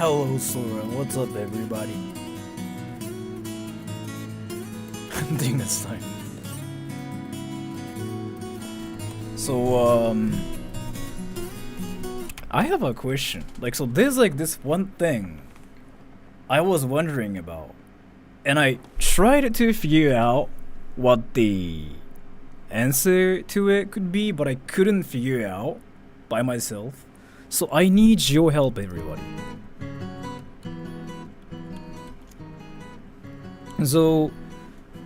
Hello, Sora. What's up, everybody? I think it's time. So, I have a question. So there's this one thing I was wondering about, and I tried to figure out what the answer to it could be, but I couldn't figure it out by myself. So I need your help, everybody. So,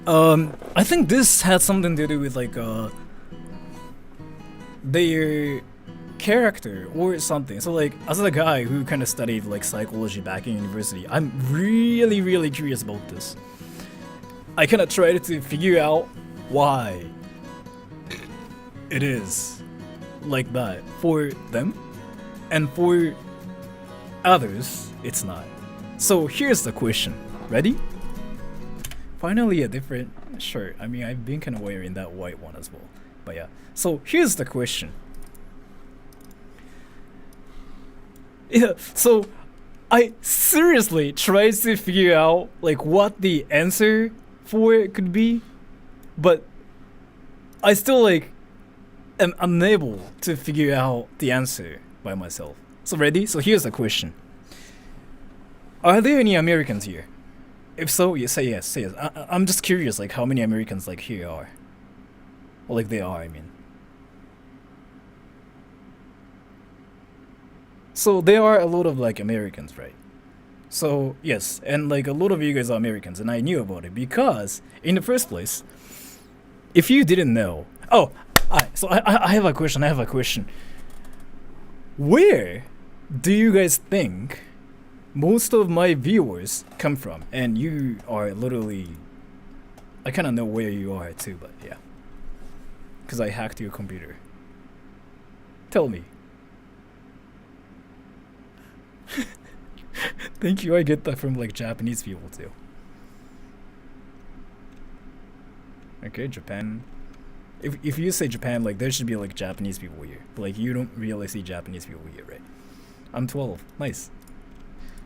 I think this had something to do with their character or something. So as a guy who kind of studied psychology back in university, I'm really curious about this. I kind of tried to figure out why it is like that for them, and for others it's not. So here's the question. Ready? Finally a different shirt. I mean, I've been kind of wearing that white one as well. But yeah. So here's the question. Yeah, so I seriously tried to figure out what the answer for it could be, but I still am unable to figure out the answer by myself. So ready? So here's the question. Are there any Americans here? If so, you say yes, say yes. I'm just curious, how many Americans here are, or they are. I mean, so there are a lot of Americans, right? So yes, and a lot of you guys are Americans, and I knew about it because in the first place, if you didn't know, so I have a question. I have a question. Where do you guys think most of my viewers come from? And you are literally, I kind of know where you are too, but yeah, because I hacked your computer. Tell me. Thank you. I get that from Japanese people too. Okay, Japan. If you say Japan, there should be Japanese people here, but you don't really see Japanese people here, right? I'm 12. Nice.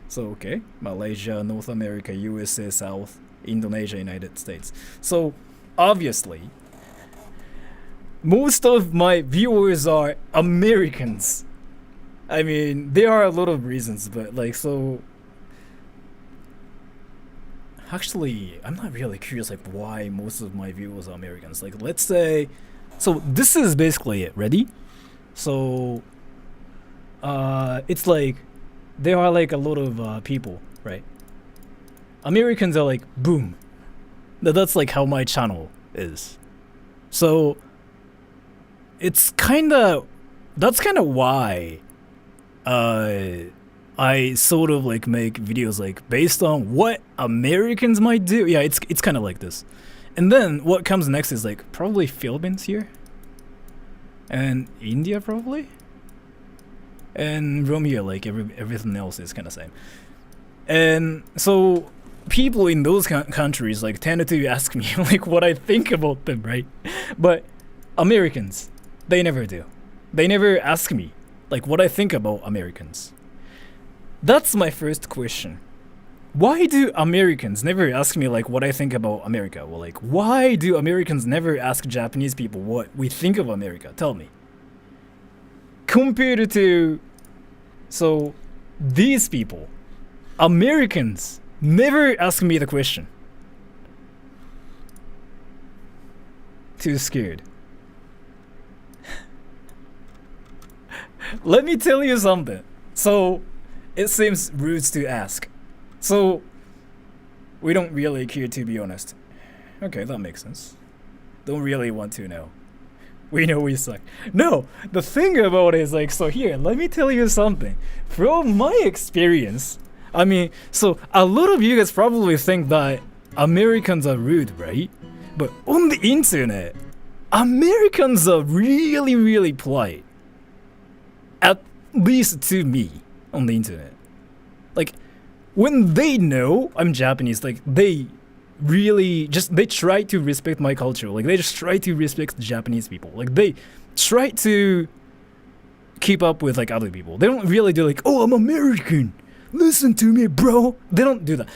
So okay, Malaysia, North America, USA, South, Indonesia, United States. So obviously, most of my viewers are Americans. I mean, there are a lot of reasons, but so. Actually, I'm not really curious why most of my viewers are Americans. Let's say, so this is basically it. Ready? So, it's there are a lot of people, right? Americans are boom. That's how my channel is. So it's that's kind of why I sort of make videos based on what Americans might do. Yeah, it's kind of like this. And then what comes next is probably Philippines here, and India probably, and Rome here. Everything else is kind of same. And so people in those countries tend to ask me what I think about them, right? But Americans, they never do. They never ask me what I think about Americans. That's my first question. Why do Americans never ask me what I think about America? Well, why do Americans never ask Japanese people what we think of America? Tell me. Compared to, so these people, Americans never ask me the question. Too scared. Let me tell you something. So it seems rude to ask. So we don't really care, to be honest. Okay, that makes sense. Don't really want to know. We know we suck. No, the thing about it is so here, let me tell you something. From my experience, I mean, so a lot of you guys probably think that Americans are rude, right? But on the internet, Americans are really polite. At least to me, on the internet. When they know I'm Japanese, they really they try to respect my culture. They just try to respect Japanese people. They try to keep up with other people. They don't really do oh, I'm American. listen to me, bro. They don't do that.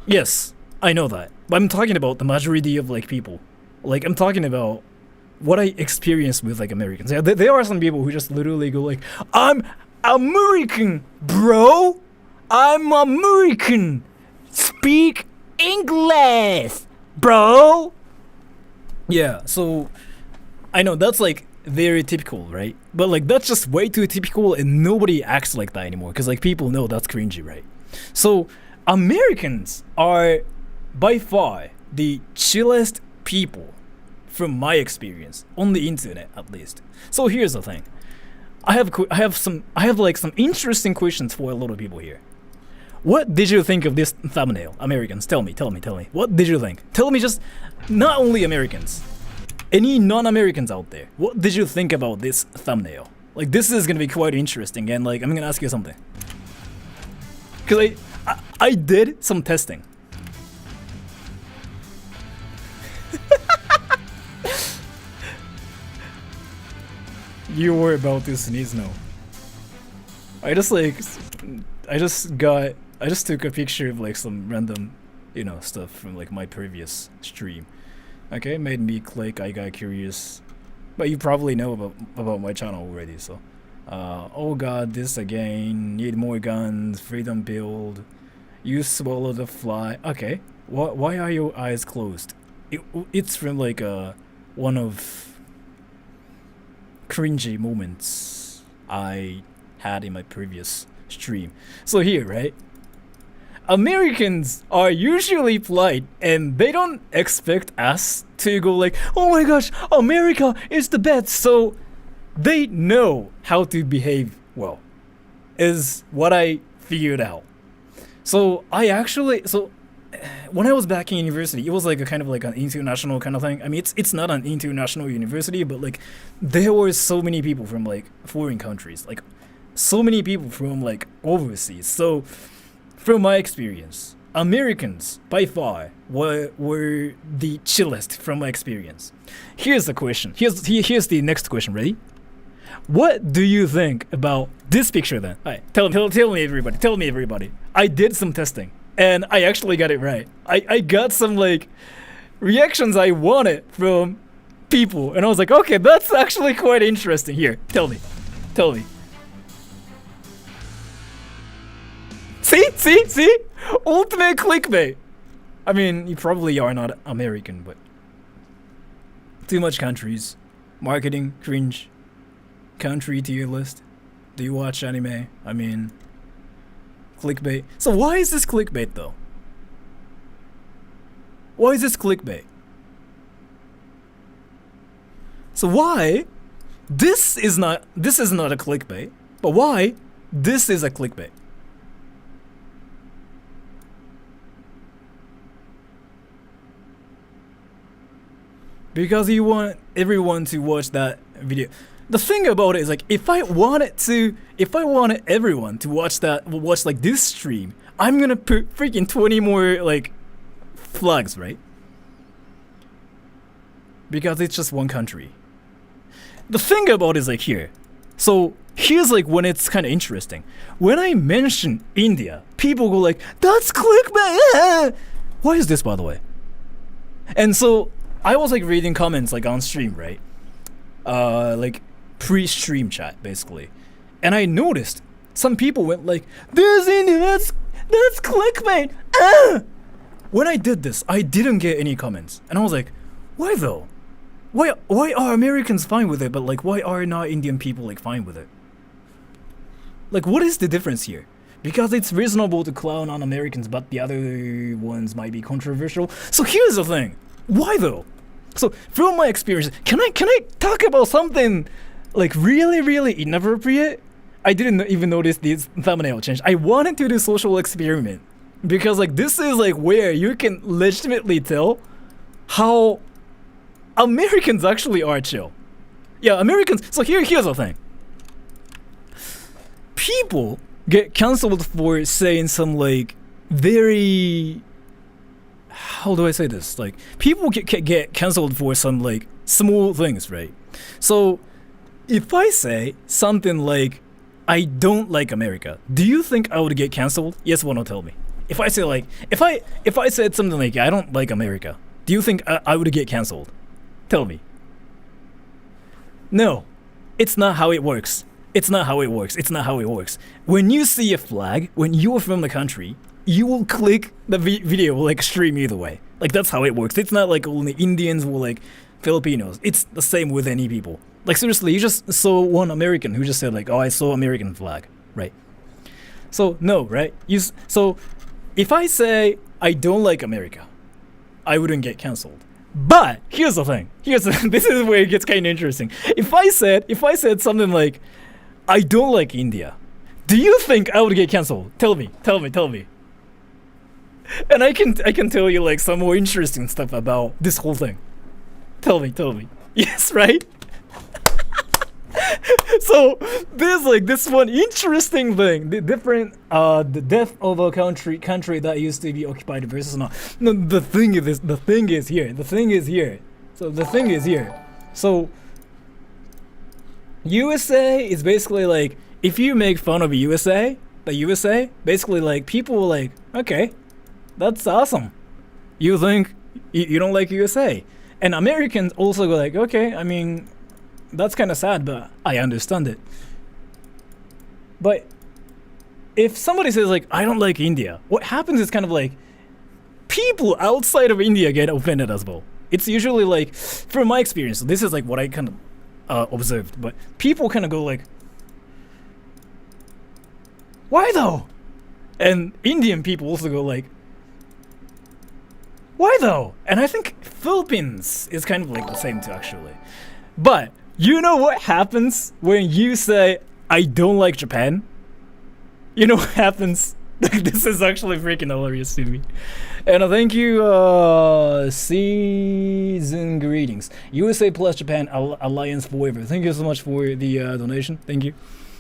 Yes, I know that. But I'm talking about the majority of like people. Like I'm talking about what I experienced with like Americans. Yeah, there are some people who just literally go like, I'm American, bro. I'm American. Speak English, bro. Yeah, so I know that's like very typical, right? But like that's just way too typical and nobody acts like that anymore because like people know that's cringy, right? So Americans are by far the chillest people from my experience on the internet, at least. So here's the thing. I have some interesting questions for a lot of people here. What did you think of this thumbnail? Americans, tell me. What did you think? Tell me, just not only Americans, any non-Americans out there. What did you think about this thumbnail? Like this is gonna be quite interesting, and like I'm gonna ask you something. Cause I did some testing. You were about to sneeze now. I just took a picture of like some random, stuff from like my previous stream. Okay, made me click, I got curious. But you probably know about my channel already, so. Oh god, this again, need more guns, freedom build, you swallow the fly. Okay, why are your eyes closed? It's from like one of cringy moments I had in my previous stream. So here, right? Americans are usually polite and they don't expect us to go like, oh my gosh, America is the best. So they know how to behave well, is what I figured out. So when I was back in university, it was like a kind of like an international kind of thing. I mean, it's not an international university, but like there were so many people from like foreign countries, like so many people from like overseas. So from my experience, Americans by far were the chillest from my experience. Here's the question. Here's the next question. Ready? What do you think about this picture then? All right, tell me everybody. I did some testing and I actually got it right. I got some like reactions I wanted from people and I was like, okay, that's actually quite interesting. Here, tell me. See? Ultimate clickbait. I mean, you probably are not American, but too much countries. Marketing, cringe. Country tier list. Do you watch anime? I mean, clickbait. So why is this clickbait though? Why is this clickbait? So why this is not a clickbait, but why this is a clickbait? Because you want everyone to watch that video. The thing about it is like if I wanted everyone to watch like this stream, I'm gonna put freaking 20 more like flags, right? Because it's just one country. The thing about it is like here. So here's like when it's kind of interesting. When I mention India, people go like, that's clickbait. Why is this, by the way? And so I was like reading comments like on stream, right? Like pre-stream chat basically, and I noticed some people went like, "This India, that's clickbait." When I did this, I didn't get any comments, and I was like, "Why though? Why are Americans fine with it, but like why are not Indian people like fine with it? Like what is the difference here?" Because it's reasonable to clown on Americans, but the other ones might be controversial. So here's the thing. Why though? So from my experience, can I talk about something like really inappropriate? I didn't even notice this thumbnail change. I wanted to do social experiment because like this is like where you can legitimately tell how Americans actually are chill. Yeah, Americans. So here's the thing. People get canceled for saying some like very, how do I say this? Like people get canceled for some like small things, right? So if I say something like I don't like America, do you think I would get canceled? Yes or no, tell me. If I say like, if I said something like, I don't like America, do you think I would get canceled? Tell me. No, it's not how it works. It's not how it works. It's not how it works. When you see a flag, when you're from the country, you will click the video will like stream either way. Like that's how it works. It's not like only Indians or like Filipinos. It's the same with any people. Like seriously, you just saw one American who just said like, oh, I saw American flag, right? So no, right? So if I say I don't like America, I wouldn't get canceled. But here's the thing. This is where it gets kind of interesting. If I said something like I don't like India, do you think I would get canceled? Tell me. And I can tell you like some more interesting stuff about this whole thing. Tell me. Yes, right? So there's like this one interesting thing, the death of a country that used to be occupied versus not. No, the thing is here. So USA is basically like, if you make fun of the USA, basically like people are like, okay, that's awesome. You think you don't like USA, and Americans also go like, okay, I mean, that's kind of sad, but I understand it. But if somebody says like, I don't like India, what happens is kind of like people outside of India get offended as well. It's usually like, from my experience, this is like what I kind of observed, but people kind of go like, why though? And Indian people also go like, why though? And I think Philippines is kind of like the same too, actually. But you know what happens when you say, I don't like Japan? You know what happens? This is actually freaking hilarious to me. And thank you, season greetings. USA plus Japan Alliance forever. Thank you so much for the donation. Thank you.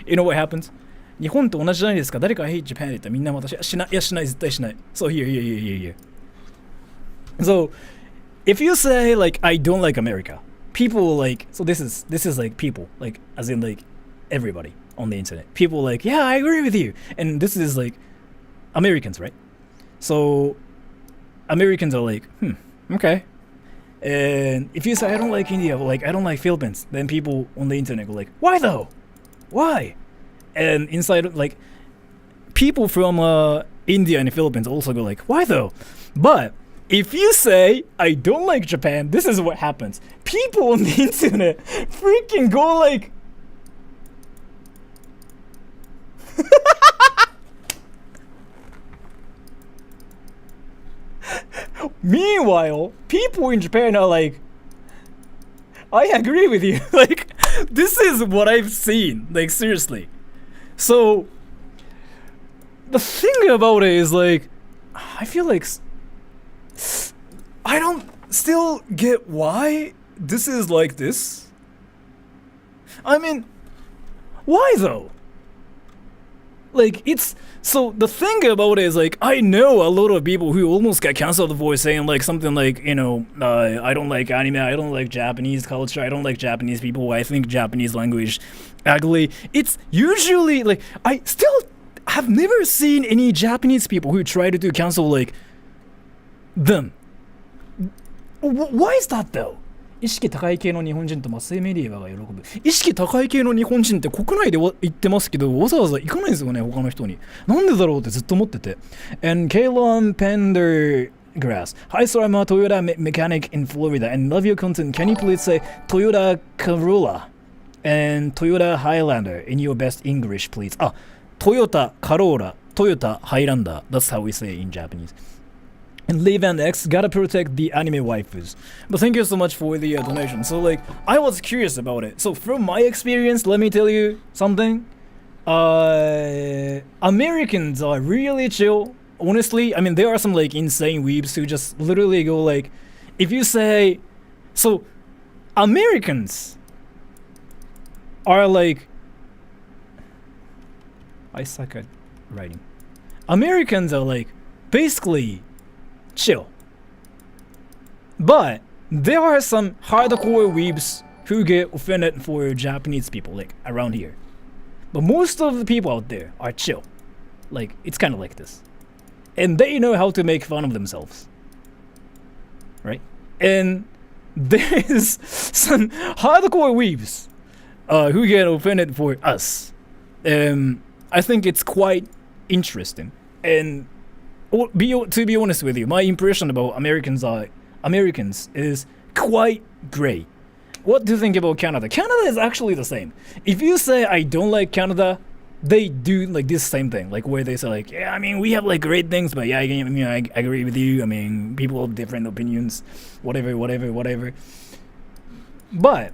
You know what happens? 日本と同じじゃないですか。誰か hate Japan って言ったらみんな私しない。いやしない、絶対しない。So here. So if you say like I don't like America, people like, so this is like people, like as in like everybody on the internet. People like, yeah, I agree with you. And this is like Americans, right? So Americans are like, okay. And if you say I don't like India, or like I don't like Philippines, then people on the internet go like, why though? Why? And inside, like, people from India and the Philippines also go like, why though? But if you say I don't like Japan, this is what happens. People on the internet freaking go like, meanwhile, people in Japan are like, I agree with you. Like, this is what I've seen. Like, seriously. So, the thing about it is, like, I feel like I don't still get why this is like this. I mean, why though? Like, it's, so the thing about it is, like, I know a lot of people who almost got canceled for saying like something like, you know, I don't like anime, I don't like Japanese culture, I don't like Japanese people, I think Japanese language ugly. It's usually like, I still have never seen any Japanese people who try to do cancel like them. Why is that though? 意識高い系の日本人とマスメディアが喜ぶ。意識高い系の日本人って国内で言ってますけど、わざわざ行かないんですよね、他の人に。なんでだろうってずっと思ってて。And Kalon Pendergrass. Hi, sir, I'm a Toyota mechanic in Florida and love your content. Can you please say Toyota Corolla and Toyota Highlander in your best English, please? Ah, Toyota Corolla, Toyota Highlander. That's how we say it in Japanese. And Live and X, gotta protect the anime waifus. But thank you so much for the donation. So like, I was curious about it. So from my experience, let me tell you something. Americans are really chill. Honestly, I mean, there are some like insane weebs who just literally go like, if you say, so Americans are like, I suck at writing. Americans are like, basically chill. But there are some hardcore weebs who get offended for Japanese people, like around here. But most of the people out there are chill. Like, it's kind of like this. And they know how to make fun of themselves. Right? And there's some hardcore weebs who get offended for us. I think it's quite interesting. And to be honest with you, my impression about Americans is quite great. What do you think about Canada? Canada is actually the same. If you say I don't like Canada, they do like this same thing, like where they say like, yeah, I mean, we have like great things, but yeah, I agree with you. I mean, people have different opinions, whatever. But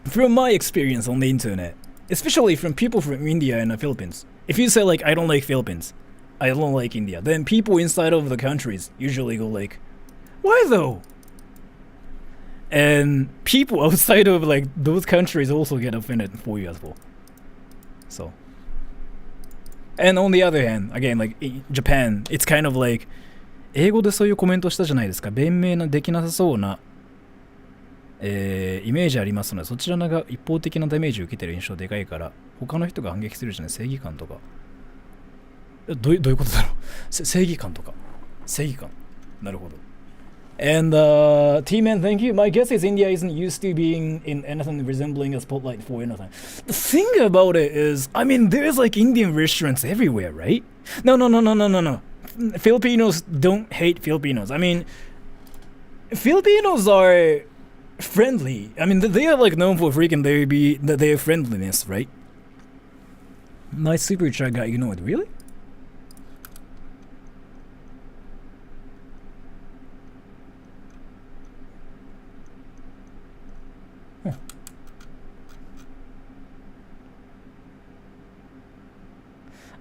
from my experience on the internet, especially from people from India and the Philippines, if you say like I don't like Philippines, I don't like India, then people inside of the countries usually go like, why though? And people outside of like those countries also get offended for you as well. So, and on the other hand, again, like Japan, it's kind of like 英語でそういうコメントしたじゃないですか。弁明できなさそうな、イメージありますので、そちらが一方的なダメージを受けてる印象でかいから、他の人が反撃するじゃない、正義感とか。どういうことだろう。正義感とか。正義感。なるほど。And T-Man, thank you. My guess is India isn't used to being in anything resembling a spotlight for anything. The thing about it is, I mean, there's like Indian restaurants everywhere, right? No. Filipinos don't hate Filipinos. I mean, Filipinos are friendly. I mean, they are like known for freaking their friendliness, right? Nice super chat guy, you know it, really?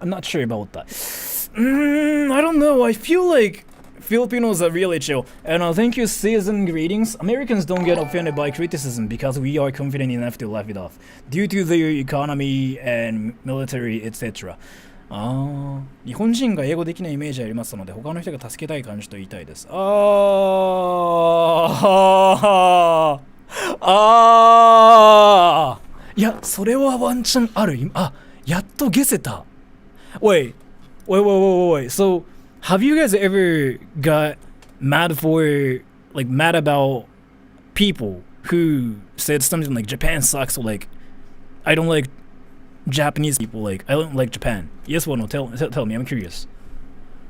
I'm not sure about that. I don't know. I feel like Filipinos are really chill. And thank you, season greetings. Americans don't get offended by criticism because we are confident enough to laugh it off due to their economy and military, etc. 日本人が英語できないイメージありますので他の人が助けたい感じと言いたいです。いや、それはワンチャンある。やっとゲせた。Wait. So, have you guys ever got mad about people who said something like Japan sucks, or like I don't like Japanese people, like I don't like Japan? Yes or no? Tell me. I'm curious.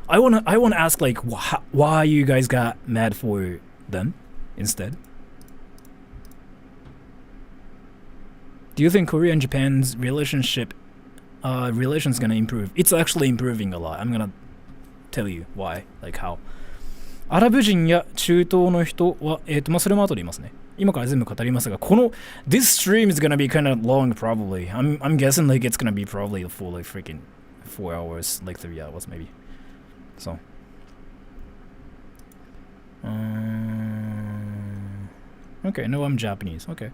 I wanna ask like why you guys got mad for them instead. Do you think Korea and Japan's relations gonna improve? It's actually improving a lot. I'm gonna tell you why, like how. アラブ人や中東の人は、それも後で言いますね。今から全部語りますが、this stream is gonna be kind of long probably. I'm guessing like it's gonna be probably a full like freaking 4 hours, like 3 hours maybe. So. Okay, no, I'm Japanese. Okay.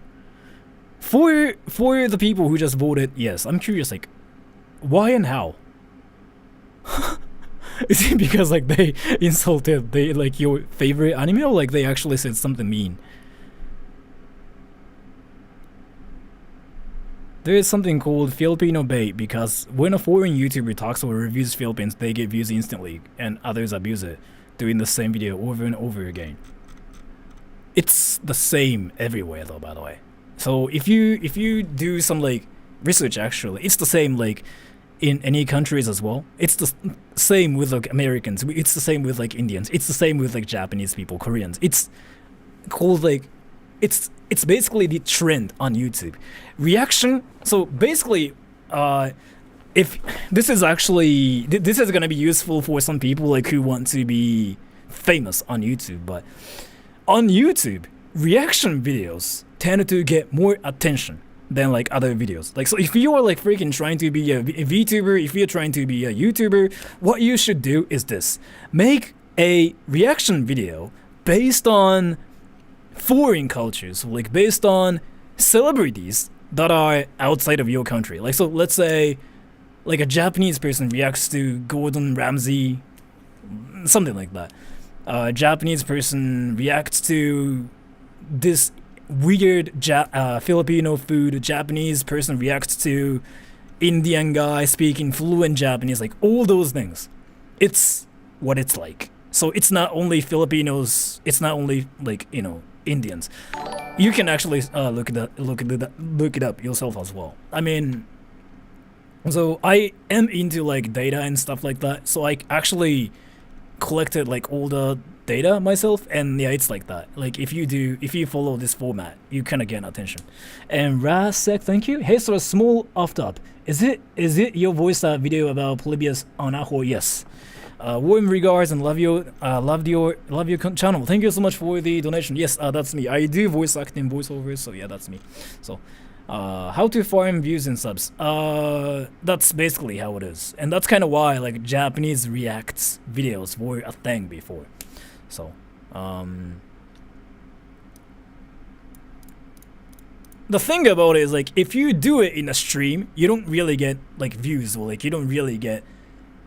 For the people who just voted yes, I'm curious like why and how? Is it because like they insulted like your favorite anime, or like they actually said something mean? There is something called Filipino bait because when a foreign YouTuber talks or reviews Philippines, they get views instantly, and others abuse it, doing the same video over and over again. It's the same everywhere though, by the way. So if you do some like research, actually, it's the same like in any countries as well. It's the same with like Americans. It's the same with like Indians. It's the same with like Japanese people, Koreans. It's called like it's basically the trend on YouTube. Reaction. So basically, if this is gonna be useful for some people like who want to be famous on YouTube, but on YouTube, reaction videos tend to get more attention than like other videos. Like, so if you are like freaking trying to be a VTuber, if you're trying to be a YouTuber, what you should do is this: make a reaction video based on foreign cultures, like based on celebrities that are outside of your country. Like, so let's say like a Japanese person reacts to Gordon Ramsay, something like that. A Japanese person reacts to this weird Filipino food, Japanese person reacts to Indian guy speaking fluent Japanese, like all those things. It's what it's like. So it's not only Filipinos, it's not only like, Indians. You can actually look it up yourself as well. I mean, so I am into like data and stuff like that. So I actually collected like all the data myself, and yeah, it's like that. Like if you follow this format, you kind of get attention. And Rasek, thank you. Hey, so a small off top. Is it your voice video about Polybius on Aho? Yes. Warm regards and love your channel. Thank you so much for the donation. Yes, that's me. I do voice acting, voiceovers, so yeah, that's me. So, how to farm views and subs. That's basically how it is, and that's kind of why like Japanese reacts videos were a thing before. So, the thing about it is like if you do it in a stream, you don't really get like views, or like you don't really get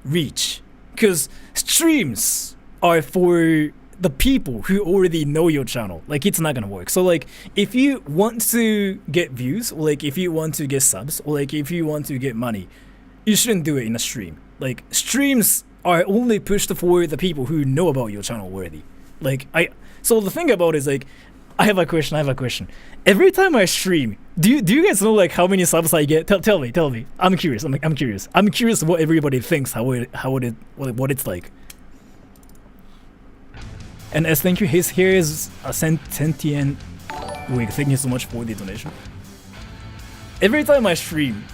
reach. Because streams are for the people who already know your channel. Like, it's not gonna work. So, like, if you want to get views, or like, if you want to get subs, or like, if you want to get money, you shouldn't do it in a stream. Like, streams are only pushed for the people who know about your channel already. Like, so the thing about it is, like, I have a question. Every time I stream, do you guys know like how many subs I get? Tell me. I'm curious. I'm curious what everybody thinks what it's like. And as thank you, here is a sentient wig. Thank you so much for the donation. Every time I stream,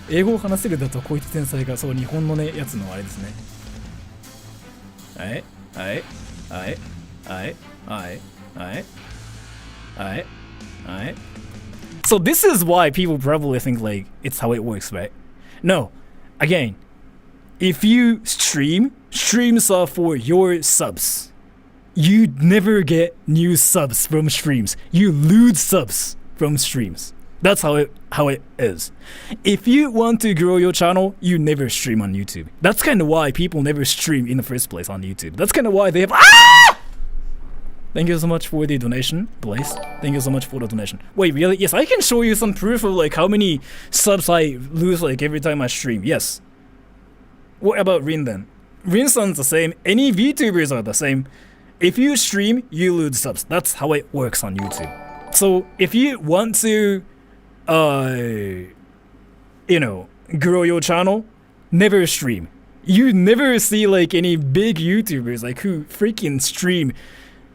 英語を話せるだとこいつ天才がそう日本のねやつのあれですね。Alright. So this is why people probably think like it's how it works, right? No. Again, if you streams are for your subs. You never get new subs from streams. You lose subs from streams. That's how it is. If you want to grow your channel, you never stream on YouTube. That's kind of why people never stream in the first place on YouTube. That's kind of why they have Thank you so much for the donation, Blaze. Thank you so much for the donation. Wait, really? Yes, I can show you some proof of like how many subs I lose like every time I stream. Yes. What about Rin then? Rin-san's the same. Any VTubers are the same. If you stream, you lose subs. That's how it works on YouTube. So if you want to, grow your channel, never stream. You never see like any big YouTubers like who freaking stream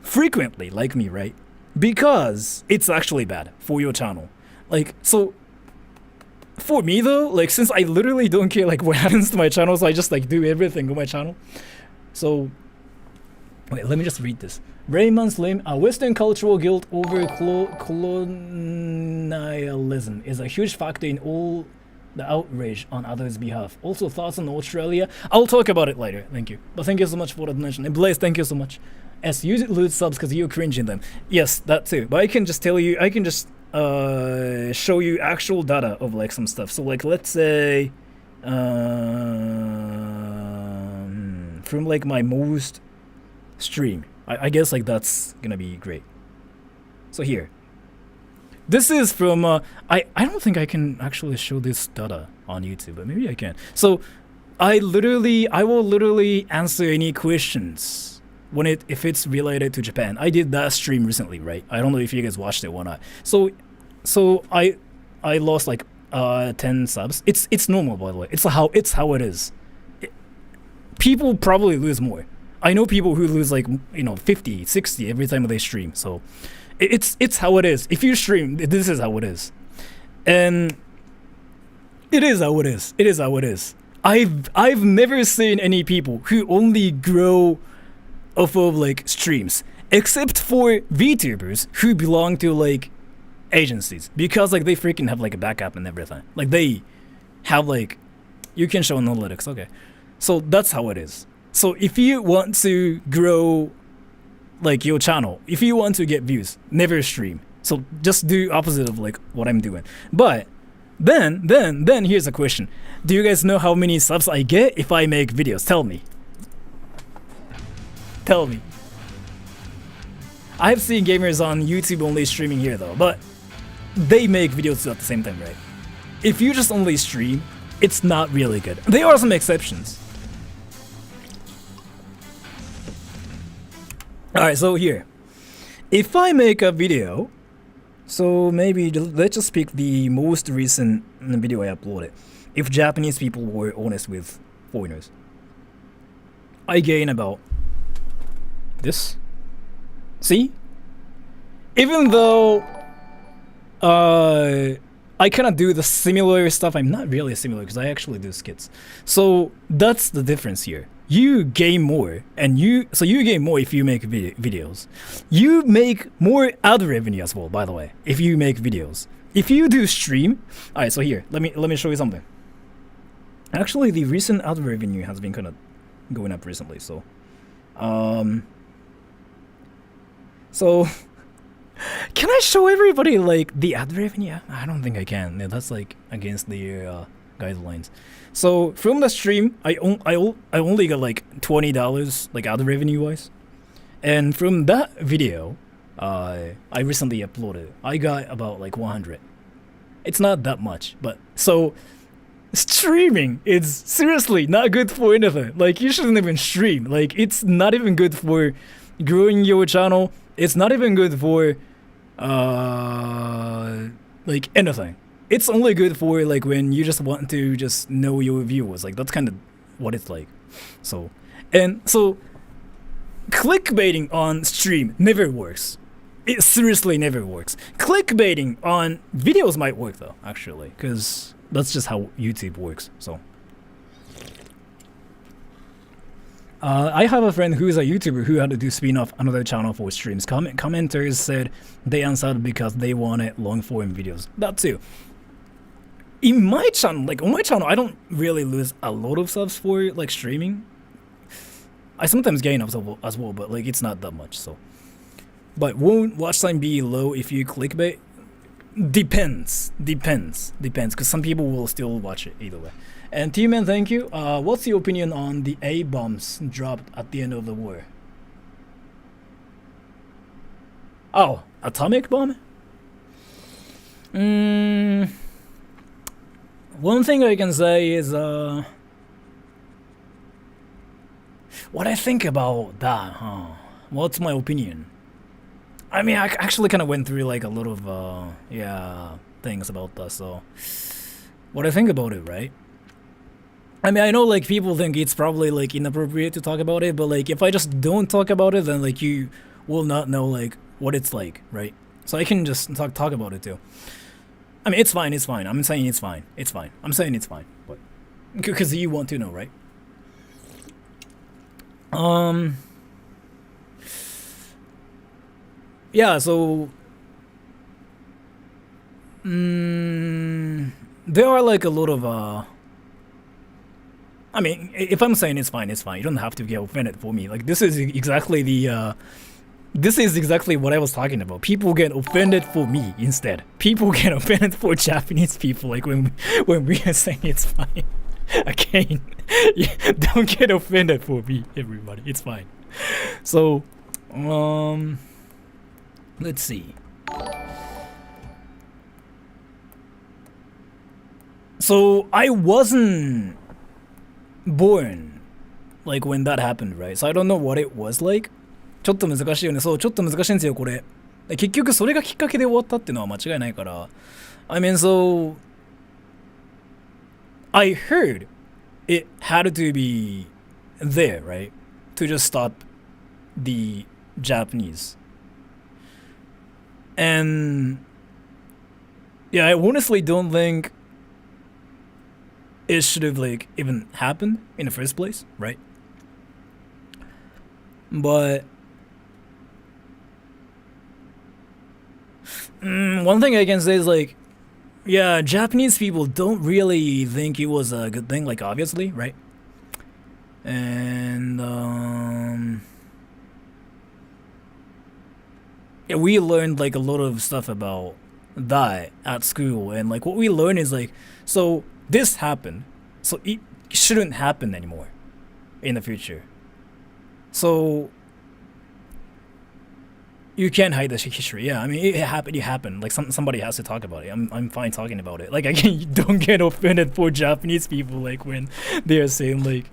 frequently like me, right? Because it's actually bad for your channel. Like, so for me though, like since I literally don't care like what happens to my channel, so I just like do everything on my channel. So wait, let me just read this. Raymond's lame. Western cultural guilt over colonialism is a huge factor in all the outrage on others' behalf. Also, thoughts on Australia. I'll talk about it later. Thank you. But thank you so much for the donation. And Blaze, thank you so much. As you lose subs because you're cringing them. Yes, that too. But I can just tell you. I can just show you actual data of like some stuff. So like, let's say from like my most stream. I guess like that's gonna be great. So here. This is from I don't think I can actually show this data on YouTube, but maybe I can. So I will literally answer any questions if it's related to Japan. I did that stream recently, right? I don't know if you guys watched it or not. So I lost like 10 subs. It's normal, by the way. It's how it is. People probably lose more. I know people who lose like 50, 60 every time they stream. So it's how it is. If you stream, this is how it is. And it is how it is. It is how it is. I've never seen any people who only grow off of like streams, except for VTubers who belong to like agencies, because like they freaking have like a backup and everything. Like they have like, you can show analytics. Okay, so that's how it is. So if you want to grow like your channel, if you want to get views, never stream. So just do opposite of like what I'm doing. But then here's a question. Do you guys know how many subs I get if I make videos? Tell me. I've seen gamers on YouTube only streaming here though, but they make videos at the same time, right? If you just only stream, it's not really good. There are some exceptions. Alright, so here. If I make a video, so maybe let's just pick the most recent video I uploaded. If Japanese people were honest with foreigners, I gain about this. See? Even though I cannot do the similar stuff, I'm not really similar because I actually do skits. So that's the difference here. You gain more, and you gain more if you make videos. You make more ad revenue as well, by the way, if you make videos. If you do stream, alright, so here, let me show you something. Actually, the recent ad revenue has been kind of going up recently, so can I show everybody like the ad revenue? I don't think I can. Yeah, that's like against the guidelines. So from the stream, I only got like $20 like ad revenue wise, and from that video, I recently uploaded, I got about like 100. It's not that much, but so streaming is seriously not good for anything. Like you shouldn't even stream. Like it's not even good for growing your channel. It's not even good for like anything. It's only good for like when you just want to just know your viewers. Like that's kind of what it's like. So clickbaiting on stream never works. It seriously never works. Clickbaiting on videos might work though, actually, because that's just how YouTube works. So I have a friend who is a YouTuber who had to do spin-off another channel for streams. Commenters said they answered because they wanted long-form videos. That too. In my channel, like on my channel, I don't really lose a lot of subs for like streaming. I sometimes gain as well, but like it's not that much. So, but won't watch time be low if you clickbait? Depends. Because some people will still watch it either way. And T-Man, thank you. What's your opinion on the A-bombs dropped at the end of the war? Oh, atomic bomb? One thing I can say is what I think about that, huh? What's my opinion? I mean, I actually kind of went through like a lot of things about that. So what I think about it, right? I mean, I know like people think it's probably like inappropriate to talk about it, but like if I just don't talk about it, then like you will not know like what it's like, right? So I can just talk about it too. I mean, it's fine. I'm saying it's fine. I'm saying it's fine, but because you want to know, right? Yeah, so there are like a lot of I mean, if I'm saying it's fine. You don't have to get offended for me. Like this is exactly what I was talking about. People get offended for me instead. People get offended for Japanese people, like when we are saying it's fine. Again, yeah, don't get offended for me, everybody. It's fine. So, let's see. So I wasn't born like when that happened, right? So I don't know what it was like. ちょっと難しいよね。そう、ちょっと難しいんですよ、これ。結局それがきっかけで終わったっていうのは間違いないから。I mean, so I heard it had to be there, right? To just stop the Japanese. And yeah, I honestly don't think it should have like even happened in the first place, right? But one thing I can say is like, yeah, Japanese people don't really think it was a good thing, like obviously, right? And yeah, we learned like a lot of stuff about that at school, and like what we learned is like, so this happened, so it shouldn't happen anymore in the future. So You can't hide the history. Yeah, I mean, it happened. It happened. Like somebody has to talk about it. I'm fine talking about it. Like, again, don't get offended for Japanese people. Like when they're saying like,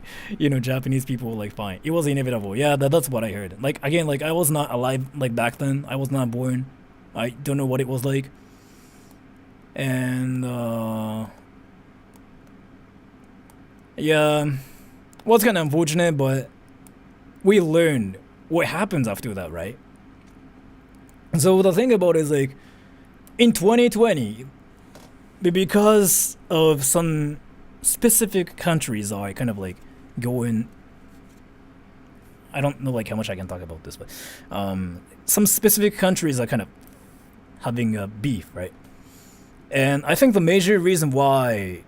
Japanese people like fine. It was inevitable. Yeah, that's what I heard. Like again, like I was not alive like back then. I was not born. I don't know what it was like. And yeah, was kind of unfortunate, but we learned what happens after that, right? So the thing about it is like in 2020, because of some specific countries are kind of like going, I don't know like how much I can talk about this, but some specific countries are kind of having a beef, right? And I think the major reason why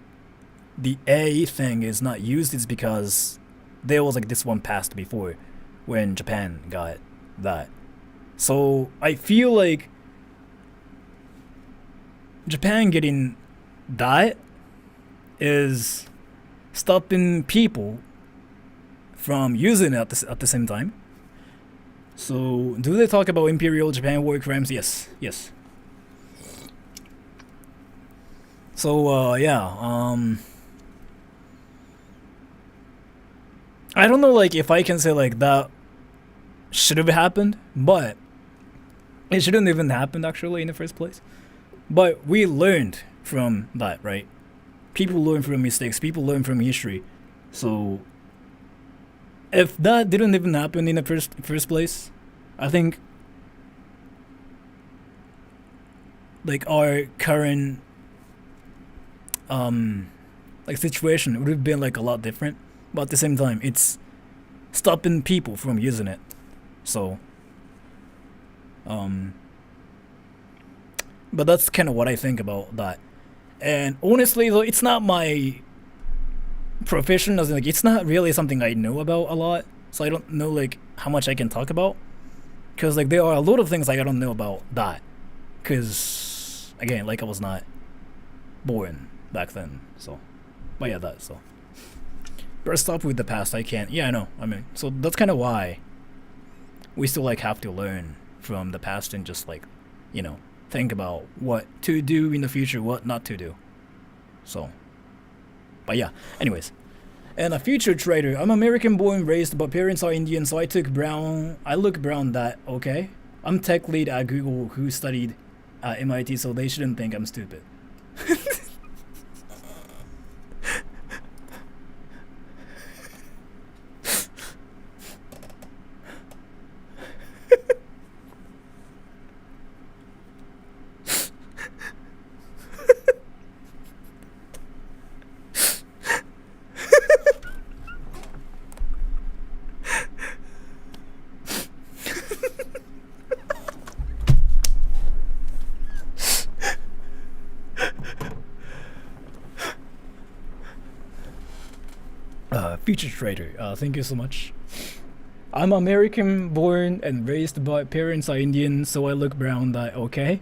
the A thing is not used is because there was like this one passed before when Japan got that. So I feel like Japan getting that is stopping people from using it at the same time. So do they talk about Imperial Japan war crimes? Yes. So yeah, I don't know like if I can say like that should have happened, but it shouldn't even happened actually in the first place. But we learned from that, right? People learn from mistakes. People learn from history. So if that didn't even happen in the first place, I think like our current like situation would have been like a lot different. But at the same time, it's stopping people from using it. So but that's kind of what I think about that. And honestly, though, it's not my profession. As in, like, it's not really something I know about a lot. So I don't know like how much I can talk about. Cause like there are a lot of things like I don't know about that. Cause again, like I was not born back then. So, but yeah, that so. Better stop with the past. I can't. Yeah, I know. I mean, so that's kind of why we still like have to learn from the past and just like, think about what to do in the future, what not to do. So, but yeah, anyways. And a future trader. I'm American born, raised, but parents are Indian, so I look brown that, okay? I'm tech lead at Google who studied at MIT, so they shouldn't think I'm stupid. Future trader, thank you so much. I'm American born and raised, but parents are Indian, so I look brown that, okay?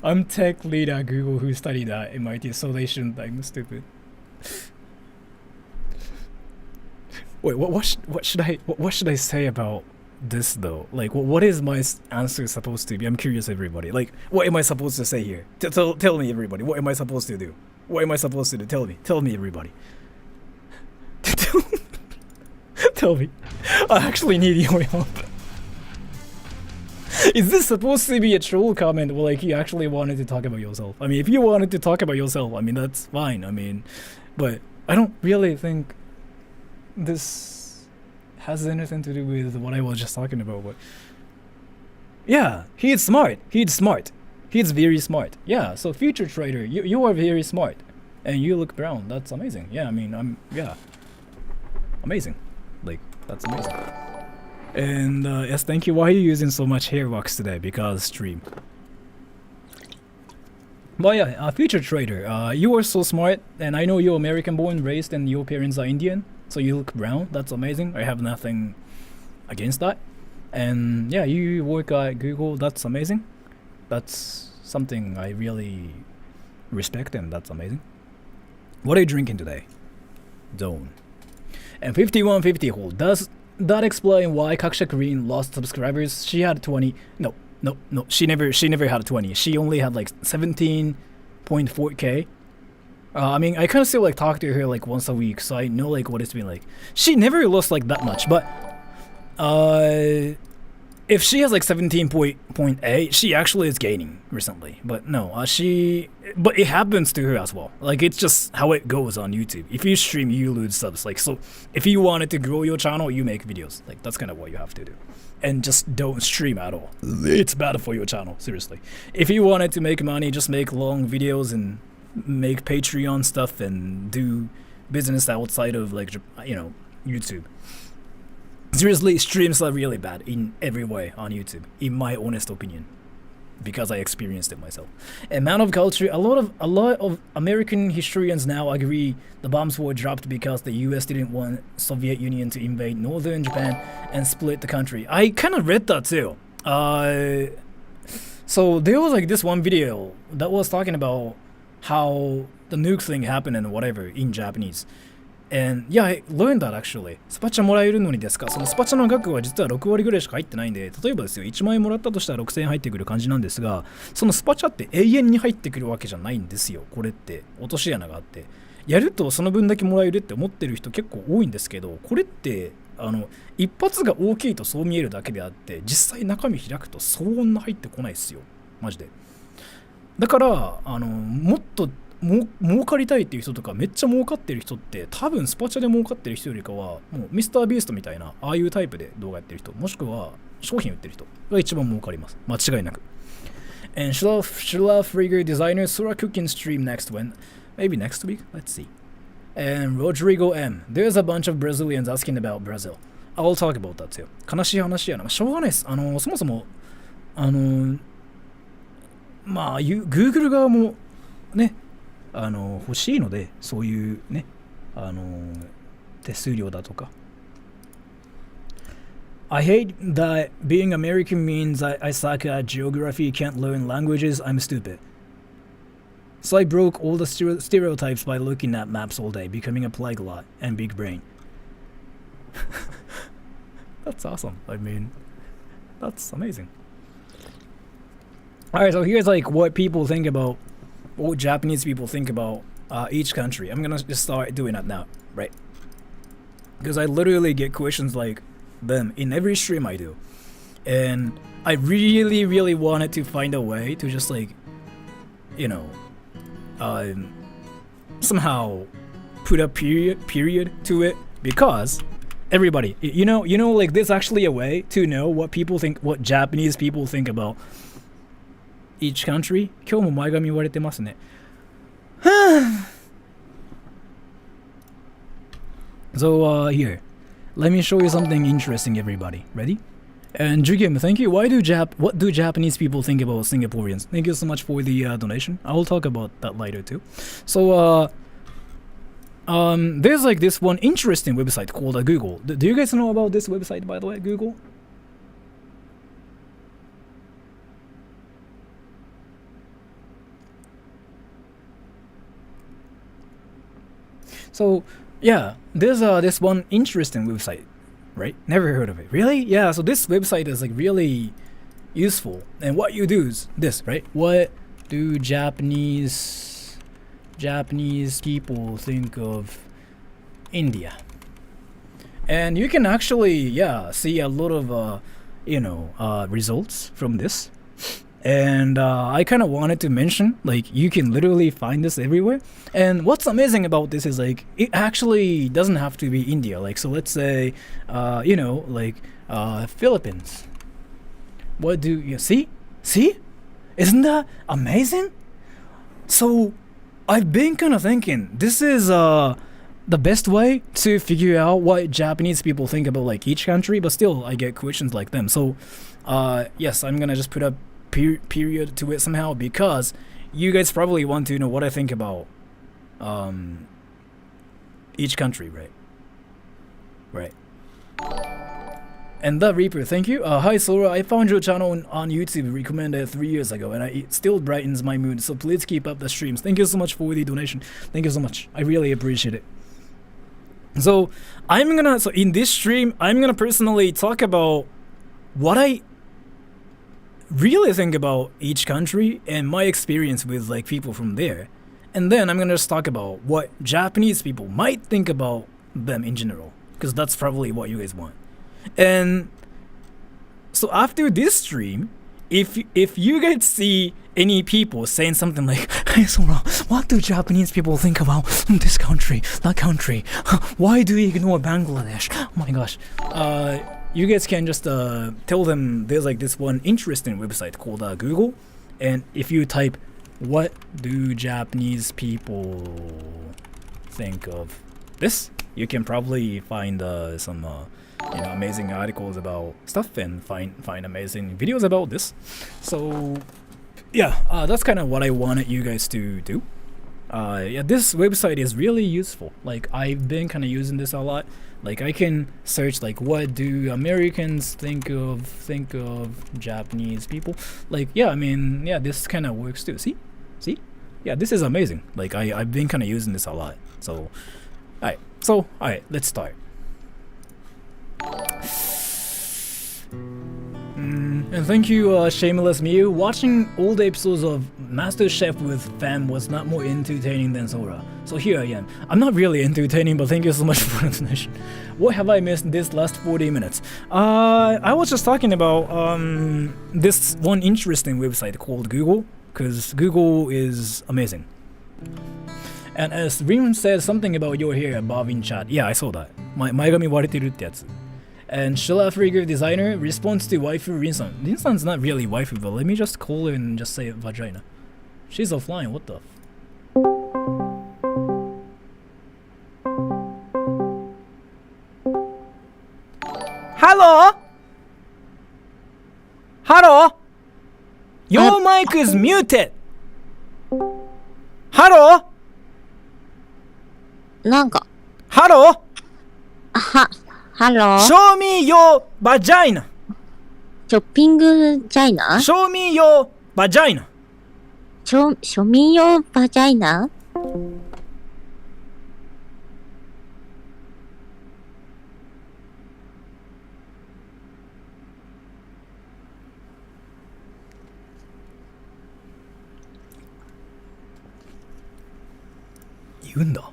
I'm tech lead at Google who studied at MIT, so they shouldn't think I'm stupid. Wait, what should I say about this though? Like, what is my answer supposed to be? I'm curious, everybody. Like, what am I supposed to say here? Tell me, everybody. What am I supposed to do? What am I supposed to do? Tell me, everybody. Tell me. I actually need your help. Is this supposed to be a troll comment? Well, like, you actually wanted to talk about yourself. I mean, if you wanted to talk about yourself, I mean, that's fine. I mean, but I don't really think this has anything to do with what I was just talking about. But yeah, he's smart. He's very smart. Yeah, so future trader, you are very smart. And you look brown. That's amazing. Yeah, I mean, amazing. Like, that's amazing. And yes, thank you. Why are you using so much hair wax today? Because stream. But yeah, future trader, you are so smart, and I know you're American born, raised, and your parents are Indian, so you look brown. That's amazing. I have nothing against that. And yeah, you work at Google. That's amazing. That's something I really respect, and that's amazing. What are you drinking today? Zone. And 5150 hold. Does that explain why Kaksha Green lost subscribers? She had 20. No. She never had 20. She only had like 17.4k. I mean, I kind of still like talk to her like once a week, so I know like what it's been like. She never lost like that much, but if she has like 17.8, she actually is gaining recently. But no, but it happens to her as well. Like, it's just how it goes on YouTube. If you stream, you lose subs. Like, so if you wanted to grow your channel, you make videos. Like, that's kind of what you have to do. And just don't stream at all. It's bad for your channel, seriously. If you wanted to make money, just make long videos and make Patreon stuff and do business outside of, like, you know, YouTube. Seriously, streams are really bad in every way on YouTube, in my honest opinion, because I experienced it myself. And man of culture, a lot of American historians now agree the bombs were dropped because the US didn't want Soviet Union to invade northern Japan and split the country. I kind of read that too. So there was like this one video that was talking about how the nuke thing happened and whatever in Japanese. And yeah, I learned that actually. スパチャもらえるのにですか、そのスパチャの額は実は6割ぐらいしか入ってないんで、例えばですよ、1万円もらったとしたら6000円入ってくる感じなんですが、そのスパチャって永遠に入ってくるわけじゃないんですよ。これって落とし穴があって、やるとその分だけもらえるって思ってる人結構多いんですけど、これって一発が大きいとそう見えるだけであって、実際中身開くとそんな入ってこないですよ、マジで。だからもっと儲かりたいっていう人とかめっちゃ儲かってる人って多分スパチャで儲かってる人よりかはもうミスタービーストみたいなああいうタイプで動画やってる人もしくは商品売ってる人が一番儲かります、間違いなく。And Shrilla Frigger designer Sora cooking stream next when? Maybe next week? Let's see. And Rodrigo M. There's a bunch of Brazilians asking about Brazil. I'll talk about that too. 悲しい話やな。しょうがないです。そもそもまあGoogle 側もね欲しいので、そういうね手数料だとか。I hate that being American means I suck at geography, can't learn languages, I'm stupid. So I broke all the stereotypes by looking at maps all day, becoming a polyglot and big brain. That's awesome. I mean, that's amazing. Alright, so here's like what people think about, what Japanese people think about each country. I'm gonna just start doing that now, right? Because I literally get questions like them in every stream I do. And I really, really wanted to find a way to just like, you know, somehow put a period to it, because everybody, you know, like there's actually a way to know what people think, what Japanese people think about each country. 今日も前髪言われてますね。So here, let me show you something interesting, everybody. Ready? And Jugim, thank you. What do Japanese people think about Singaporeans? Thank you so much for the donation. I will talk about that later too. So there's like this one interesting website called Google. Do you guys know about this website, by the way, Google? So yeah, there's this one interesting website, right? Never heard of it. Really? Yeah, so this website is like really useful. And what you do is this, right? What do Japanese people think of India? And you can actually, yeah, see a lot of, results from this. And I kind of wanted to mention, like, you can literally find this everywhere. And what's amazing about this is, like, it actually doesn't have to be India. Like, so let's say, Philippines. What do you see? See? Isn't that amazing? So I've been kind of thinking, this is the best way to figure out what Japanese people think about, like, each country. But still, I get questions like them. So, yes, I'm going to just put a period to it somehow, because you guys probably want to know what I think about each country, right? And the Reaper, thank you. Hi Sora, I found your channel on YouTube recommended 3 years ago, and it still brightens my mood, so please keep up the streams. Thank you so much for the donation. Thank you so much, I really appreciate it. So so in this stream, I'm gonna personally talk about what I really think about each country and my experience with like people from there. And then I'm gonna just talk about what Japanese people might think about them in general, because that's probably what you guys want. And so after this stream, if you guys see any people saying something like, "Hey Sora, what do Japanese people think about this country, that country? Why do you ignore Bangladesh? Oh my gosh." You guys can just tell them there's like this one interesting website called Google, and if you type "what do Japanese people think of this," you can probably find some amazing articles about stuff and find amazing videos about this. So yeah, that's kind of what I wanted you guys to do. Yeah, this website is really useful. Like I've been kind of using this a lot. Like I can search like what do Americans think of Japanese people. Like yeah, I mean yeah, this kind of works too. See, yeah, this is amazing. Like I've been kind of using this a lot. So all right, let's start. And thank you, Shameless Mew. Watching old episodes of Master Chef with fam was not more entertaining than Sora. So here I am. I'm not really entertaining, but thank you so much for the donation. What have I missed this last 40 minutes? I was just talking about this one interesting website called Google, because Google is amazing. And as Rim said something about your hair above in chat. Yeah, I saw that. 前髪割れてるってやつ. And Shilla Figure Designer responds to waifu Rinsan. Rinsan's not really waifu, but let me just call her and just say vagina. She's offline, what the f... Hello? Hello? Your mic is muted! Hello? なんか Hello? ハロー Show me your vagina! ショッピングジャイナ Show me your vagina! 庶民用バジャイナ言うんだ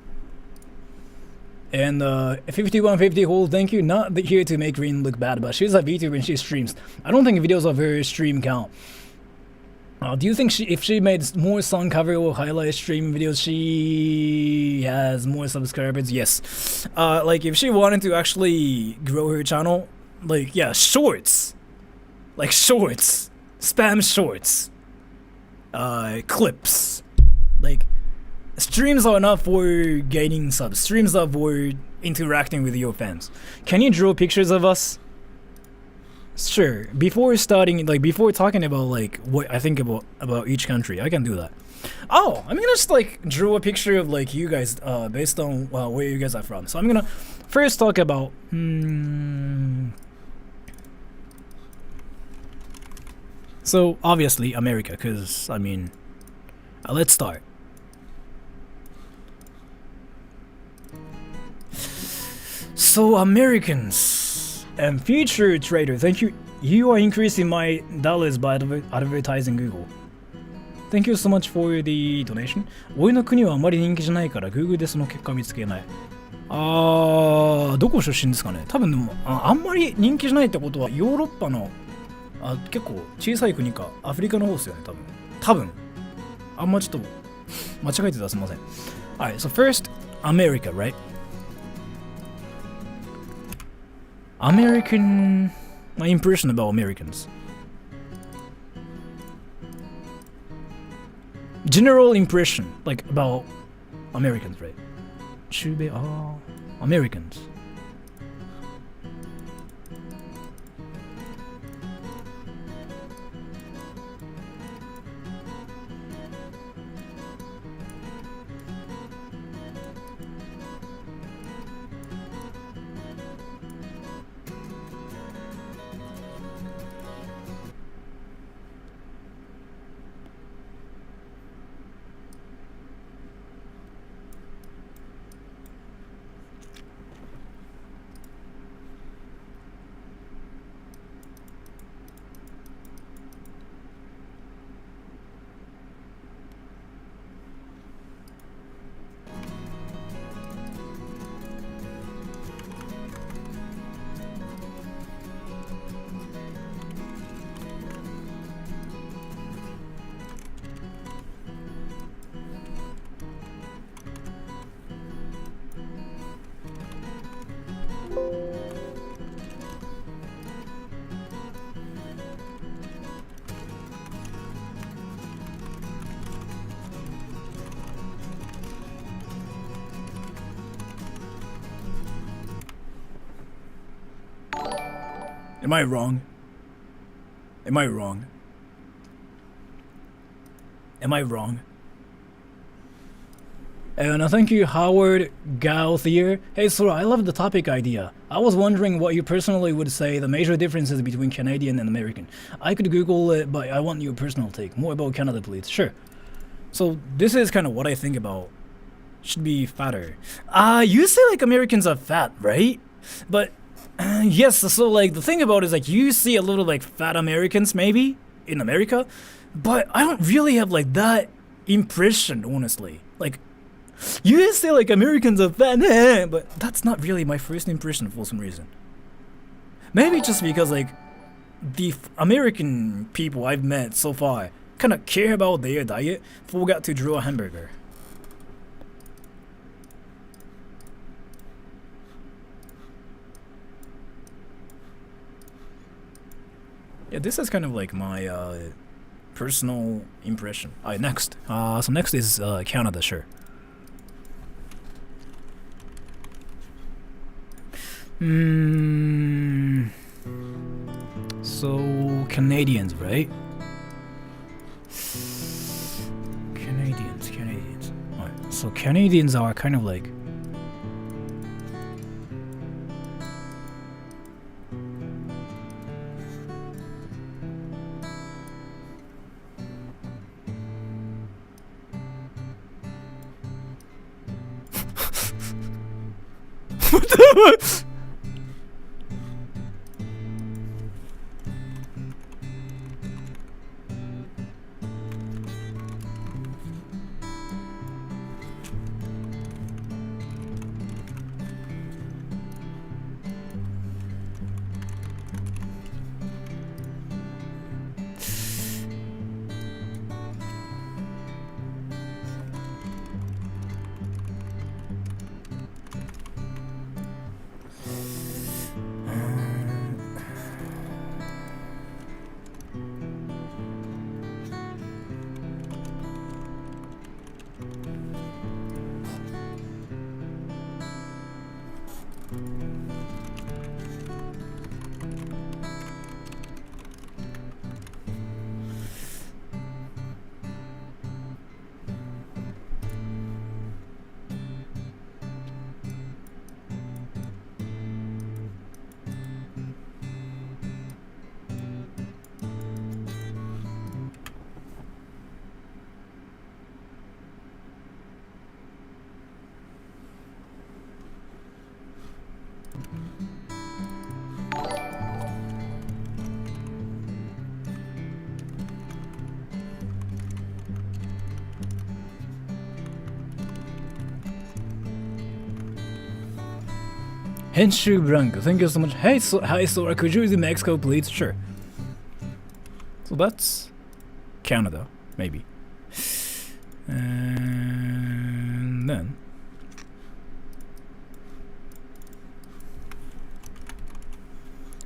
And 5150 hold, thank you. Not here to make Green look bad, but she's a VTuber and she streams. I don't think videos of her stream count. Do you think if she made more song cover or highlight stream videos, she has more subscribers? Yes. Like if she wanted to actually grow her channel, like yeah, shorts. Like shorts. Spam shorts. Clips. Like streams are not for gaining subs. Streams are for interacting with your fans. Can you draw pictures of us? Sure. Before starting, like before talking about like what I think about each country, I can do that. Oh, I'm gonna just like draw a picture of like you guys based on where you guys are from. So I'm gonna first talk about so obviously America, because I mean let's start. So Americans and future trader, thank you. You are increasing my dollars by advertising Google. Thank you so much for the donation. 俺の国はあまり人気じゃないから Google でその結果見つけない。どこ出身ですかね。多分でもあんまり人気じゃないってことはヨーロッパの結構小さい国かアフリカの方ですよね。多分あんまちょっと間違えてたすみません。Alright, so first America, right? American, my impression about Americans. General impression, like about Americans, right? Americans. Am I wrong? Am I wrong? Am I wrong? And thank you, Howard Gauthier. Hey, Sora, I love the topic idea. I was wondering what you personally would say the major differences between Canadian and American. I could Google it, but I want your personal take. More about Canada, please. Sure. So this is kind of what I think about. Should be fatter. You say like Americans are fat, right? But yes, so like the thing about it is like you see a little like fat Americans maybe in America, but I don't really have like that impression, honestly. Like you say like Americans are fat, but that's not really my first impression for some reason. Maybe just because like the American people I've met so far kind of care about their diet, forgot to draw a hamburger. Yeah, this is kind of like my personal impression. Alright, next. So next is Canada, sure. So Canadians, right? Canadians. Alright, so Canadians are kind of like what the Henshu Branco, thank you so much. Hey, hi Sora, could you use Mexico, please? Sure. So that's Canada, maybe. And then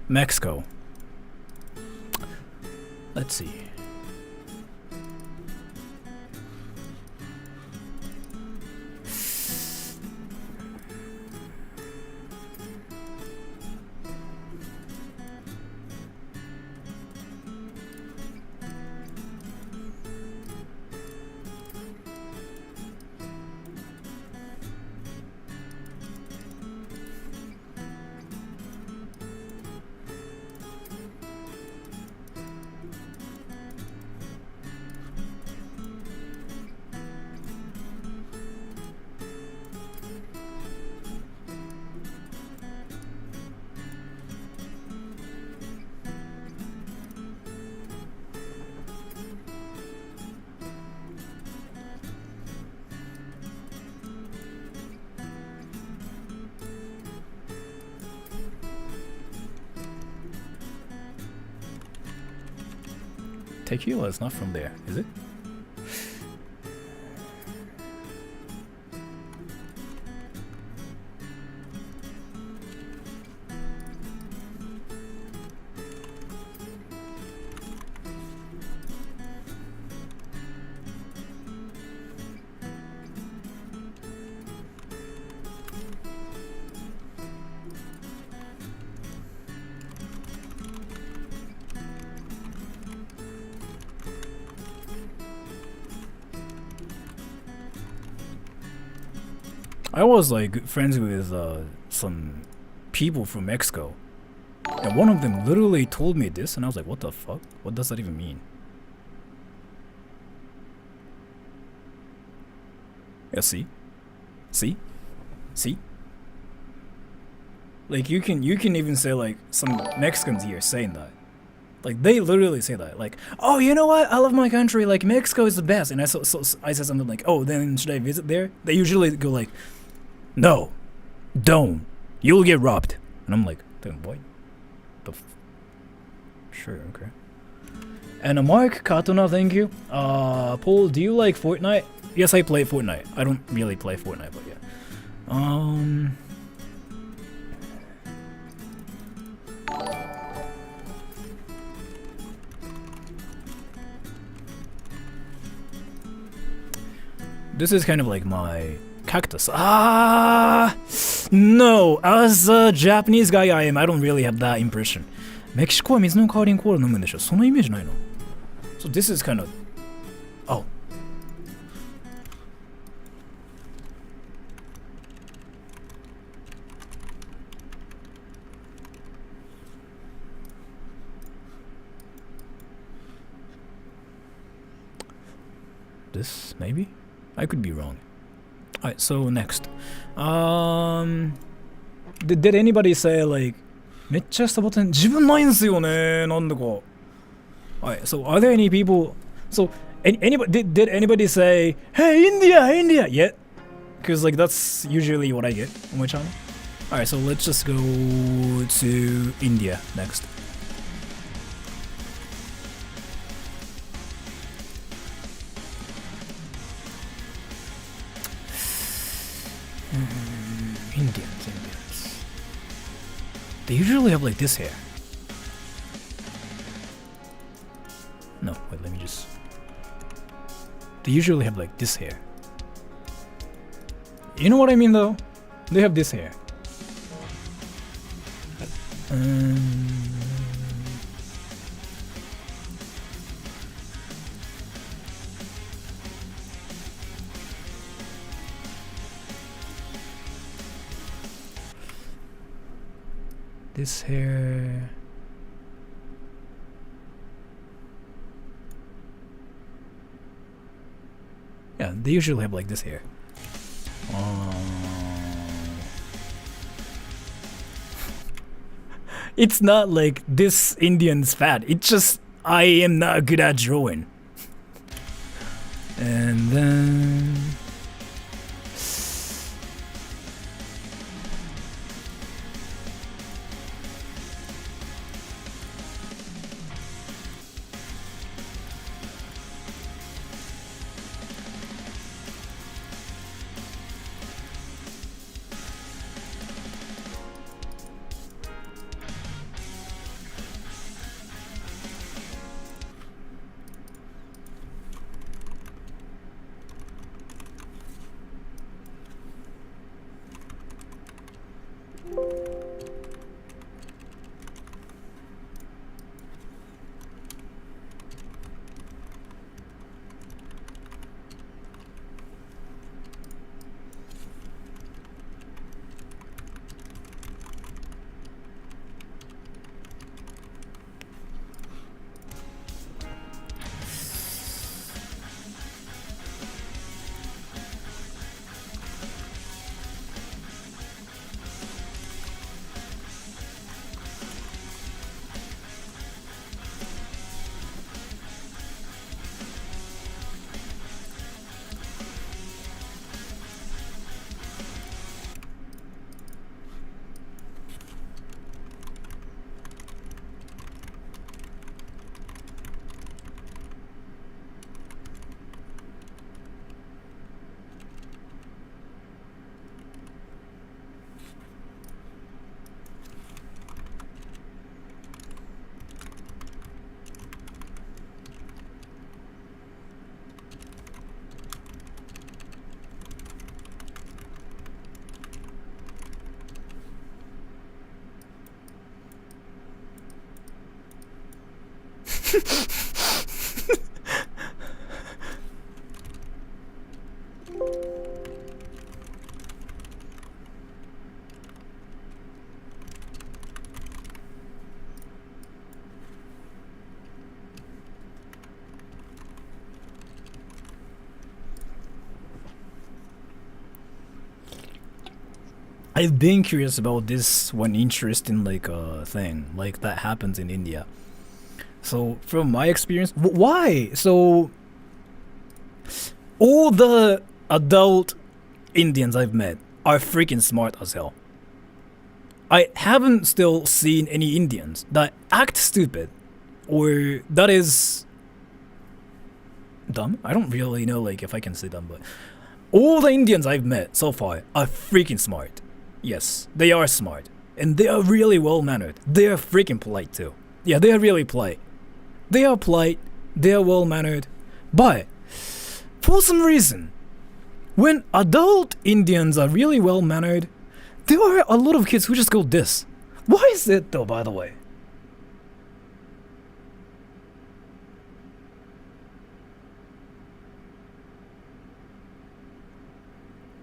Mexico. Let's see. Tequila is not from there, is it? I was like friends with some people from Mexico, and one of them literally told me this, and I was like, what the fuck? What does that even mean? Yeah, see? Like you can even say like some Mexicans here saying that. Like they literally say that. Like, oh, you know what? I love my country. Like Mexico is the best. And I said something like, oh, then should I visit there? They usually go like, no, don't. You'll get robbed. And I'm like, then what? Sure, okay. And Mark Katona, thank you. Paul, do you like Fortnite? Yes, I play Fortnite. I don't really play Fortnite, but yeah. This is kind of like my cactus. No, as a Japanese guy I don't really have that impression. メキシコは水の代わりにコーラ飲むんでしょ。そのイメージないの。So this is kind of... Oh. This, maybe? I could be wrong. Alright, so next. Did anybody say like めっちゃ下ボタン自分ないんすよねなんでか Alright, so are there any people so anybody did anybody say hey India yet? Because like that's usually what I get on my channel. Alright, so let's just go to India next. Indians. They usually have like this hair. No, wait, let me just... They usually have like this hair. You know what I mean though? They have this hair. This hair... Yeah, they usually have like this hair. It's not like this Indian's fat. It's just I am not good at drawing. And then... I've been curious about this one interesting like thing like that happens in India. So from my experience, why? So all the adult Indians I've met are freaking smart as hell. I haven't still seen any Indians that act stupid or that is dumb. I don't really know like if I can say dumb, but all the Indians I've met so far are freaking smart. Yes, they are smart. And they are really well mannered. They are freaking polite too. Yeah, they are really polite. They are polite, they are well mannered. But for some reason, when adult Indians are really well mannered, there are a lot of kids who just go this. Why is it though, by the way?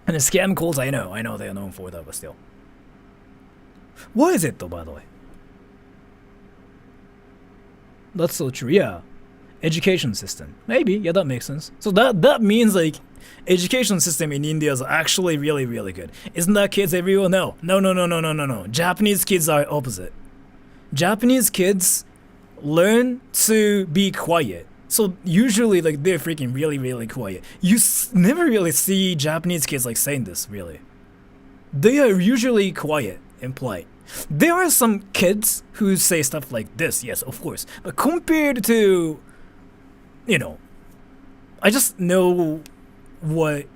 And the scam calls, I know they are known for that, but still. Why is it though, by the way? That's so true, yeah. Education system. Maybe, yeah, that makes sense. So that means like education system in India is actually really, really good. Isn't that kids everywhere? No. Japanese kids are opposite. Japanese kids learn to be quiet. So usually like they're freaking really, really quiet. You never really see Japanese kids like saying this, really. They are usually quiet and polite. There are some kids who say stuff like this, yes, of course. But compared to, you know, I just know what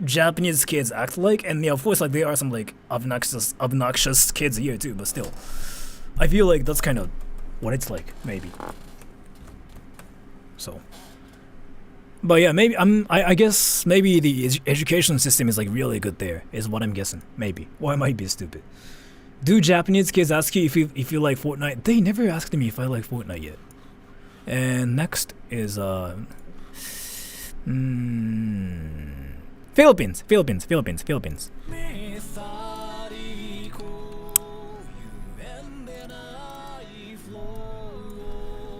Japanese kids act like, and yeah, of course, like there are some like obnoxious kids here too. But still, I feel like that's kind of what it's like, maybe. So, but yeah, maybe I guess maybe the education system is like really good there, is what I'm guessing. Maybe, or I might be stupid. Do Japanese kids ask you if you like Fortnite? They never asked me if I like Fortnite yet. And next is Philippines.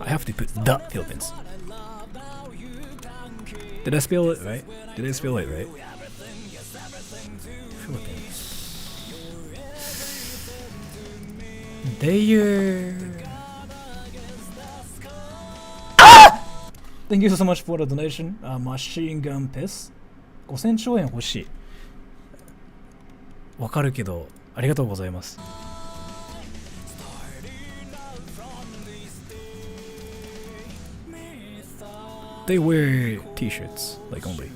I have to put the Philippines. Did I spell it right? Philippines. Thank you so much for the donation. Machine Gun Piss 5000兆円欲しい。わかるけどありがとうございます。They wear t-shirts, like only.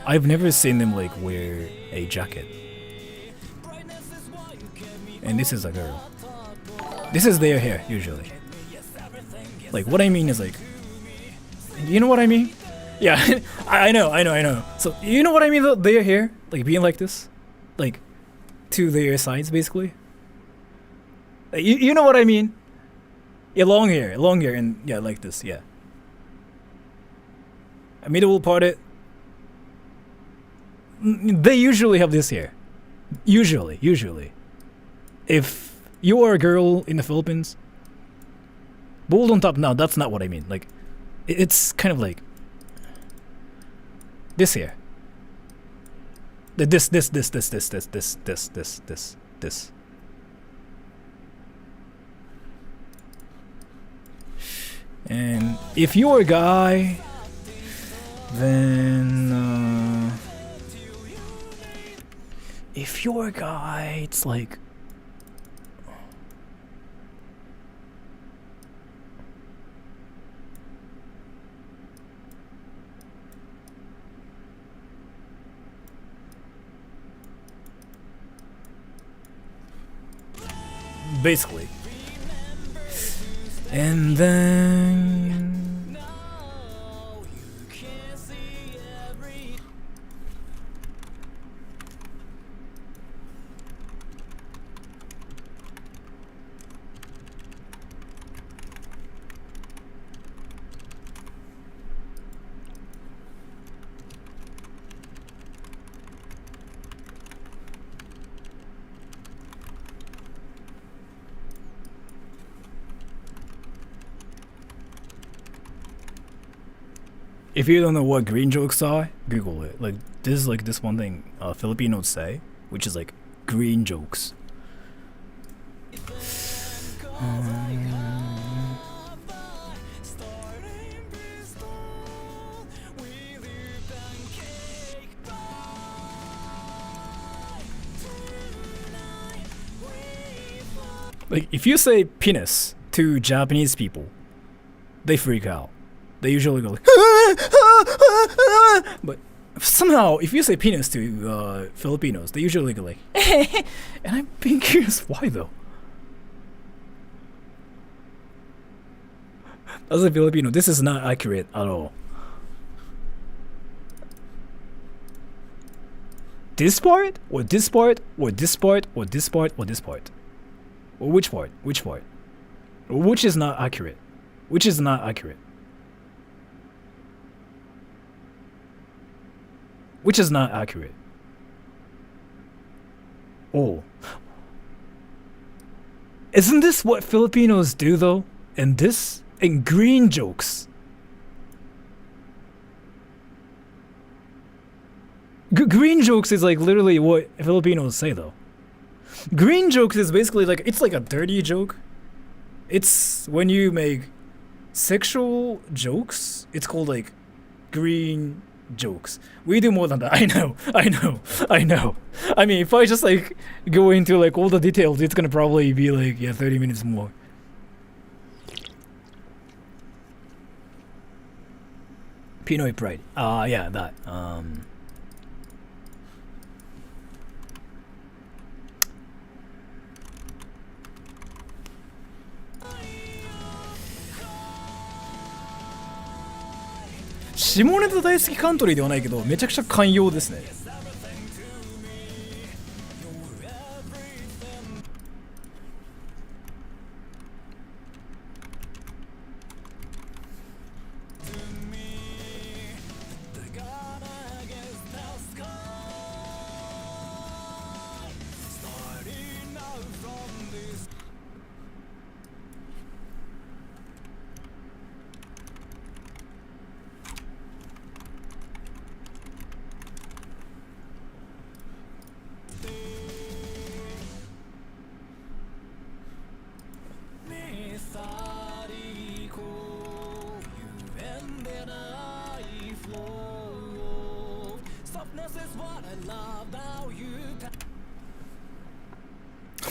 I've never seen them like wear a jacket. And this is a girl. This is their hair, usually. Like, what I mean is like... You know what I mean? Yeah, I know. So, you know what I mean though? Their hair, like being like this? Like, to their sides, basically? Like, you know what I mean? Yeah, long hair, and yeah, like this, yeah. A middle parted. They usually have this hair. Usually. If you are a girl in the Philippines, bald on top, no, that's not what I mean. Like, it's kind of like this hair. This. And if you're a guy, then if you're a guy, it's like basically. And then if you don't know what green jokes are, Google it. Like this is like this one thing Filipinos say which is like green jokes. Like, if you say penis to Japanese people, they freak out. They usually go like, but somehow, if you say penis to Filipinos, they usually go like, and I'm being curious why though. As a Filipino, this is not accurate at all. This part, or this part, or this part, or this part, or this part. Or which part? Which part? Or which is not accurate? Which is not accurate? Which is not accurate? Oh. Isn't this what Filipinos do though? And this? And green jokes. Green jokes is like literally what Filipinos say though. Green jokes is basically like, it's like a dirty joke. It's when you make sexual jokes, it's called like green jokes. We do more than that. I know. I mean, if I just like go into like all the details, it's gonna probably be like 30 minutes more. Pinoy pride. Yeah, that.下ネタ大好きカントリーではないけど、めちゃくちゃ寛容ですね。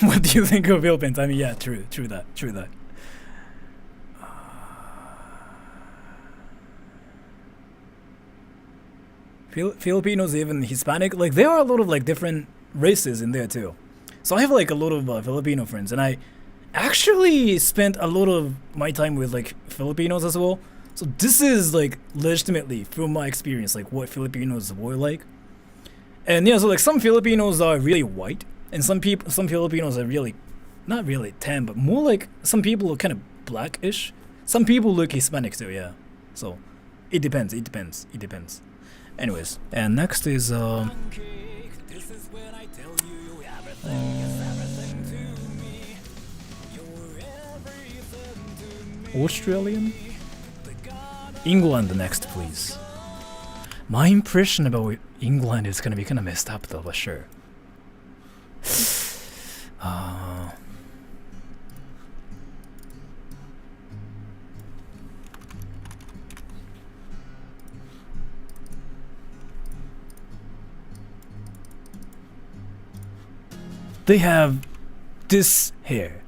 What do you think of Philippines? I mean, yeah, true that. Filipinos, even Hispanic, like there are a lot of like different races in there too. So I have like a lot of Filipino friends, and I actually spent a lot of my time with like Filipinos as well. So this is like legitimately from my experience, like what Filipinos were like. And yeah, so like some Filipinos are really white, and some Filipinos are really, not really tan, but more like some people are kind of blackish. Some people look Hispanic too, yeah. So it depends. Anyways, and next is Australian? England next, please. My impression about England is gonna be kind of messed up though, but sure. They have this hair.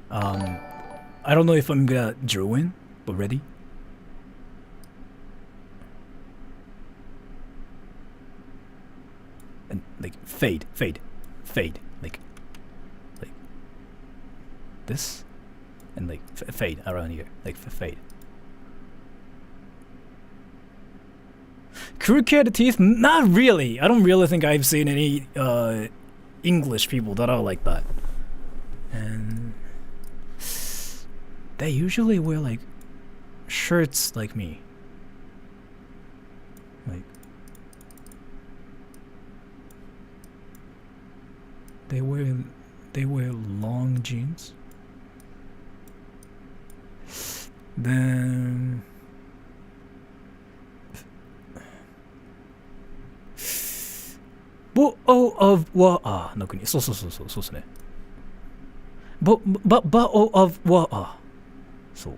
I don't know if I'm gonna draw in, but ready? And like fade, like this, and like fade around here, like fade. Crooked teeth? Not really. I don't really think I've seen any English people that are like that. And they usually wear like shirts like me. Like they wear long jeans. Then well, of War の国。そうですね。Battle of War そう。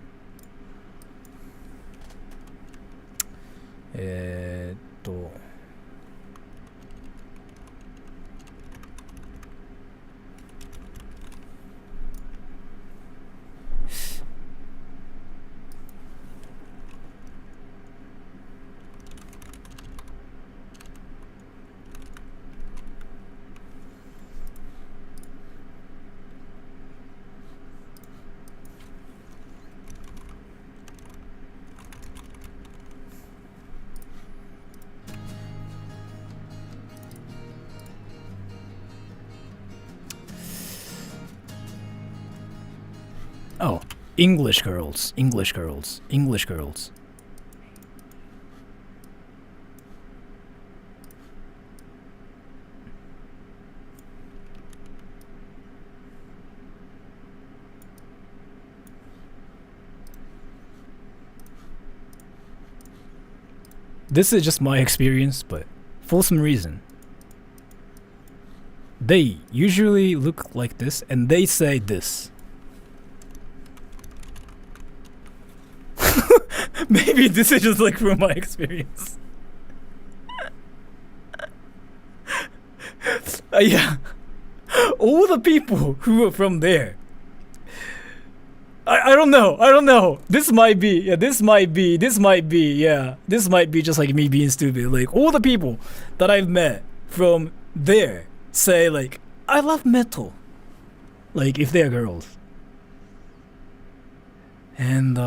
Oh, English girls. This is just my experience, but for some reason, they usually look like this and they say this. Maybe this is just like from my experience. Yeah. All the people who are from there. I don't know. This might be just like me being stupid. Like all the people that I've met from there say like, I love metal. Like if they're girls. And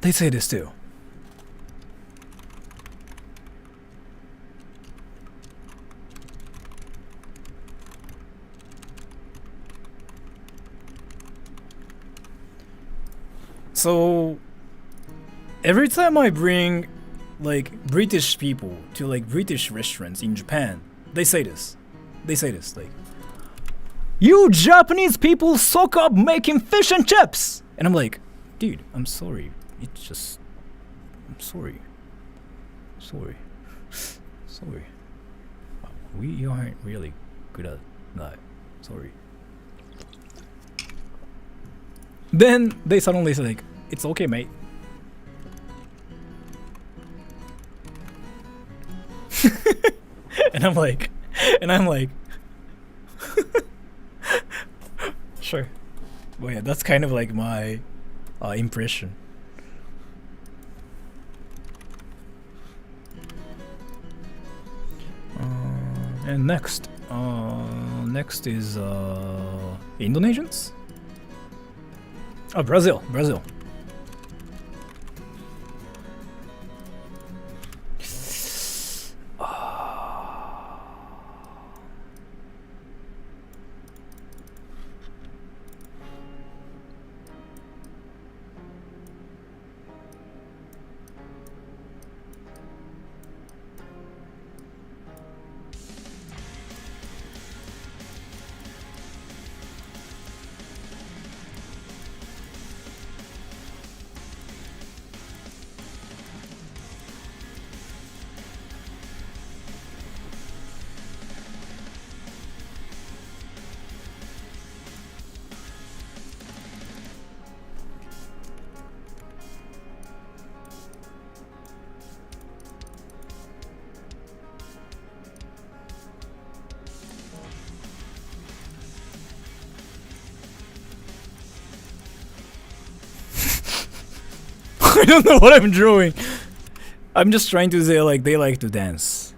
they say this too. So every time I bring like British people to like British restaurants in Japan, they say this like, you Japanese people suck up making fish and chips. And I'm like, dude, I'm sorry. It's just, I'm sorry. We aren't really good at that. Sorry. Then they suddenly say like, it's okay, mate. and I'm like, sure. Well, yeah, that's kind of like my impression. And next is Indonesians. Oh, Brazil. I don't know what I'm drawing. I'm just trying to say like they like to dance.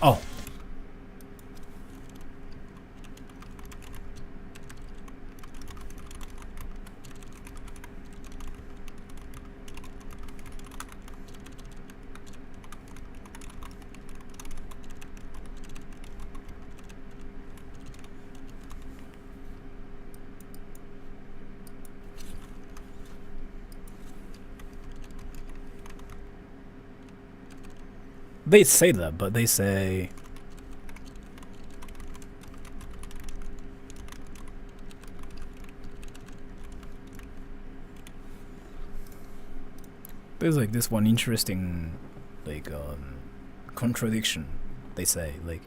Oh. They say that, but they say... There's like this one interesting, like, contradiction. They say, like,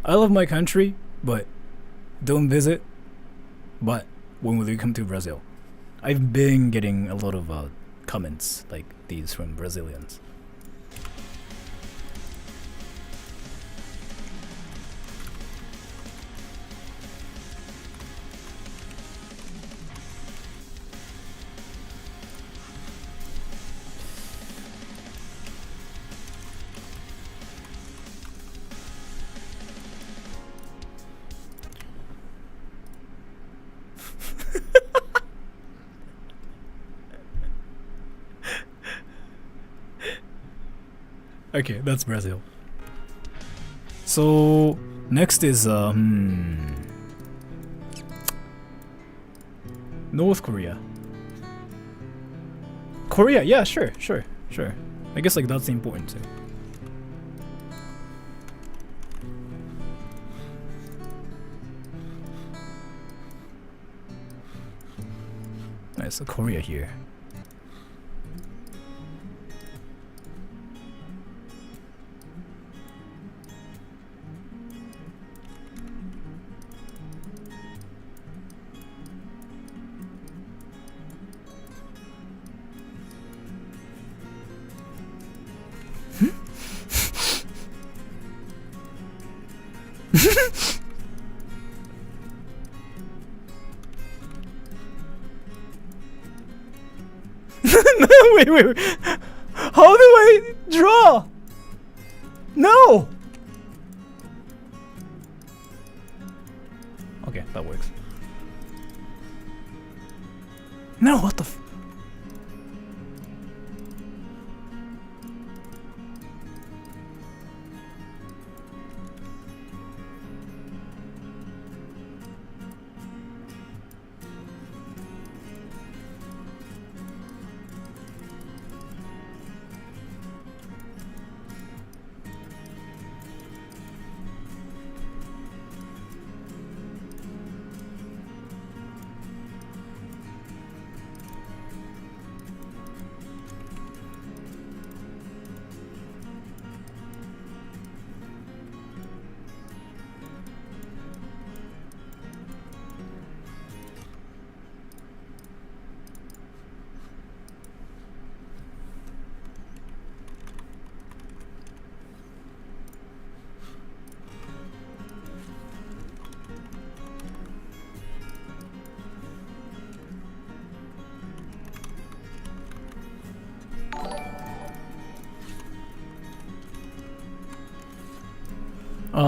I love my country, but don't visit. But when will you come to Brazil? I've been getting a lot of comments like these from Brazilians. Okay, that's Brazil. So next is North Korea. Korea, yeah, sure. I guess like that's important too. Nice, so Korea here. Wait. How do I draw? No! Okay, that works. No, what the f...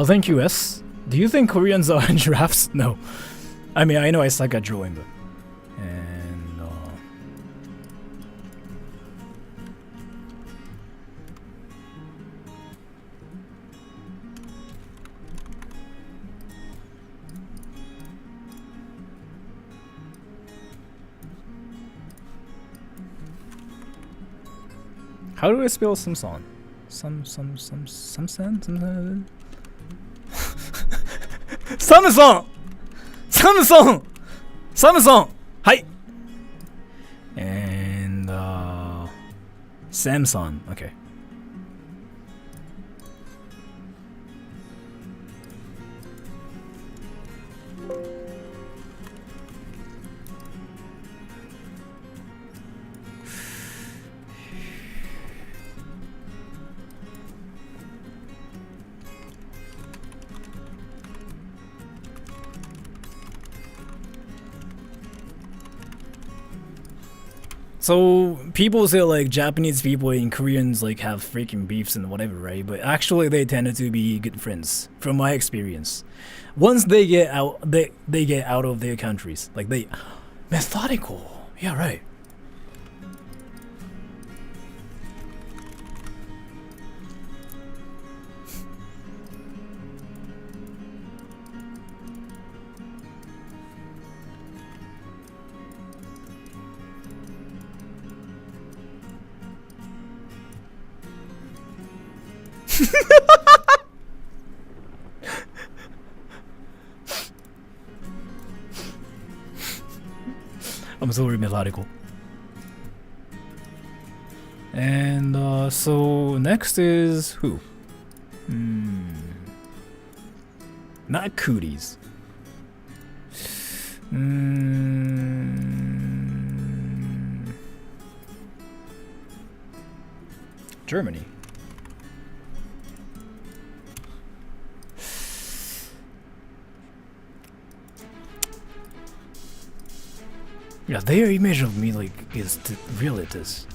thank you, S. Do you think Koreans are giraffes? No. I mean, I know I suck at drawing, but... And, how do I spell Samson? Samson? Samsung! Hi! And, Samson, okay. So people say like Japanese people and Koreans like have freaking beefs and whatever, right? But actually they tended to be good friends, from my experience. Once they get out, they get out of their countries. Like they methodical. Yeah, right. I'm sorry, methodical. And so next is who? Not cooties. Germany. Yeah, their image of me like is really this.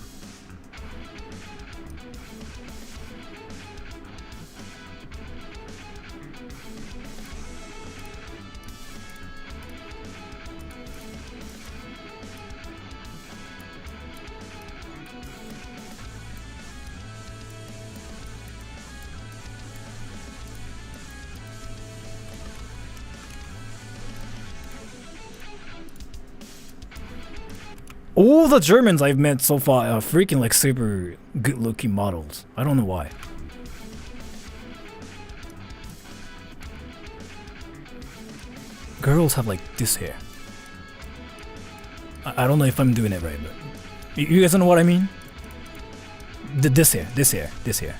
All the Germans I've met so far are freaking like super good looking models. I don't know why. Girls have like this hair. I don't know if I'm doing it right, but you guys know what I mean? This hair.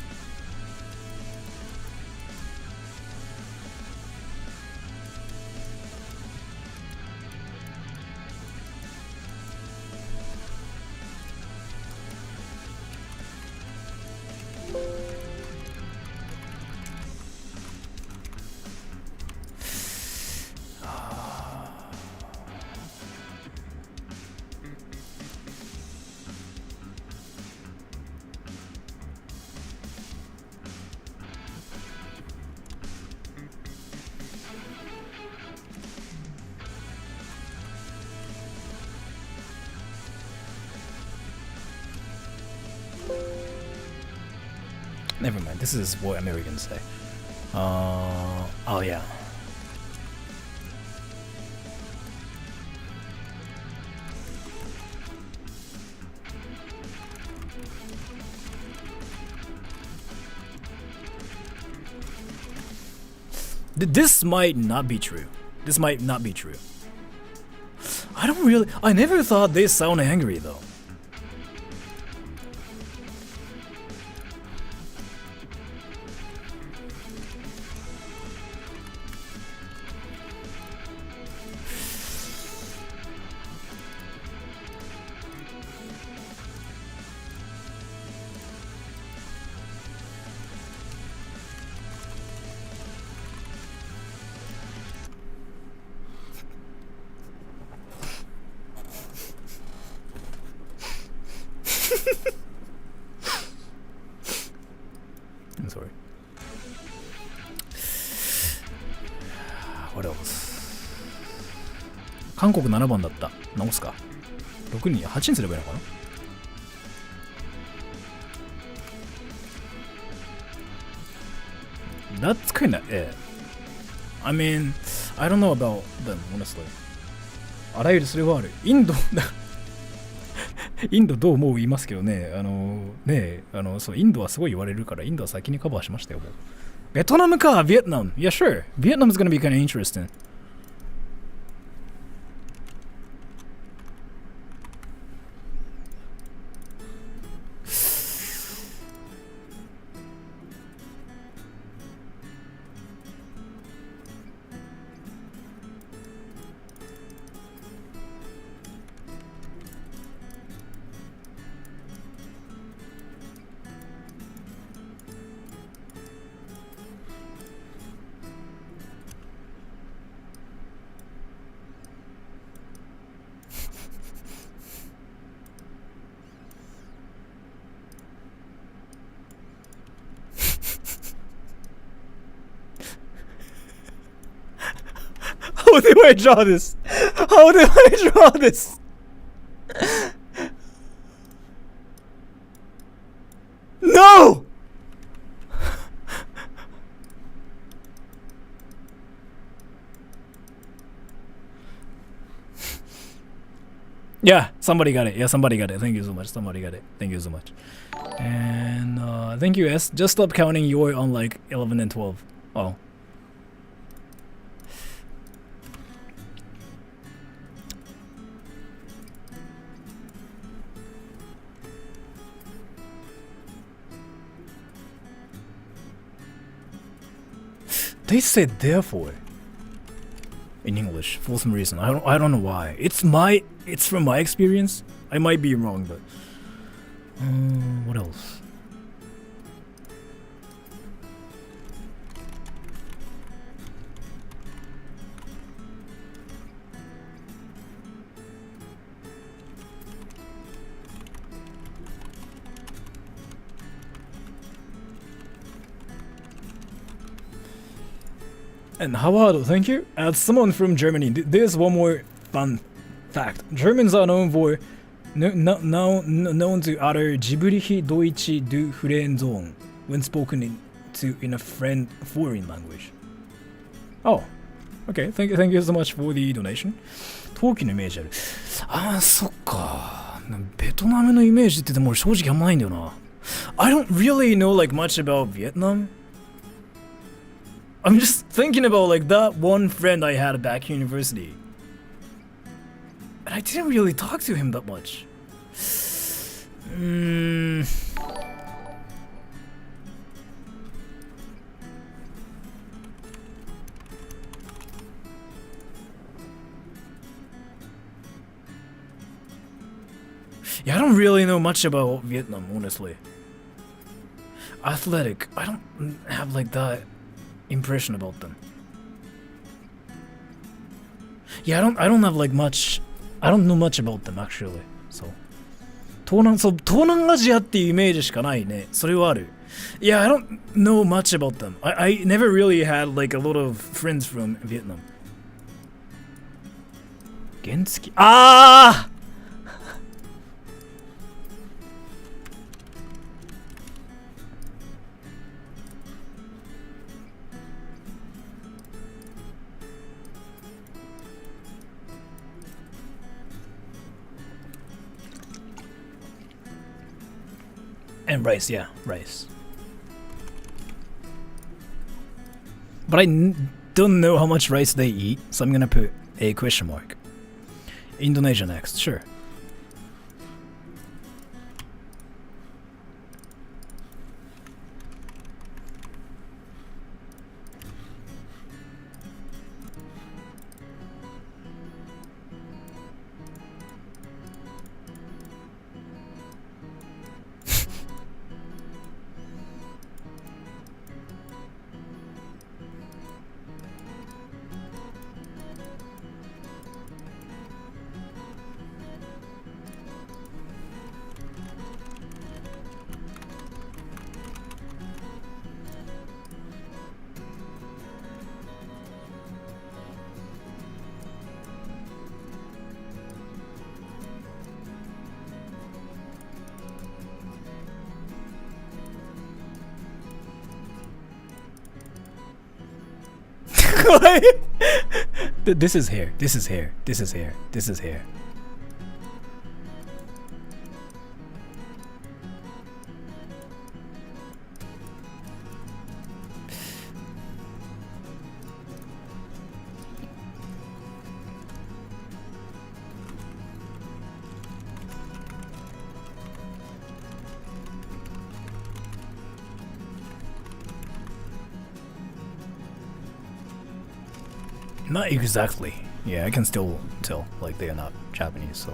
Never mind, this is what Americans say. Oh yeah. This might not be true. This might not be true. I never thought they sound angry though. I'm sorry. What else? 韓国7番だった。直すか。6に8にすればいいのかな。That's kinda it. I mean, I don't know about them, honestly. あらゆるそれはある。インドどう思う言いますけどね。そう、インドはすごい言われるから、インドは先にカバーしましたよ。ベトナムか、ビエトナム。Yeah, sure. Vietnam is gonna be kind of interesting. How do I draw this? How do I draw this? No! Yeah, somebody got it. Yeah, somebody got it. Thank you so much. Somebody got it. Thank you so much. And thank you, S. Just stop counting you're on like 11 and 12. Oh. They said therefore in English for some reason. I don't know why. It's from my experience. I might be wrong, but what else? And Hawado, thank you. As someone from Germany, there's one more fun fact. Germans are known for known to utter Gibrich Deutsch du Friendzone when spoken in a foreign language. Oh, okay. Thank you so much for the donation. 陶器のイメージある。ああ、そっか。ベトナムのイメージってでも正直あんまないんだよな。I don't really know like much about Vietnam. I'm just thinking about like that one friend I had back in university. And I didn't really talk to him that much. Yeah, I don't really know much about Vietnam, honestly. Athletic, I don't have like that impression about them. Yeah, I don't have like much. I don't know much about them actually. So 東南アジアっていうイメージしかないね。それはある。Yeah, I don't know much about them. I never really had like a lot of friends from Vietnam. 原付ああAnd rice, yeah, rice. But I don't know how much rice they eat, so I'm gonna put a question mark. Indonesia next, sure. This is hair. This is hair. This is hair. This is hair. Not exactly. Yeah, I can still tell like they are not Japanese, so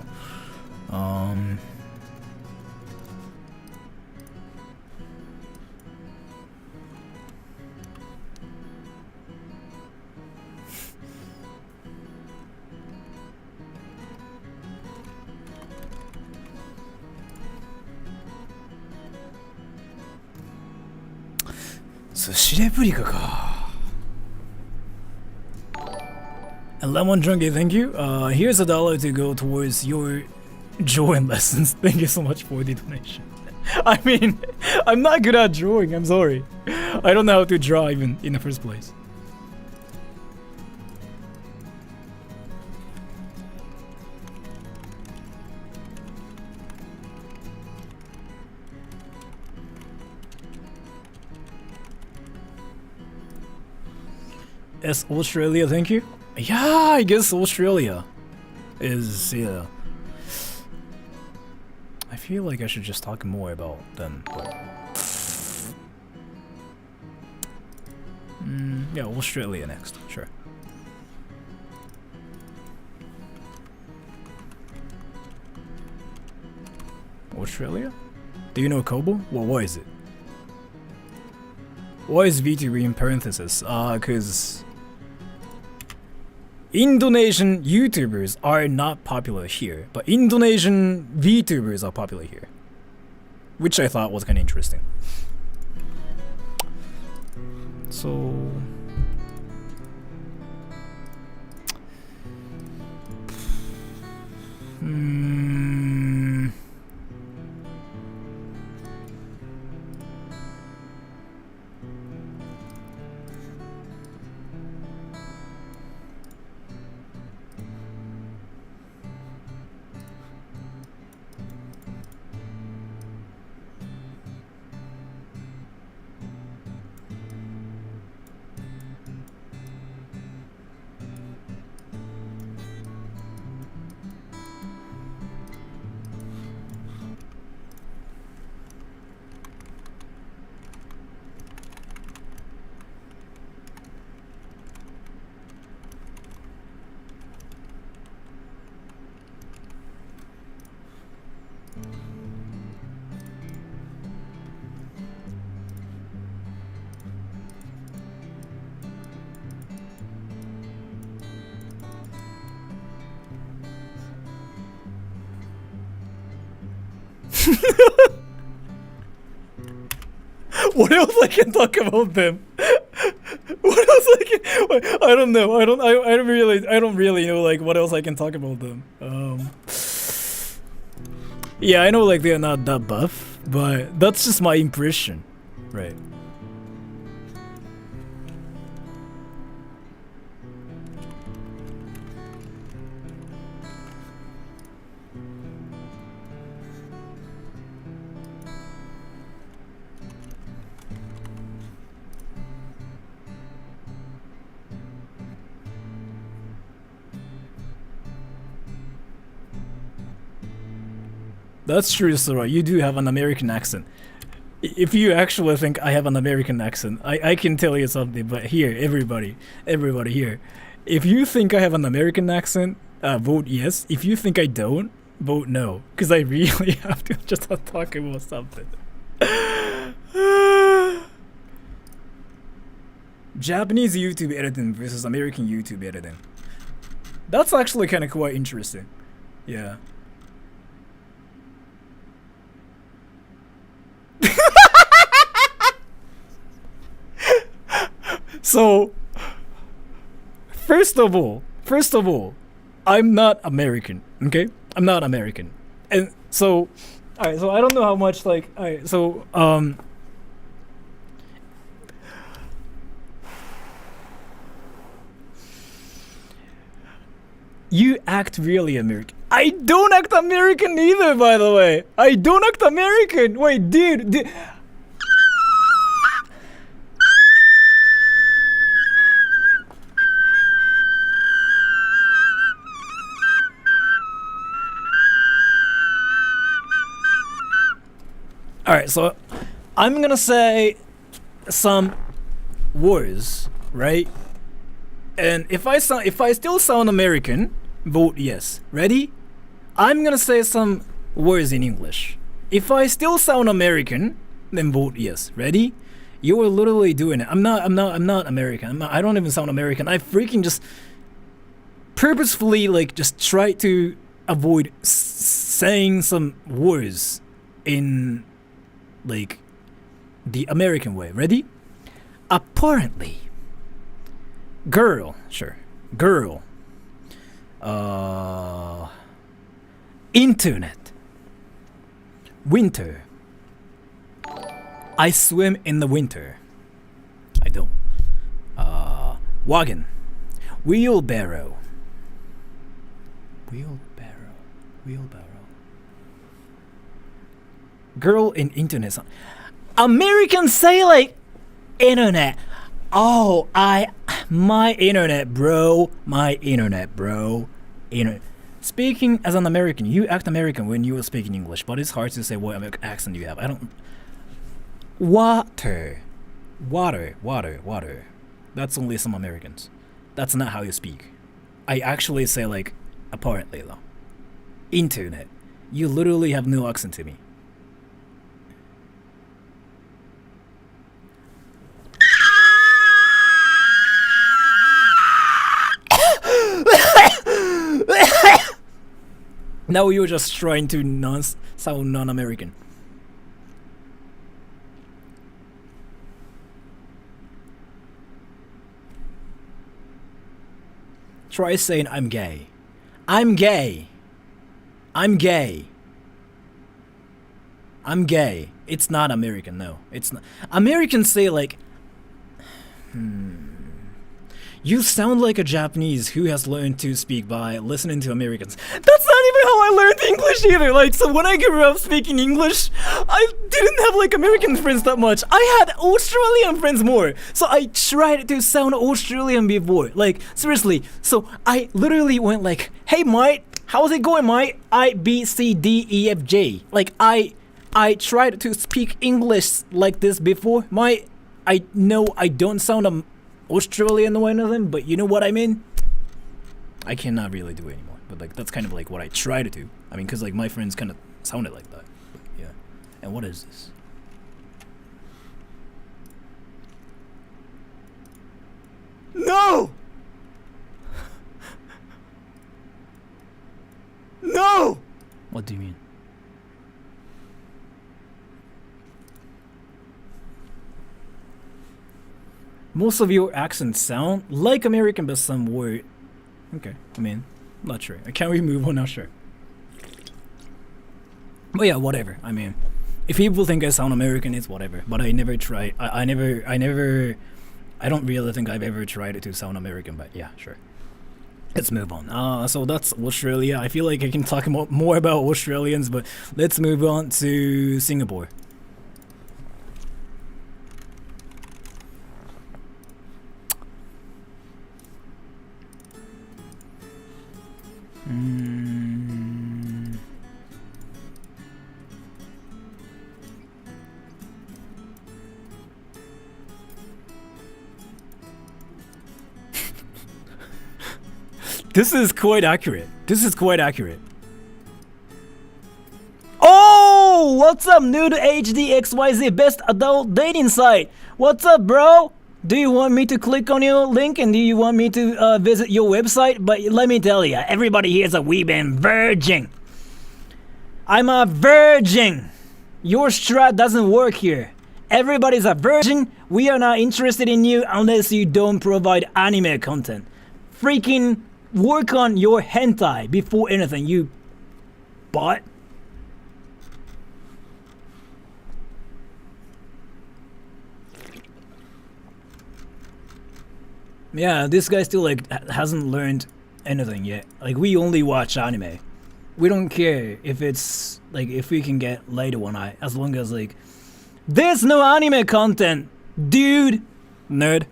寿司レプリカか。And Lemon Junkie, thank you. Here's $1 to go towards your drawing lessons. Thank you so much for the donation. I mean, I'm not good at drawing, I'm sorry. I don't know how to draw even in the first place. Yes, Australia, thank you. Yeah, I guess Australia is, yeah. I feel like I should just talk more about them, but... yeah, Australia next, sure. Australia? Do you know Kobo? Well, what is it? Why is VTuber in parentheses? Cause... Indonesian YouTubers are not popular here, but Indonesian VTubers are popular here. Which I thought was kind of interesting. So... What else I can talk about them? What else I can? Wait, I don't know. I don't really know like what else I can talk about them. Yeah, I know like they're not that buff, but that's just my impression, right? That's true, Sora. You do have an American accent. If you actually think I have an American accent, I can tell you something, but here, everybody here. If you think I have an American accent, vote yes. If you think I don't, vote no. Because I really have to just talk about something. Japanese YouTube editing versus American YouTube editing. That's actually kind of quite interesting. Yeah. So, first of all, I'm not American, okay? I'm not American. And so, alright, so I don't know how much, like, alright, so, you act really American. I don't act American either, by the way. I don't act American. Wait, dude. Alright, so I'm gonna say some words, right? And if I still sound American, vote yes. Ready? I'm gonna say some words in English. If I still sound American, then vote yes. Ready? You are literally doing it. I'm not American. I don't even sound American. I freaking just purposefully like just try to avoid saying some words in like the American way. Ready? Apparently. Girl. Sure. Girl. Internet. Winter. I swim in the winter. I don't. Wagon. Wheelbarrow. Wheelbarrow. Girl in internet. Americans say like internet. Oh, my internet, bro. Speaking as an American, you act American when you are speaking English, but it's hard to say what accent you have. I don't. Water. That's only some Americans. That's not how you speak. I actually say like, apparently though. Internet. You literally have no accent to me. Now you're just trying to sound non-American. Try saying I'm gay. I'm gay. It's not American, no. It's not. Americans say like, you sound like a Japanese who has learned to speak by listening to Americans. That's not even how I learned English either. Like, so when I grew up speaking English, I didn't have like American friends that much. I had Australian friends more. So I tried to sound Australian before. Like, seriously. So I literally went like, hey mate, how's it going mate? I, B, C, D, E, F, J. Like, I tried to speak English like this before. I know I don't sound Australian or anything, but you know what I mean? I cannot really do it anymore, but like that's kind of like what I try to do. I mean, because like my friends kind of sounded like that, but yeah. And what is this? No! No! What do you mean? Most of your accents sound like American, but some word. Okay, I mean, not sure. Can we move on now? Sure. But yeah, whatever. I mean, if people think I sound American, it's whatever. But I never try. I don't really think I've ever tried to sound American. But yeah, sure. Let's move on. So that's Australia. I feel like I can talk more about Australians, but let's move on to Singapore. This is quite accurate. Oh, what's up, Nude HDXYZ, best adult dating site? What's up, bro? Do you want me to click on your link and do you want me to visit your website? But let me tell you, everybody here is a weebin virgin. I'm a virgin. Your strat doesn't work here. Everybody's a virgin. We are not interested in you unless you don't provide anime content. Freaking work on your hentai before anything, you bot. Yeah, this guy still like hasn't learned anything yet. Like, we only watch anime. We don't care if it's like if we can get laid one eye, as long as like there's no anime content, dude. Nerd.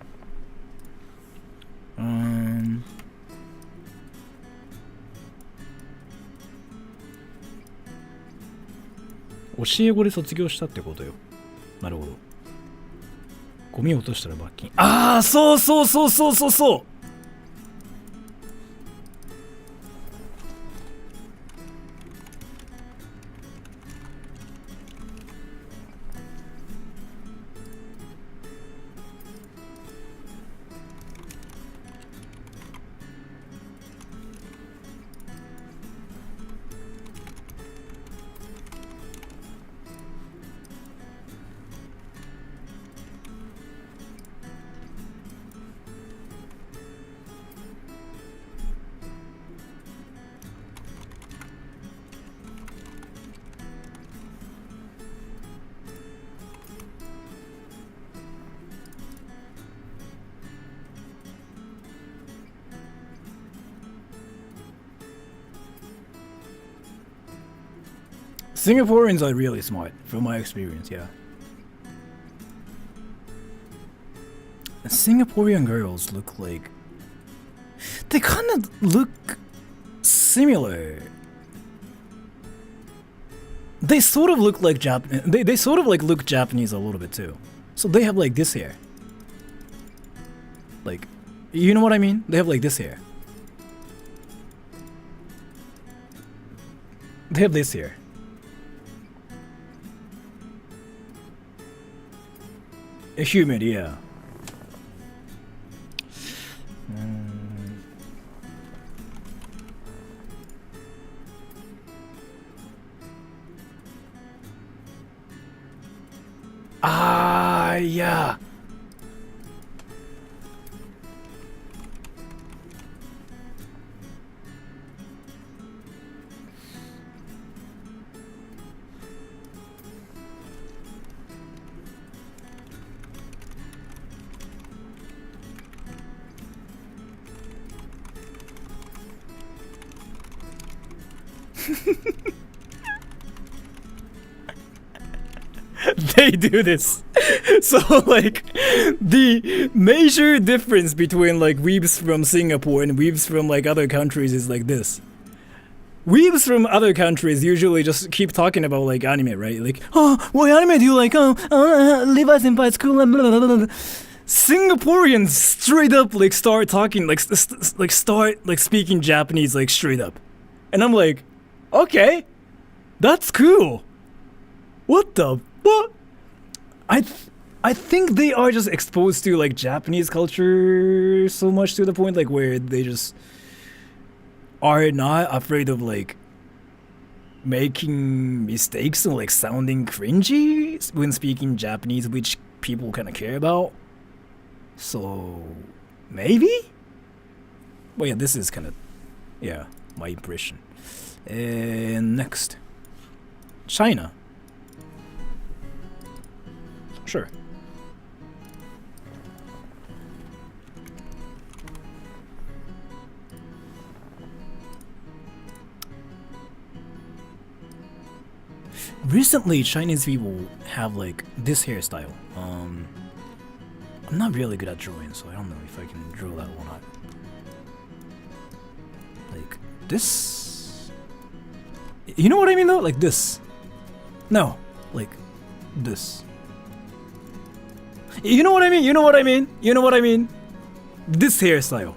教え子で卒業したってことよ。なるほど。ゴミ落としたら罰金。ああ、そうそうそうそうそうそう。Singaporeans are really smart, from my experience, yeah. Singaporean girls look like... They kind of look similar. They sort of look like they sort of like look Japanese a little bit too. So they have like this hair. Like, you know what I mean? They have like this hair. They have this hair. Humid, yeah. Ah, yeah. They do this. So like the major difference between like weebs from Singapore and weebs from like other countries is like this. Weebs from other countries usually just keep talking about like anime, right? Like, oh, what anime do you like? Levi Senpai's cool. Blah, blah, blah, blah. Singaporeans straight up like start talking like start like speaking Japanese like straight up, and I'm like, okay, that's cool. What the what? I think they are just exposed to like Japanese culture so much to the point like where they just are not afraid of like making mistakes or like sounding cringy when speaking Japanese, which people kind of care about. So maybe? Well, yeah, this is kind of, yeah, my impression. And next, China. Sure. Recently, Chinese people have like this hairstyle. I'm not really good at drawing, so I don't know if I can draw that or not. Like this. You know what I mean though? Like this. No, like this. You know what I mean? You know what I mean? You know what I mean? This hairstyle.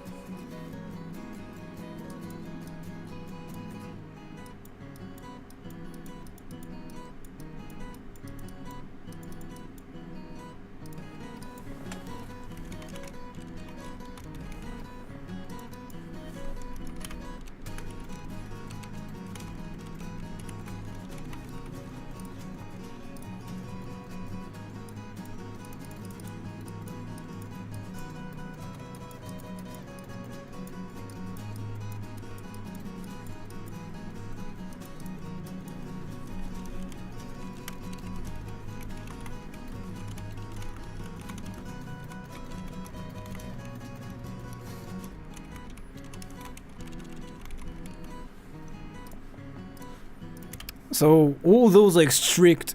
So all those like strict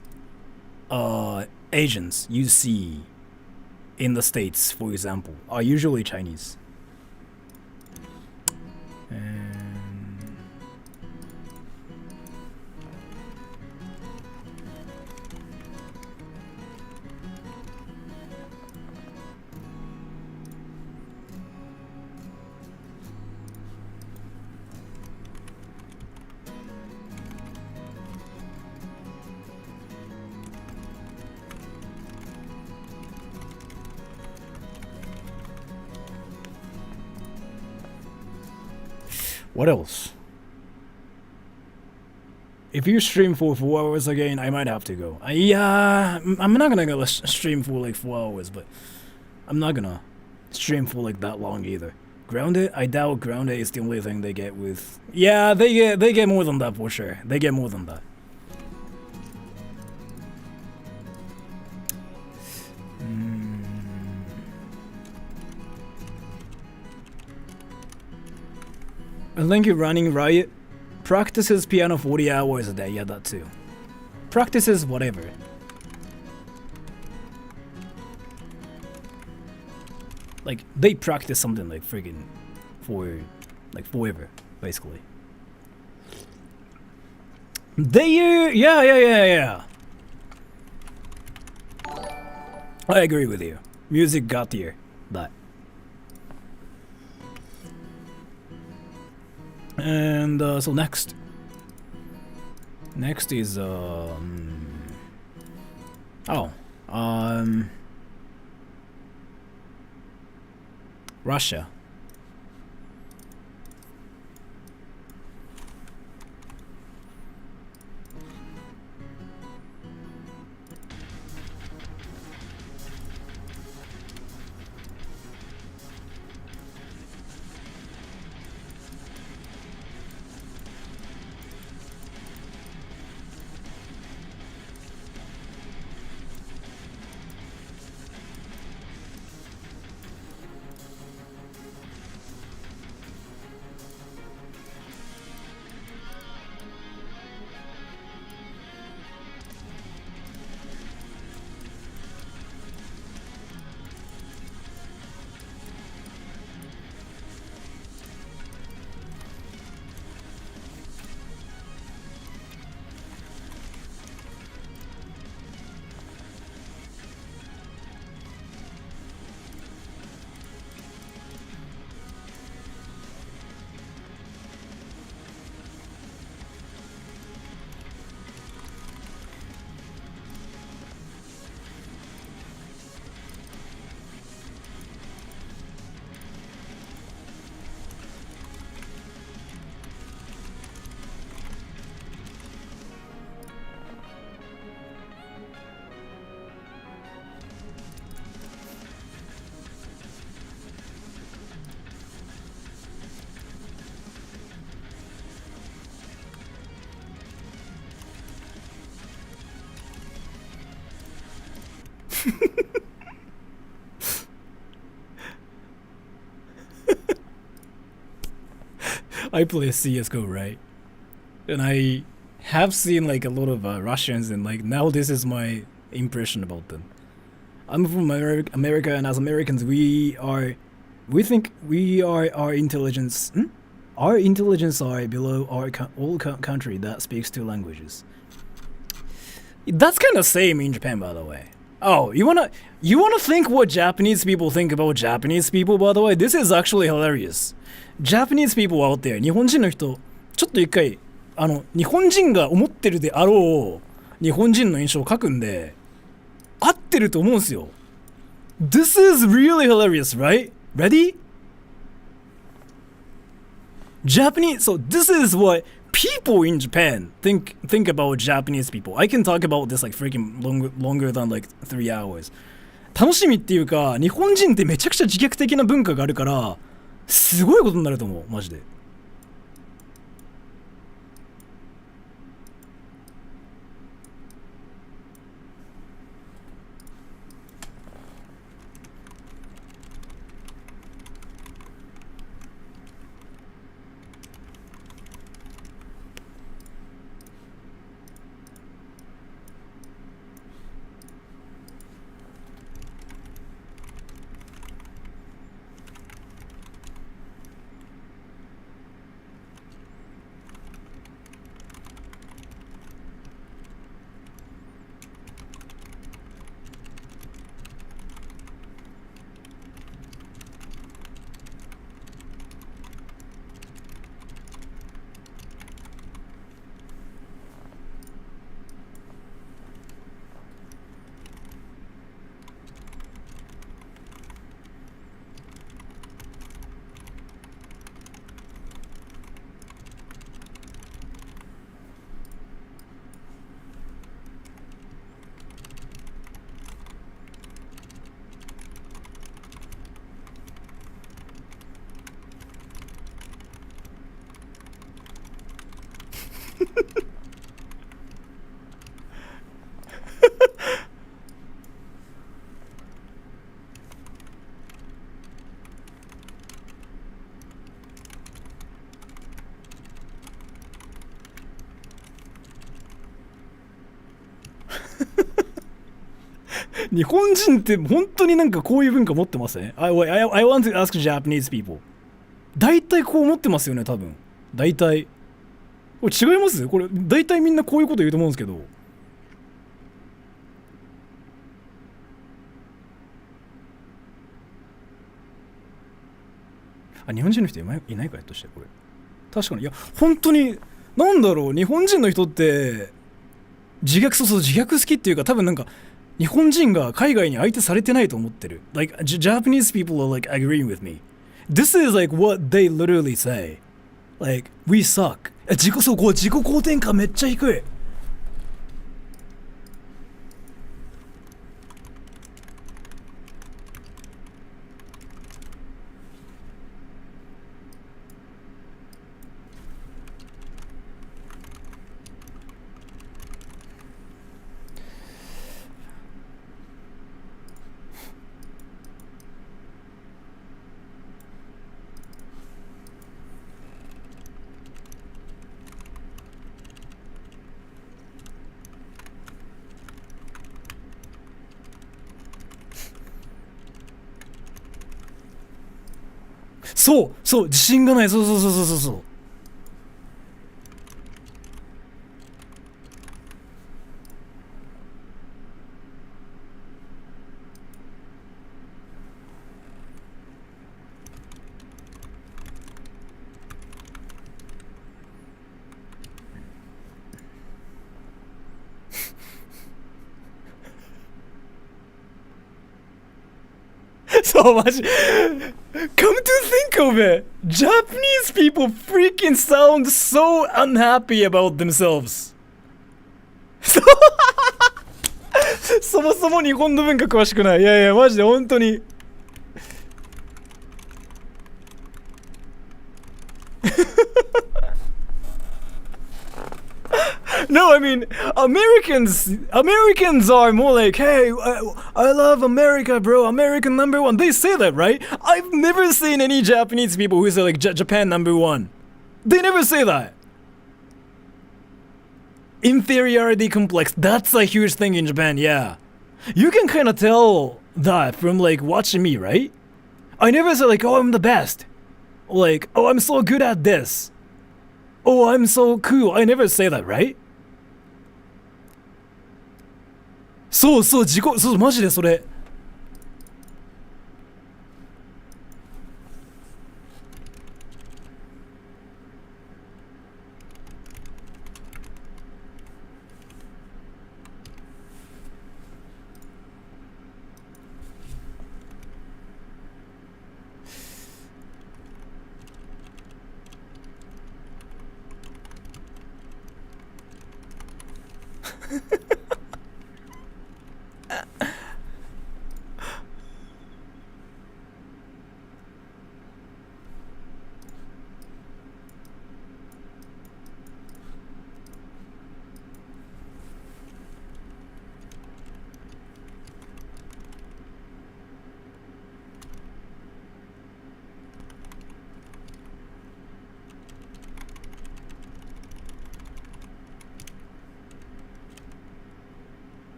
Asians you see in the States, for example, are usually Chinese. What else? If you stream for 4 hours again, I might have to go. Yeah, I'm not gonna go stream for like 4 hours, but I'm not gonna stream for like that long either. Grounded? I doubt Grounded is the only thing they get with. Yeah, they get more than that for sure. They get more than that. And thank you, Running Riot. Practices piano 40 hours a day. Yeah, that too. practices whatever. Like they practice something like friggin' for like forever, basically. Yeah. I agree with you. Music got here, but. And so next is Russia. I play CSGO, right? And I have seen like a lot of Russians, and like now this is my impression about them. I'm from America, and as Americans, we think we are our intelligence. Our intelligence are below all country that speaks two languages. That's kind of same in Japan, by the way. Oh, you wanna think what Japanese people think about Japanese people, by the way? This is actually hilarious. Japanese people out there, 日本人の人、ちょっと一回、日本人が思ってるであろう日本人の印象を書くんで、合ってると思うんですよ。This is really hilarious, right? Ready? Japanese, so this is what people in Japan think about Japanese people. I can talk about this like freaking longer than like 3 hours. 楽しみっていうか、日本人ってめちゃくちゃ自虐的な文化があるから、すごいことになると思う、マジで。日本人って本当になんかこういう文化持ってますね。I want to ask Japanese people. 大体こう思ってますよね、多分。大体。これ違います？これ大体みんなこういうこと言うと思うんですけど。あ、日本人の人いないかやとしてこれ。確かに。いや、本当に、なんだろう、日本人の人って、自虐好きっていうか、多分なんか、日本人が海外に相手されてないと思ってる。Like, Japanese people are like agreeing with me. This is like what they literally say. Like, we suck. 自己肯定感めっちゃ低い。そう、自信がない。そう。そう、マジ。Come to think of it, Japanese people freaking sound so unhappy about themselves. そもそも日本の文化詳しくない。いやいや、マジで本当に。No, I mean, Americans are more like, hey, I love America, bro, American number one. They say that, right? I've never seen any Japanese people who say like Japan number one. They never say that. Inferiority complex, that's a huge thing in Japan, yeah. You can kind of tell that from like watching me, right? I never say like, oh, I'm the best. Like, oh, I'm so good at this. Oh, I'm so cool. I never say that, right? そう、マジでそれ。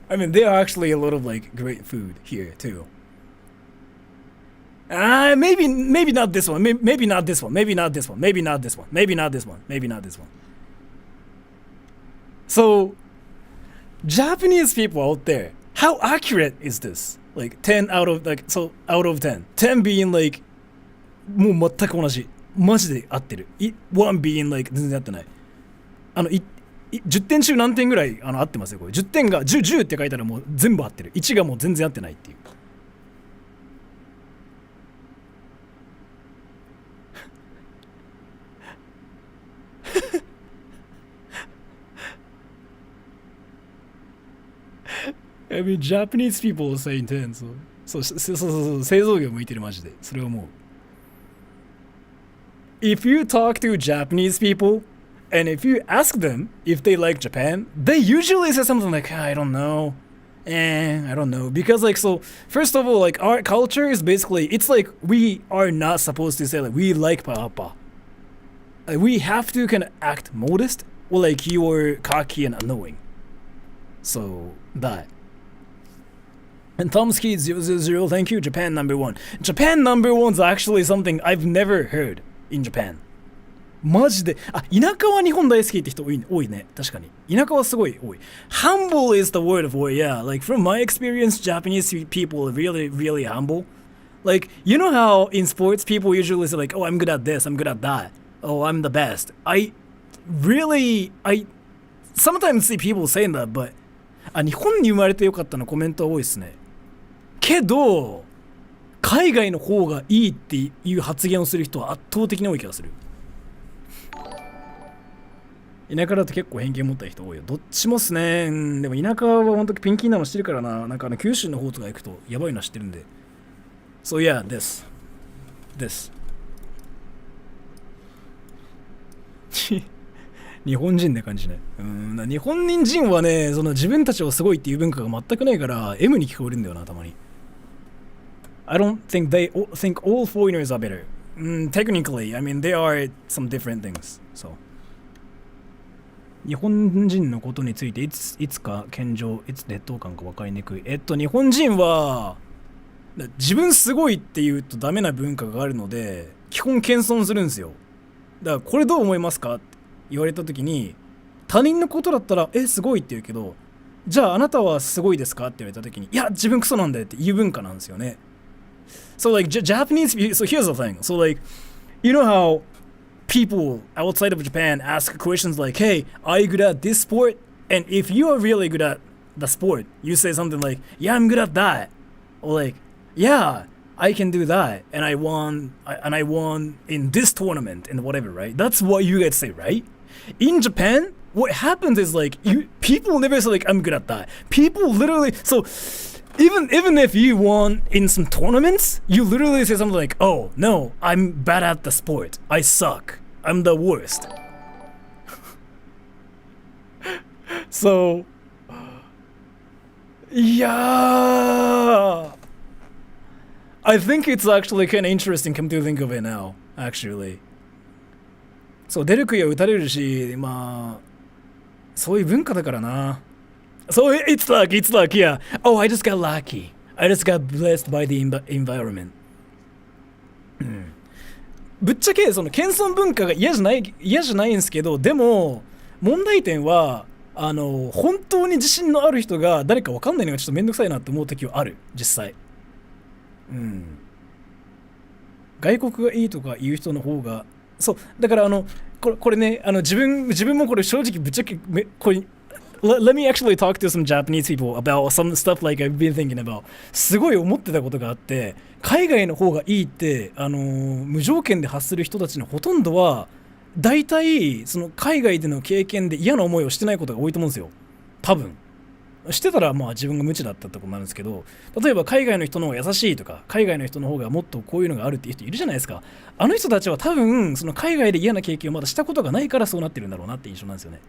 I mean, there are actually a lot of like great food here too. Maybe not this one. Maybe not this one. Maybe not this one. Maybe not this one. Maybe not this one. Maybe not this one. So, Japanese people out there, how accurate is this? Like 10 out of like so out of 10. 10 being like もう全く同じ。マジで合ってる。1 being like 全然合ってない。10点中何点ぐらい合ってますよこれ。10点が10って書いたらもう全部合ってる。1がもう全然合ってないっていう。I mean, Japanese people are saying 10. そう製造業向いてるマジで。それを思う。If you talk to Japanese people and if you ask them if they like Japan, they usually say something like, I don't know. I don't know. Because like, so first of all, like our culture is basically, it's like we are not supposed to say like we like Papa. we have to kind of act modest or like you're cocky and annoying. So that. And ThomasKey000, thank you. Japan number one. Japan number one is actually something I've never heard in Japan. マジで、田舎は日本大好きって人多いね。確かに。田舎はすごい多い。Humble is the word of word, yeah. Like from my experience, Japanese people are really, really humble. Like, you know how in sports people usually say like, oh, I'm good at this, I'm good at that. Oh, I'm the best. I sometimes see people saying that, but 日本に生まれてよかったのコメントは多いですね。けど、海外の方がいいっていう発言をする人は圧倒的に多い気がする。田舎だと結構偏見持った人多いよ。どっちもっすね。でも田舎は本当にピンキーなの知ってるからな。なんか九州の方とか行くとやばいの知ってるんで。So yeah, this. 日本人って感じね。日本人はね、その自分たちはすごいっていう文化が全くないから M に聞こえるんだよな、たまに。I don't think they think all foreigners are better. Technically, I mean, they are some different things. So. 日本人のことについていつか謙譲、いつ劣等感か分かりにくい。日本人は自分すごいって言うとダメな文化があるので基本謙遜するんですよ。だからこれどう思いますかって言われた時に他人のことだったらすごいって言うけど、じゃああなたはすごいですかって言われた時にいや自分クソなんだよっていう文化なんですよね。So like Japanese, so here's the thing. So like, you know how people outside of Japan ask questions like, hey, are you good at this sport? And if you are really good at the sport, you say something like, yeah, I'm good at that. Or like, yeah, I can do that. And I won in this tournament and whatever, right? That's what you guys say, right? In Japan, what happens is like, people never say like, I'm good at that. People literally, so even if you won in some tournaments, you literally say something like, oh, no, I'm bad at the sport. I suck. I'm the worst. So, yeah. I think it's actually kind of interesting come to think of it now, actually. そう、出る杭は打たれるし、まあ、そういう文化だからな。So it's luck, yeah. Oh, I just got lucky. I just got blessed by the environment. ぶっちゃけその謙遜文化が嫌じゃないんですけど、でも問題点は本当に自信のある人が誰か分かんないのがちょっとめんどくさいなって思う時はある、実際。外国がいいとか言う人の方が、そうだからこれね、自分もこれ正直ぶっちゃけこれLet me actually talk to some Japanese people about some stuff like I've been thinking about. すごい思ってたことがあって、海外の方がいいって無条件で発する人たちのほとんどは大体その海外での経験で嫌な思いをしてないことが多いと思うんですよ。多分してたらまあ自分が無知だったってことなんですけど、例えば海外の人の方が優しいとか海外の人の方がもっとこういうのがあるっていう人いるじゃないですか。あの人たちは多分その海外で嫌な経験をまだしたことがないからそうなってるんだろうなって印象なんですよね。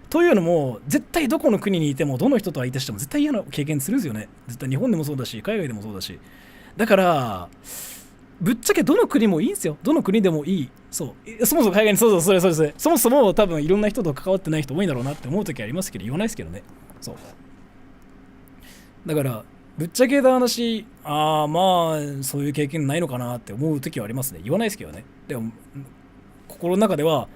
というのも絶対どこの国にいてもどの人と相手しても絶対嫌な経験するんですよね。絶対日本でもそうだし海外でもそうだし、だからぶっちゃけどの国もいいんですよ。どの国でもいい。そもそも海外にそれそもそも多分いろんな人と関わってない人多いんだろうなって思う時ありますけど言わないですけどね。そうだからぶっちゃけた話、まあそういう経験ないのかなって思う時はありますね。言わないですけどね。でも心の中では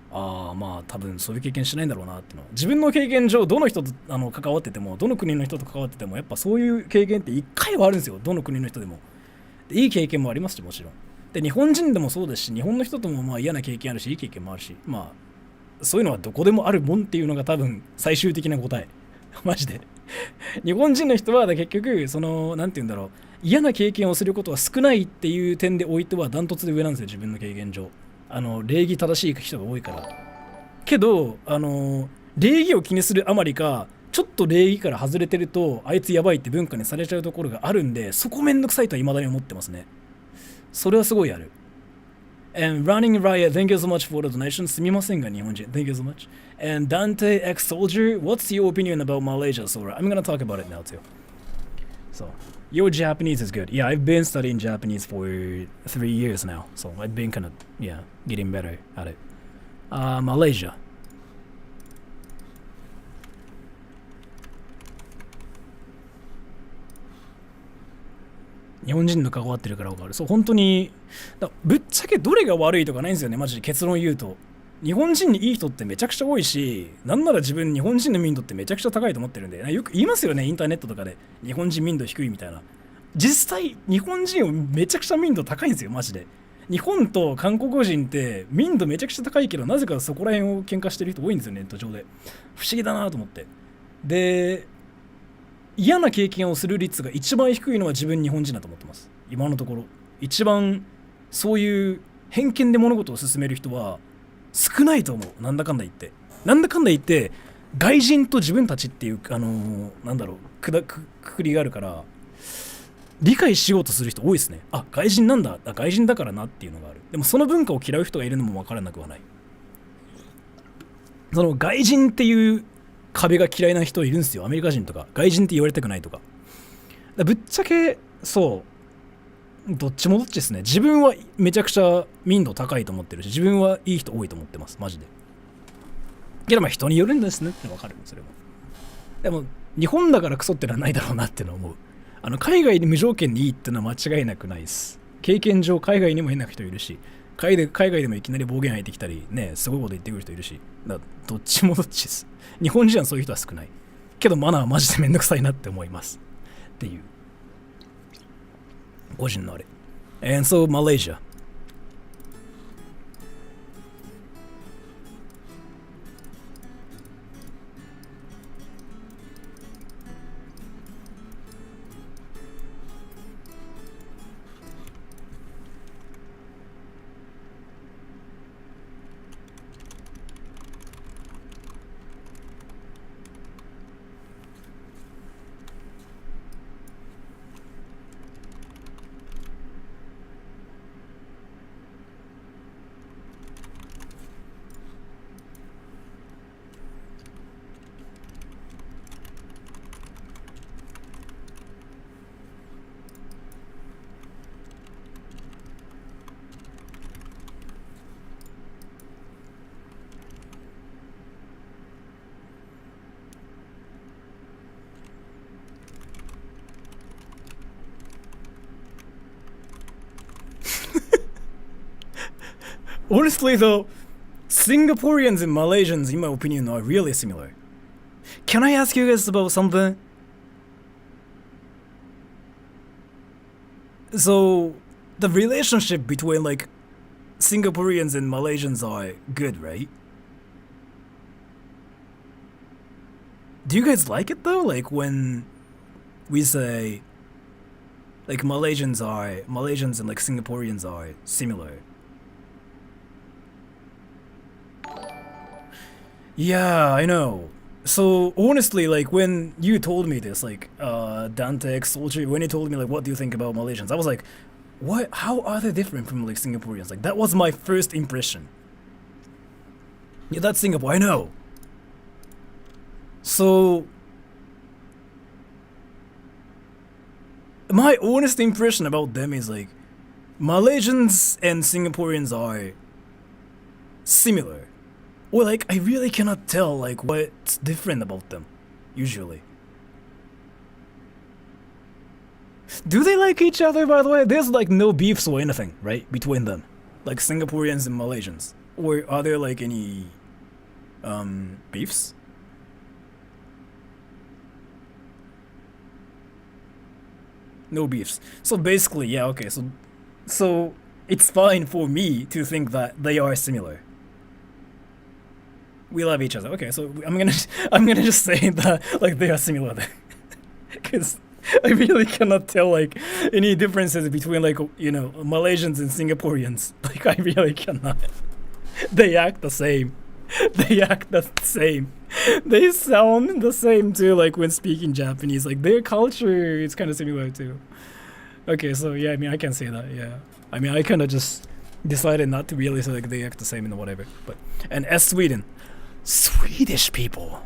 まあ多分そういう経験しないんだろうなってのは、自分の経験上どの人と関わっててもどの国の人と関わっててもやっぱそういう経験って一回はあるんですよ。どの国の人でもでいい経験もありますし、もちろんで日本人でもそうですし、日本の人ともまあ嫌な経験あるしいい経験もあるし、まあそういうのはどこでもあるもんっていうのが多分最終的な答えマジで日本人の人は結局そのなんて言うんだろう、嫌な経験をすることが少ないっていう点でおいてはダントツで上なんですよ、自分の経験上。礼儀正しい人が多いから。けど礼儀を気にするあまりかちょっと礼儀から外れてるとあいつやばいって文化にされちゃうところがあるんで、そこめんどくさいとは未だに思ってますね。それはすごいある。And Running Riot, thank you so much for the donation. すみませんが日本人 thank you so much. And Dante X Soldier, what's your opinion about Malaysia? So I'm gonna talk about it now too. So your Japanese is good. Yeah, I've been studying Japanese for 3 years now, so I've been kind of getting better at it. Malaysia. 日本人の関わってるから分かる。そう、本当に、ぶっちゃけどれが悪いとかないんですよね、マジで結論言うと。日本人にいい人ってめちゃくちゃ多いし、なんなら自分日本人の民度ってめちゃくちゃ高いと思ってるんで、よく言いますよね、インターネットとかで。日本人民度低いみたいな。実際、日本人はめちゃくちゃ民度高いんですよ、マジで。日本と韓国人って民度めちゃくちゃ高いけど、なぜかそこら辺を喧嘩してる人多いんですよね、ネット上で。不思議だなと思って。で、嫌な経験をする率が一番低いのは自分日本人だと思ってます、今のところ。一番そういう偏見で物事を進める人は少ないと思う。なんだかんだ言って外人と自分たちっていうなんだろうくくりがあるから理解しようとする人多いですね。あ、外人なんだ、外人だからなっていうのがある。でもその文化を嫌う人がいるのも分からなくはない。その外人っていう壁が嫌いな人いるんですよ。アメリカ人とか外人って言われたくないとか。ぶっちゃけそうどっちもどっちですね。自分はめちゃくちゃ民度高いと思ってるし、自分はいい人多いと思ってます、マジで。けどまあ人によるんですねって分かる。それもでも日本だからクソってのはないだろうなってのは思う。海外に無条件にいいってのは間違いなくないです。経験上海外にも変な人いるし、海外でもいきなり暴言入ってきたりね、すごいこと言ってくる人いるし、どっちもどっちです。日本人はそういう人は少ないけど、マナーはマジでめんどくさいなって思いますっていう個人のあれ。 And so Malaysia. Honestly though, Singaporeans and Malaysians, in my opinion, are really similar. Can I ask you guys about something? So, the relationship between like Singaporeans and Malaysians are good, right? Do you guys like it though? Like when we say like Malaysians and like Singaporeans are similar. Yeah, I know. So honestly, like when you told me this, like Dante X Soldier, when you told me like what do you think about Malaysians, I was like, what? How are they different from like Singaporeans? Like that was my first impression. Yeah, that's Singapore. I know. So my honest impression about them is like Malaysians and Singaporeans are similar. Or like I really cannot tell like what's different about them usually. Do they like each other, by the way? There's like no beefs or anything, right, between them, like Singaporeans and Malaysians. Or are there like any beefs? No beefs. So basically, yeah, okay. So it's fine for me to think that they are similar. We love each other. Okay, so I'm gonna just say that like they are similar, because I really cannot tell like any differences between like Malaysians and Singaporeans. Like I really cannot. They act the same. They act the same. They sound the same too. Like when speaking Japanese, like their culture is kind of similar too. Okay, so yeah, I mean I can say that. Yeah, I mean I kind of just decided not to really say like they act the same and whatever. But and as Swedish people.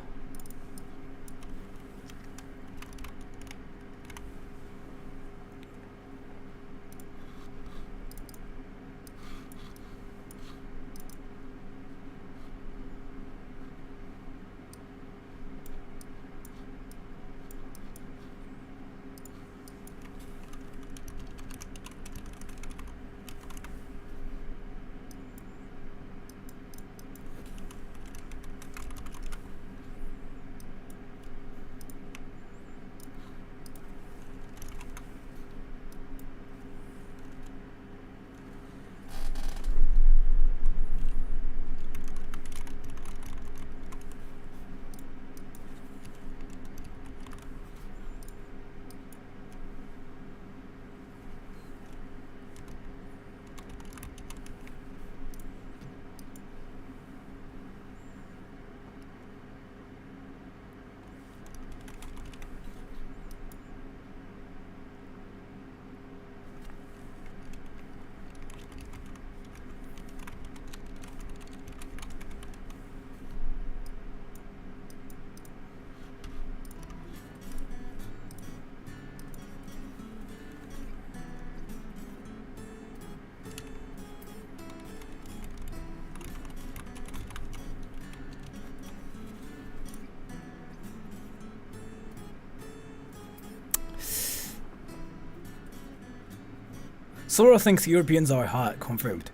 Sora thinks Europeans are hot, confirmed.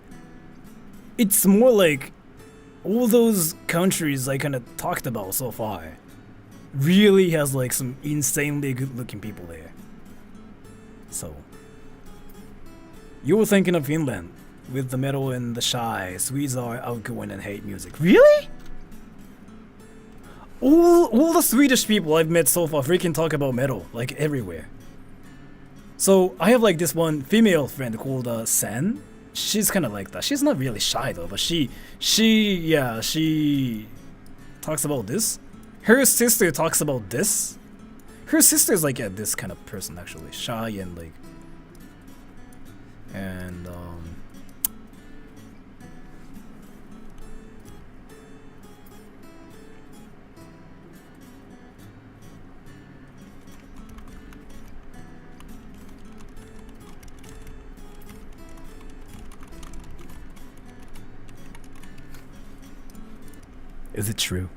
It's more like all those countries I kind of talked about so far really has like some insanely good looking people there. So, you were thinking of Finland with the metal and the shy. Swedes are outgoing and hate music. Really? All the Swedish people I've met so far freaking talk about metal, like everywhere. So I have like this one female friend called Sen. She's kind of like that. She's not really shy though, but she talks about this. Her sister talks about this. Her sister's like this kind of person actually, shy and like, and is it true?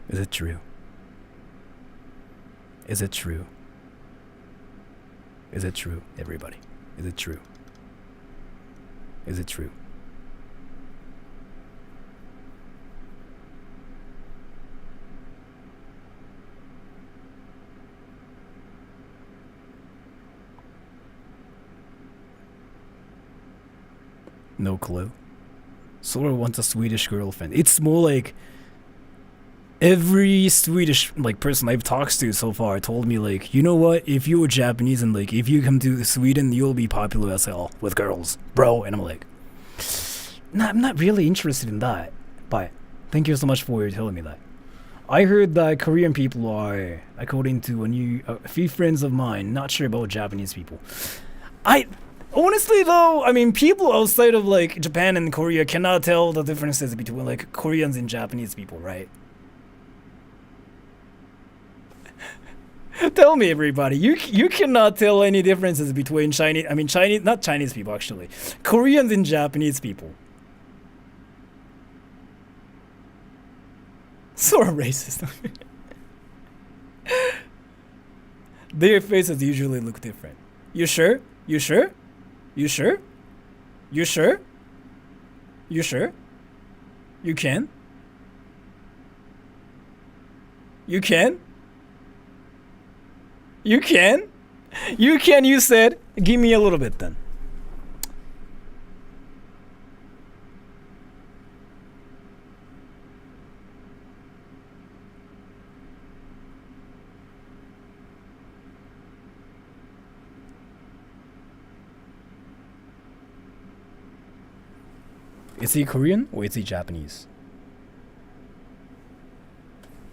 Is it true? Is it true? Is it true, everybody? Is it true? Is it true? No clue. Sora wants a Swedish girlfriend. It's more like every Swedish like person I've talked to so far told me like, you know what, if you're Japanese and like if you come to Sweden you'll be popular as hell with girls, bro. And I'm like, nah, I'm not really interested in that, but thank you so much for telling me that. I heard that Korean people are, according to a few friends of mine, not sure about Japanese people. Honestly though, I mean, people outside of like Japan and Korea cannot tell the differences between like Koreans and Japanese people, right? Tell me, everybody, you cannot tell any differences between not Chinese people actually, Koreans and Japanese people. Sort of racist. Their faces usually look different. You sure? You sure? You sure? You sure? You sure? You can? You can? You can? You can, you said. Give me a little bit then. Is he Korean or is he Japanese?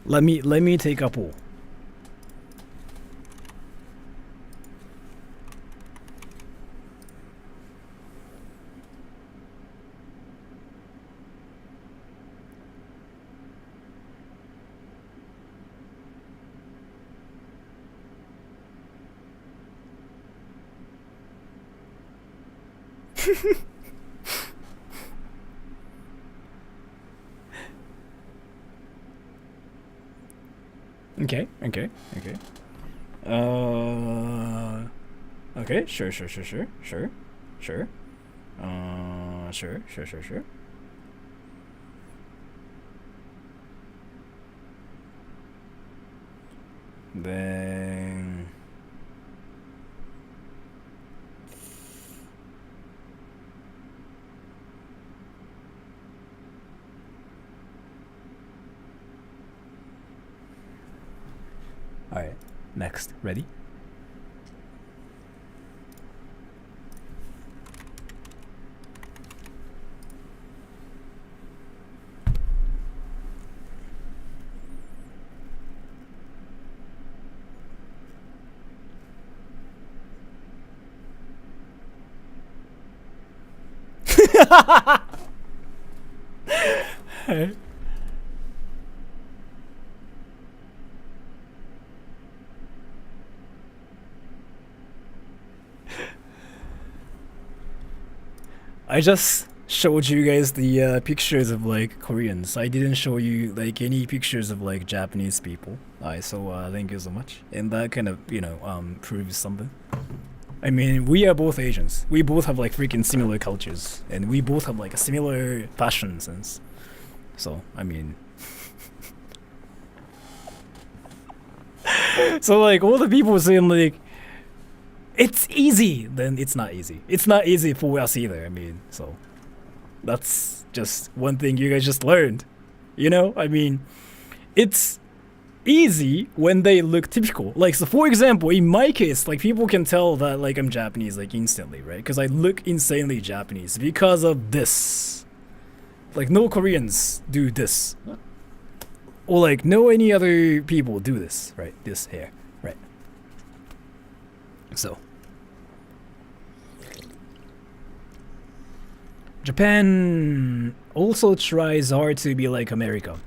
Let me take a poll. Okay. Okay, sure. Sure. Then alright, next. Ready? I just showed you guys the pictures of like Koreans. I didn't show you like any pictures of like Japanese people. So thank you so much. And that kind of proves something. I mean, we are both Asians. We both have like freaking similar cultures, and we both have like a similar fashion sense. So, I mean, so like all the people saying like it's easy, then it's not easy. It's not easy for us either. I mean, so that's just one thing you guys just learned. You know, I mean, it's easy when they look typical. Like, so for example, in my case, like people can tell that like I'm Japanese like instantly, right? Because I look insanely Japanese because of this. Like no Koreans do this, or like no any other people do this, right? This hair, right? So Japan also tries hard to be like America.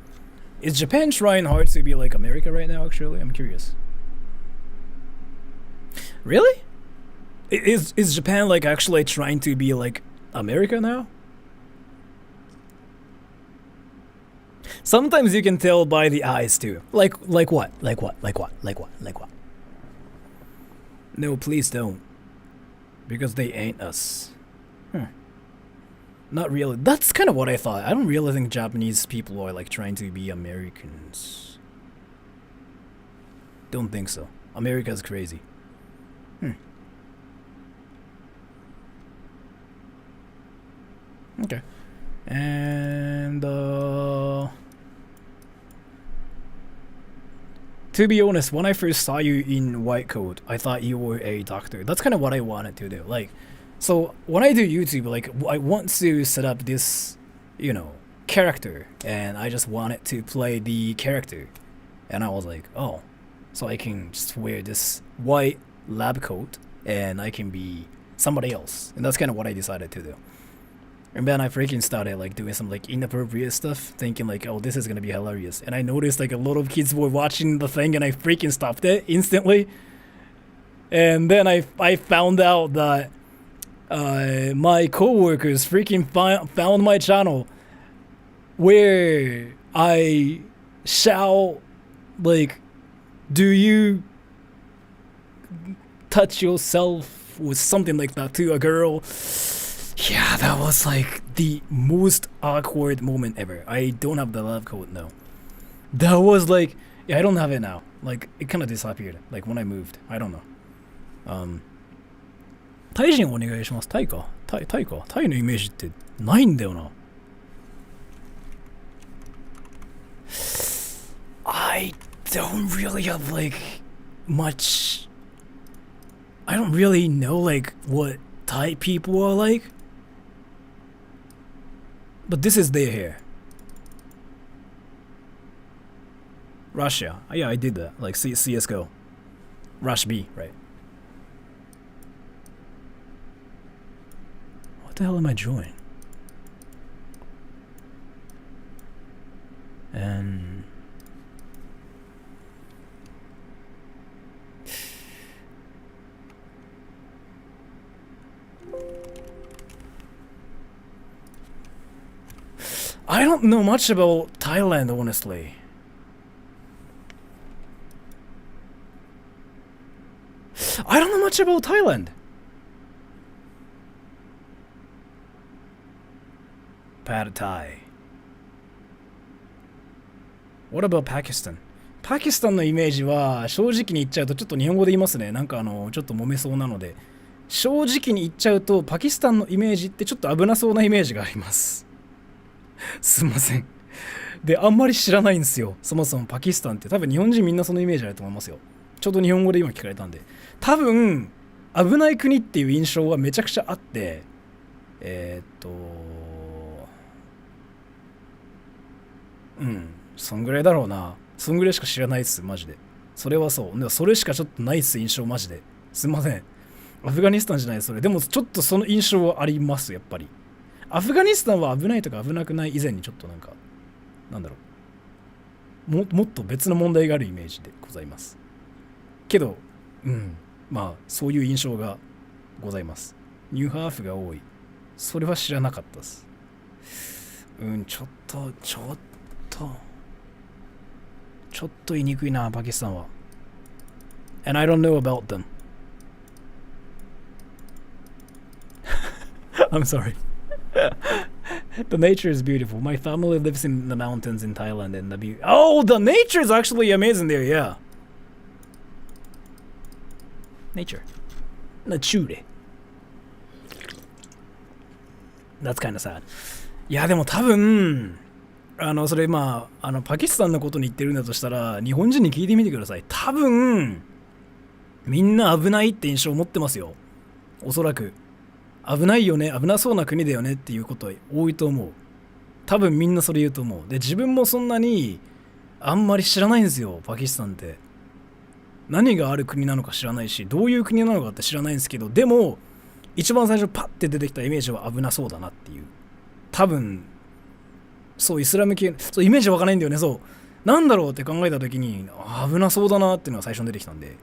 Is Japan trying hard to be like America right now, actually? I'm curious. Really? Is Japan like actually trying to be like America now? Sometimes you can tell by the eyes too. Like what? Like what? Like what? Like what? Like what? No, please don't. Because they ain't us. Not really. That's kind of what I thought. I don't really think Japanese people are like trying to be Americans. Don't think so. America's crazy. Okay. And to be honest, when I first saw you in white coat, I thought you were a doctor. That's kind of what I wanted to do. Like, so when I do YouTube, like I want to set up this, you know, character, and I just wanted to play the character, and I was like, oh, so I can just wear this white lab coat, and I can be somebody else, and that's kind of what I decided to do. And then I freaking started like doing some like inappropriate stuff, thinking like, oh, this is gonna be hilarious. And I noticed like a lot of kids were watching the thing, and I freaking stopped it instantly. And then I found out that my coworkers freaking found my channel, where I shall like, do you touch yourself with something like that to a girl? Yeah, that was like the most awkward moment ever. I don't have the lab coat now. That was like, yeah, I don't have it now. Like, it kind of disappeared. Like when I moved. I don't know. タイ人お願いします。タイか。タイか。タイのイメージってないんだよな。I don't really have like much. I don't really know like what Thai people are like. But this is their hair. Russia. Yeah, I did that. Like CSGO. Rush B, right? What the hell am I drawing? And I don't know much about Thailand, honestly. I don't know much about Thailand. Pad Thai. What about Pakistan? パキスタンのイメージは正直に言っちゃうとちょっと日本語で言いますね。なんかちょっと揉めそうなので。正直に言っちゃうとパキスタンのイメージってちょっと危なそうなイメージがあります。すいません。で、あんまり知らないんですよ。そもそもパキスタンって多分日本人みんなそのイメージあると思いますよ。ちょうど日本語で今聞かれたんで。多分、危ない国っていう印象はめちゃくちゃあって、そんぐらいだろうな。そんぐらいしか知らないっす、マジで。それはそう。それしかちょっとないっす、印象マジで。すいません。アフガニスタンじゃないそれ。でもちょっとその印象はあります、やっぱり。アフガニスタンは危ないとか危なくない以前にちょっとなんか、なんだろう。もっと別の問題があるイメージでございます。けど、まあ、そういう印象がございます。ニューハーフが多い。それは知らなかったです。ちょっと言いにくいな、パキスタンは。And I don't know about them. I'm sorry. The nature is beautiful. My family lives in the mountains in Thailand and the nature is actually amazing there, yeah. Nature. Nature. That's kind of sad. いやでも多分それパキスタンのことに言ってるんだとしたら日本人に聞いてみてください。多分みんな危ないって印象を持ってますよ。おそらく危ないよね、危なそうな国だよねっていうことは多いと思う。多分みんなそれ言うと思う。で自分もそんなにあんまり知らないんですよ、パキスタンって。何がある国なのか知らないし、どういう国なのかって知らないんですけど、でも一番最初パッて出てきたイメージは危なそうだなっていう。多分そうイスラム系、そうイメージ湧かないんだよね。そうなんだろうって考えた時に危なそうだなっていうのが最初に出てきたんで、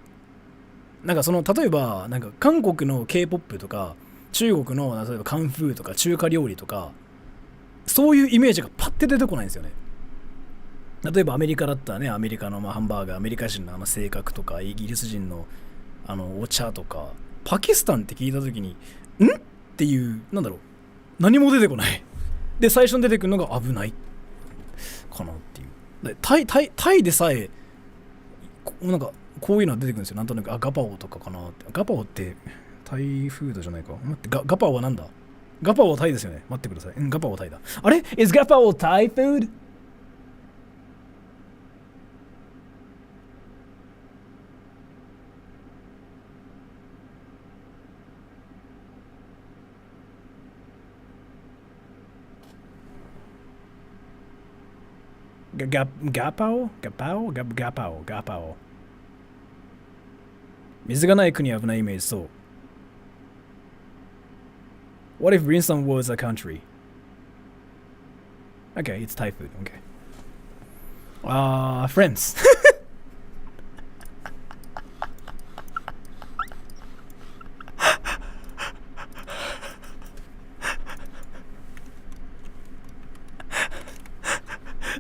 なんか例えばなんか韓国の K-POP とか中国の例えばカンフーとか中華料理とかそういうイメージがパッて出てこないんですよね。例えばアメリカだったらね、アメリカのハンバーガー、アメリカ人の性格とかイギリス人のお茶とか、パキスタンって聞いた時にんっていうなんだろう、何も出てこないで最初に出てくるのが危ないかなっていう。でタイでさえなんかこういうのが出てくるんですよ。なんとなくガパオとかかなって。ガパオってタイフードじゃないか。待って、ガパオはなんだ。ガパオはタイですよね。待ってください。ガパオはタイだ。あれ Is ガパオタイフード？ガパオ水がない国は危ないイメージ。そう。What if Rinsan was a country? Okay, it's Thai food. Okay. Friends.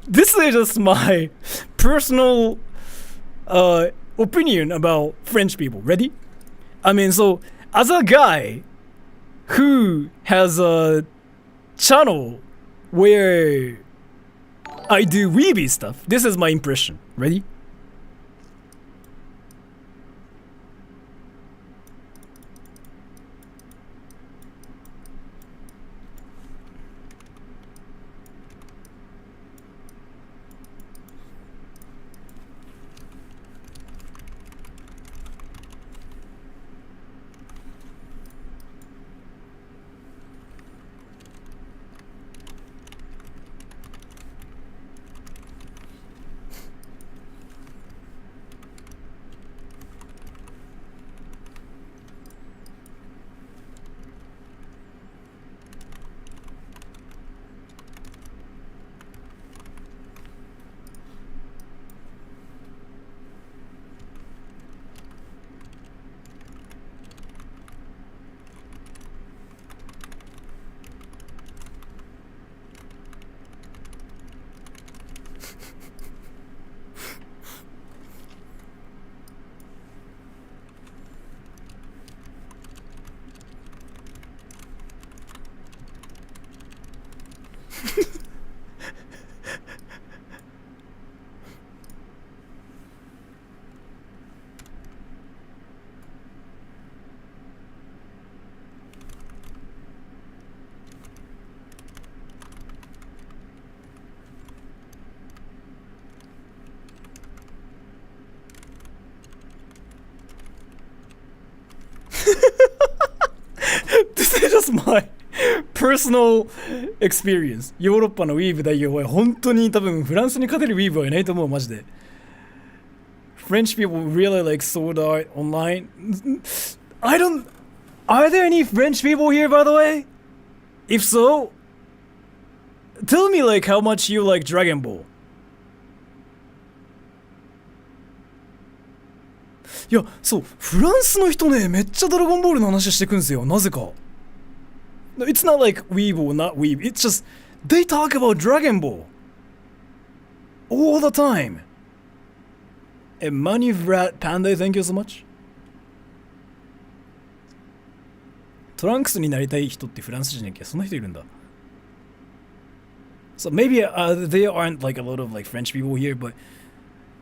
This is just my personal opinion about French people. Ready? I mean, so as a guy who has a channel where I do weeby stuff, this is my impression. Ready? This is just my personal experience. ヨーロッパのウィーブ代表は本当に多分フランスに勝てるウィーブはいないと思う、マジで。French people really like sword art online. I don't. Are there any French people here, by the way? If so, tell me like how much you like Dragon Ball. いや、そう、フランスの人ね、めっちゃドラゴンボールの話してくんですよ、なぜか。It's not like weeb or not weeb, it's just they talk about Dragon Ball all the time. And Money Rat Panda, thank you so much. トランクスになりたい人ってフランス人だっけ？そんな人いるんだ。So maybe there aren't like a lot of like French people here, but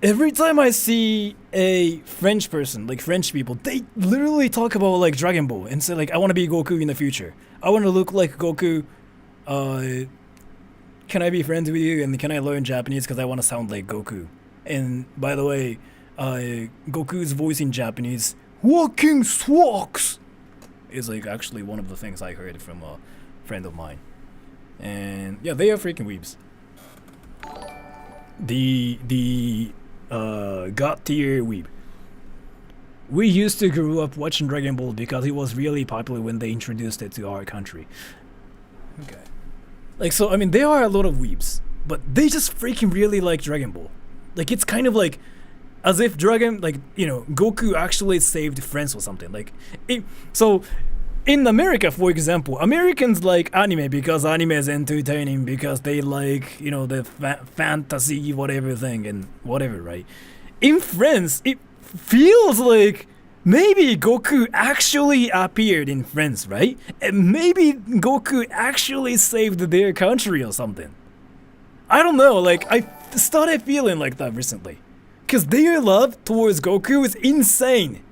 every time I see a French person, like French people, they literally talk about like Dragon Ball and say like, I want to be Goku in the future. I want to look like Goku. Can I be friends with you? And can I learn Japanese because I want to sound like Goku? And by the way, Goku's voice in Japanese, walking swaks, is like actually one of the things I heard from a friend of mine. And yeah, they are freaking weebs. The god tier weeb. We used to grow up watching Dragon Ball because it was really popular when they introduced it to our country. Okay. Like, so, I mean, there are a lot of weebs, but they just freaking really like Dragon Ball. Like, it's kind of like, as if Goku actually saved friends or something. Like, so, in America, for example, Americans like anime because anime is entertaining, because they like, the fantasy whatever thing and whatever, right? In France, it feels like maybe Goku actually appeared in France, right? And maybe Goku actually saved their country or something. I don't know, like, I started feeling like that recently. Because their love towards Goku is insane.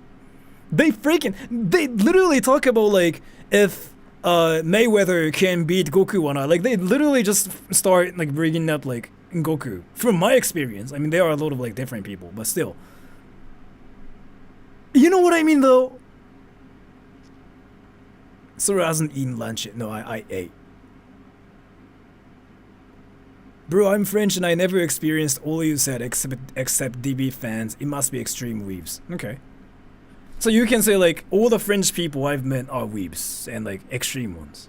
They literally talk about, like, if Mayweather can beat Goku or not. Like, they literally just start, like, bringing up, like, Goku. From my experience, I mean, there are a lot of, like, different people, but still. You know what I mean, though? Sora hasn't eaten lunch yet. No, I ate. Bro, I'm French and I never experienced all you said except DB fans. It must be extreme weebs. Okay. So you can say, like, all the French people I've met are weebs and, like, extreme ones.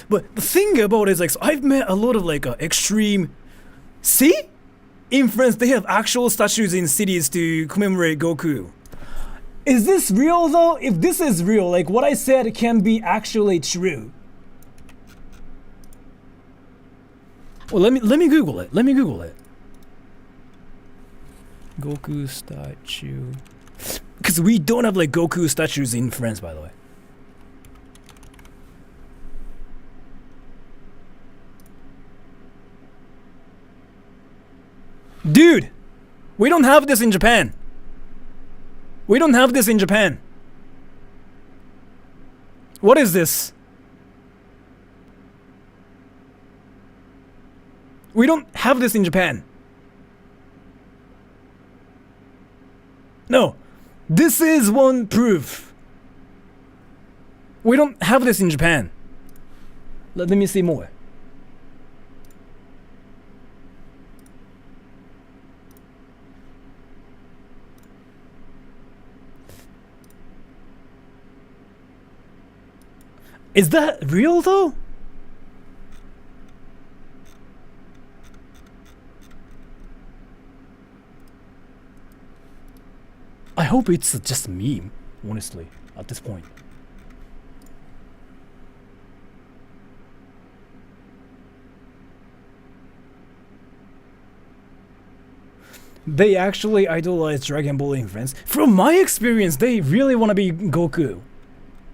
But the thing about it is, like, so I've met a lot of, like, extreme... See? In France, they have actual statues in cities to commemorate Goku. Is this real, though? If this is real, like, what I said can be actually true. Well, let me Google it. Let me Google it. Goku statue... Because we don't have, like, Goku statues in France, by the way. Dude! We don't have this in Japan. We don't have this in Japan. What is this? We don't have this in Japan. No. This is one proof. We don't have this in Japan. Let me see more. Is that real, though? I hope it's just a meme, honestly, at this point. They actually idolize Dragon Ball in France. From my experience, they really want to be Goku.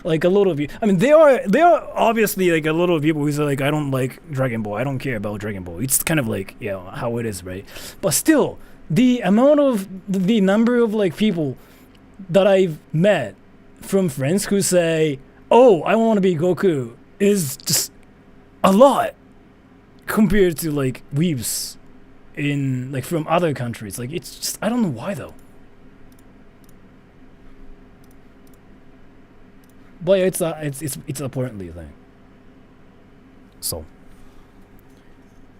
Like, a lot of you. I mean, there are obviously, like, a lot of people who say, like, I don't like Dragon Ball. I don't care about Dragon Ball. It's kind of like, how it is, right? But still, the number of, like, people that I've met from friends who say, oh, I want to be Goku, is just a lot compared to, like, weebs in, like, from other countries. Like, it's just, I don't know why, though. But it's apparently a thing. So.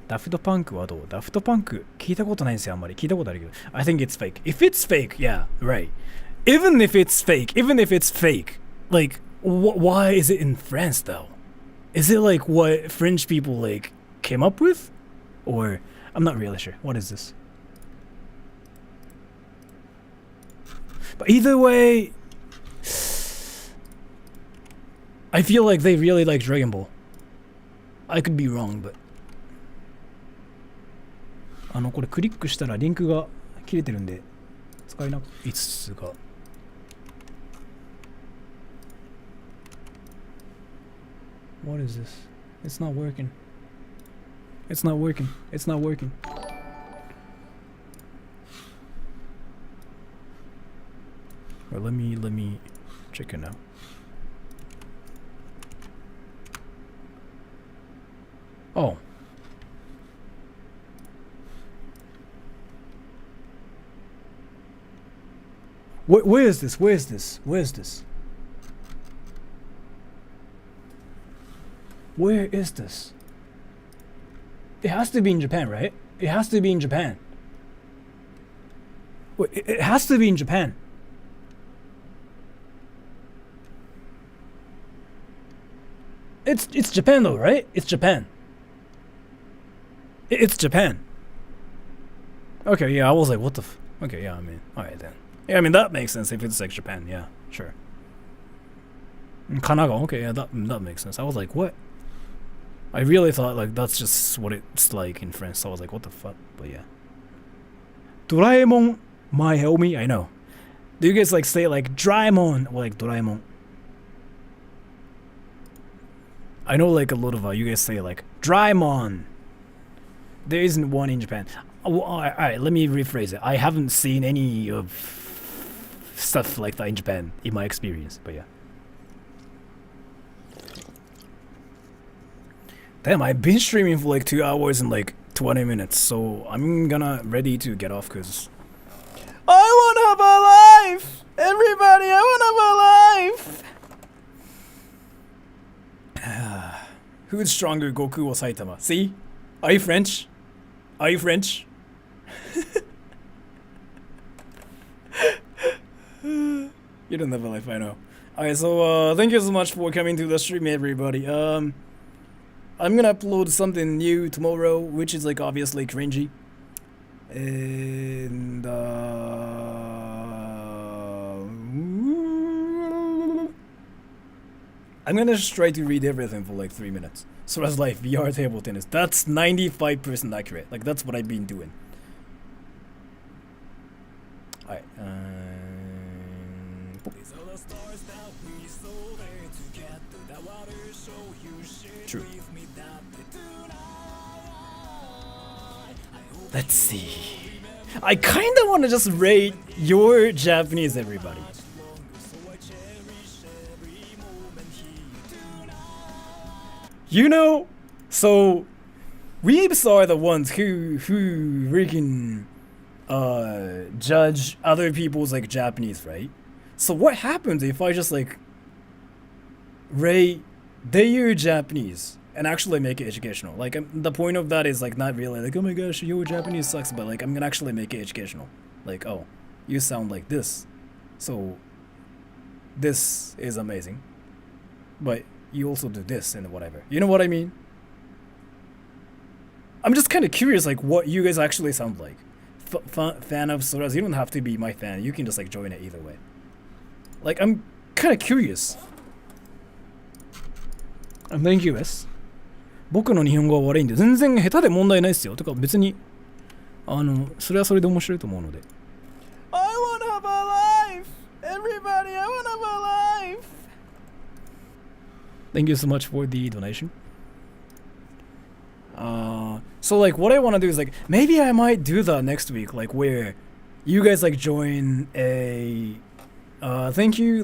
ダフトパンクはどう？ダフトパンク聞いたことないんですよ、あんまり。聞いたことあるけど。I think it's fake. If it's fake, yeah, right. Even if it's fake, like, why is it in France, though? Is it, like, what French people, like, came up with? Or, I'm not really sure. What is this? But either way, I feel like they really like Dragon Ball. I could be wrong, but... これクリックしたらリンクが切れてるんで使えないつつが What is this? It's not working. It's not working. It's not working. Well, let me check it now. Oh. Where is this? Where is this? Where is this? Where is this? It has to be in Japan, right? It has to be in Japan. Wait, it has to be in Japan. It's Japan though, right? It's Japan. It's Japan. Okay, yeah, I was like, what the f... Okay, yeah, I mean, alright then. Yeah, I mean, that makes sense if it's like Japan, yeah, sure. Kanaga, okay, yeah, that makes sense. I was like, what? I really thought like that's just what it's like in France, so I was like, what the fuck? But yeah. Doraemon might help me, I know. Do you guys like say like Draemon or like Doraemon? I know like a lot of you guys say like Draemon. There isn't one in Japan. Alright, let me rephrase it. I haven't seen any of stuff like that in Japan in my experience, but yeah. Damn, I've been streaming for like 2 hours and like 20 minutes, so I'm gonna ready to get off because I wanna have a life! Everybody, I wanna have a life! Who's stronger, Goku or Saitama? See? Are you French? Are you French? You don't have a life, I know. Alright, so thank you so much for coming to the stream, everybody. I'm gonna upload something new tomorrow, which is like obviously cringy. And I'm gonna just try to read everything for like 3 minutes. Sora's Life, VR table tennis. That's 95% accurate. Like that's what I've been doing. Alright, true. Let's see. I kind of want to just rate your Japanese, everybody. You know, so weebs are the ones who freaking judge other people's like Japanese, right? So what happens if I just like rate their Japanese and actually make it educational? Like the point of that is like not really like, oh my gosh, your Japanese sucks, but like I'm gonna actually make it educational. Like, oh, you sound like this, so this is amazing, but you also do this and whatever. You know what I mean? I'm just kind of curious like what you guys actually sound like. Fan of Soras, you don't have to be my fan. You can just like join it either way. Like I'm kind of curious. Thank you, yes. 僕の日本語は悪いんで全然下手で問題ないですよ。てか別にそれはそれで面白いと思うので。I wanna have a life! Everybody, I wanna have a life! Thank you so much for the donation. So like what I want to do is like maybe I might do that next week, like where you guys like join a thank you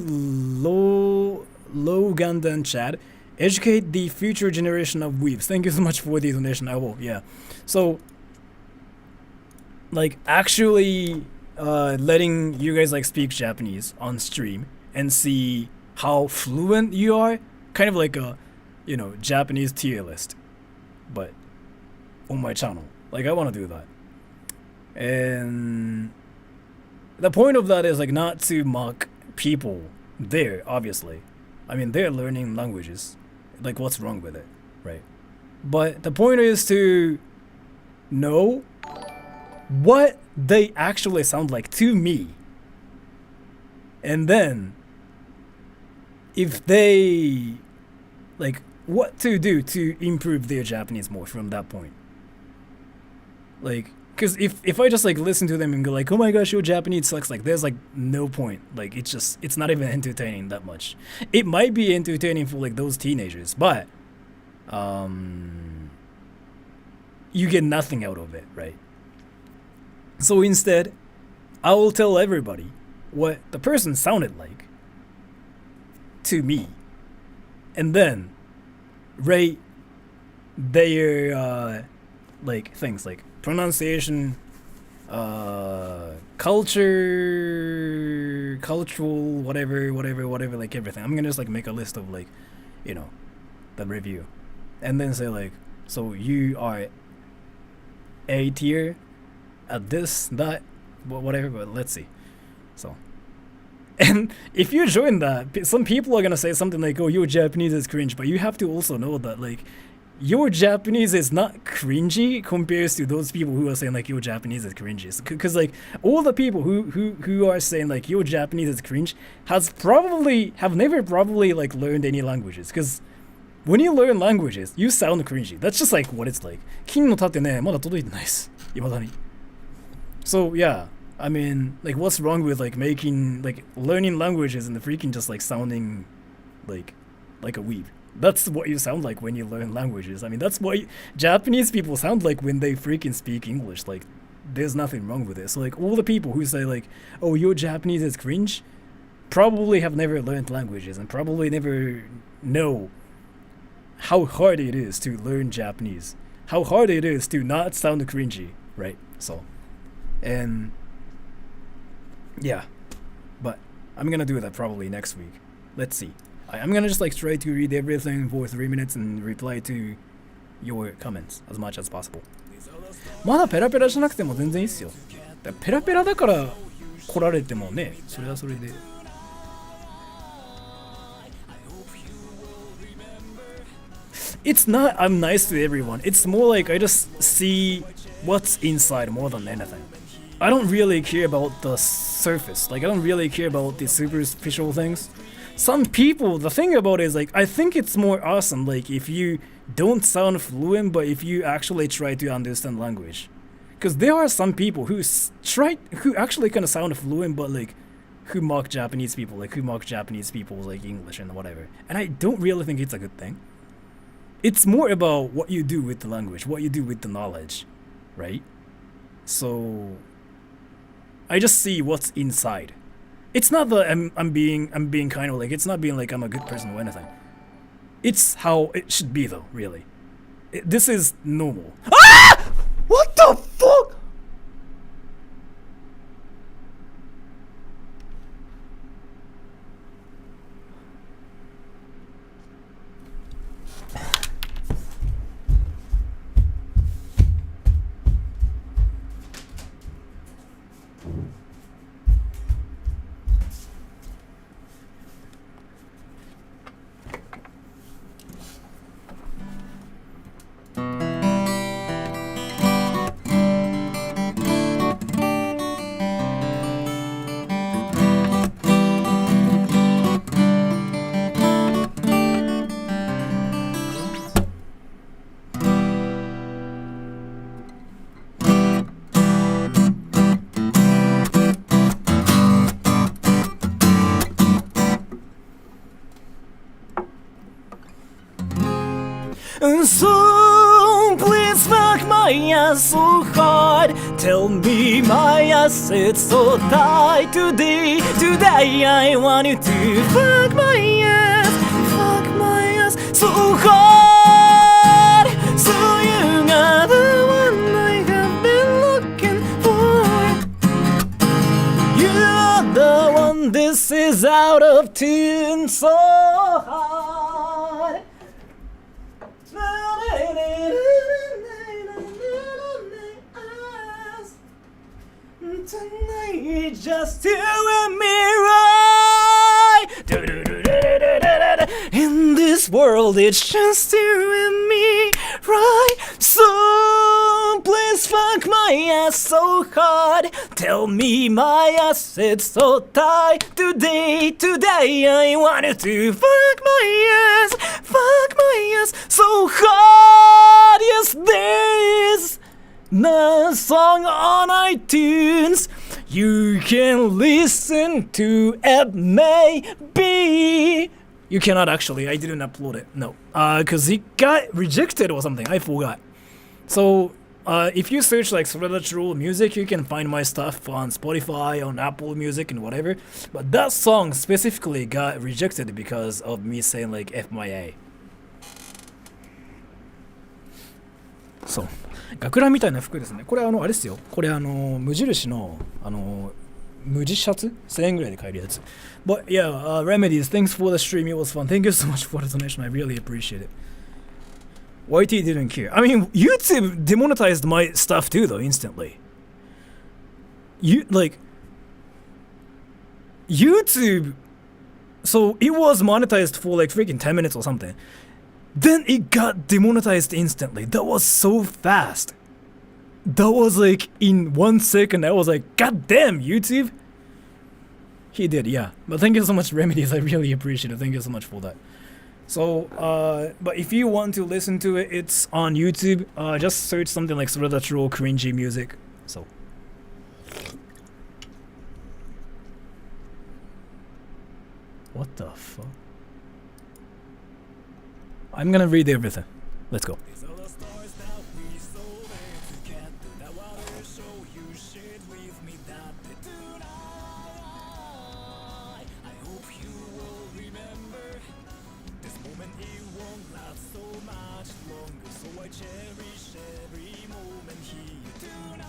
Logandan Chad. Educate the future generation of weebs. Thank you so much for the donation. I will, yeah. So like actually letting you guys like speak Japanese on stream and see how fluent you are, kind of like a, you know, Japanese tier list, but on my channel. Like I want to do that. And the point of that is like not to mock people there, obviously. I mean, they're learning languages. Like what's wrong with it, right? But the point is to know what they actually sound like to me. And then if they like what to do to improve their Japanese more from that point. Like, because if I just like listen to them and go like, oh my gosh, your Japanese sucks, like there's like no point. Like it's not even entertaining that much. It might be entertaining for like those teenagers, but you get nothing out of it, right? So instead, I will tell everybody what the person sounded like to me, and then rate their like things like pronunciation, cultural, whatever, like everything. I'm gonna just like make a list of like, you know, the review, and then say like, so you are A tier at this, that, whatever, but let's see. So, and if you join that, some people are gonna say something like, oh, your Japanese is cringe, but you have to also know that like, your Japanese is not cringy compared to those people who are saying like your Japanese is cringy. Because like all the people who are saying like your Japanese is cringe have never probably like learned any languages. Because when you learn languages, you sound cringy. That's just like what it's like. 金の盾ね、まだ届いてないです。未だに。So yeah, I mean, like what's wrong with like making like learning languages and the freaking just like sounding like a weeb? That's what you sound like when you learn languages. I mean, that's what Japanese people sound like when they freaking speak English. Like, there's nothing wrong with it. So, like, all the people who say, like, oh, your Japanese is cringe, probably have never learned languages and probably never know how hard it is to learn Japanese. How hard it is to not sound cringy, right? So, and, yeah. But I'm gonna do that probably next week. Let's see. I'm gonna just like try to read everything for 3 minutes and reply to your comments as much as possible. まだペラペラじゃなくても全然いいっすよ。ペラペラだから来られてもね、それはそれで。It's not I'm nice to everyone. It's more like I just see what's inside more than anything. I don't really care about the surface. Like I don't really care about the superficial things. Some people, the thing about it is like I think it's more awesome like if you don't sound fluent but if you actually try to understand language, because there are some people who actually kind of sound fluent but like who mock Japanese people like English and whatever, and I don't really think it's a good thing. It's more about what you do with the language, what you do with the knowledge, right? So I just see what's inside. It's not that I'm being kind of like, it's not being like I'm a good person or anything. It's how it should be though, really. This is normal. Ah! What the fuck? So please fuck my ass so hard. Tell me my ass it's so tight today. Today I want you to fuck my ass so hard. So you got the one I have been looking for. You're the one, this is out of tune so hard. Tonight, just you and me, right? In this world, it's just you and me, right? So please fuck my ass so hard. Tell me my ass it's so tight today. Today I wanted to fuck my ass so hard. Yes, there is the song on iTunes you can listen to it maybe You cannot actually. I didn't upload it. No. Because it got rejected or something. I forgot. So, if you search like Supernatural music, you can find my stuff on Spotify, on Apple Music, and whatever. But that song specifically got rejected because of me saying like F my A. そう。学ランみたいな服ですね。これあれですよ。これ無印の無地シャツ1000円ぐらいで買えるやつ。But yeah, Remedies, thanks for the stream. It was fun. Thank you so much for the donation. I really appreciate it. YT didn't care. I mean, YouTube demonetized my stuff too, though, instantly. YouTube. So it was monetized for like freaking 10 minutes or something. Then it got demonetized instantly. That was so fast. That was like in 1 second. I was like, God damn, YouTube. He did, yeah. But thank you so much, Remedies. I really appreciate it. Thank you so much for that. So, but if you want to listen to it, it's on YouTube. Just search something like Supernatural cringy music. So. What the fuck? I'm gonna read everything. Let's go.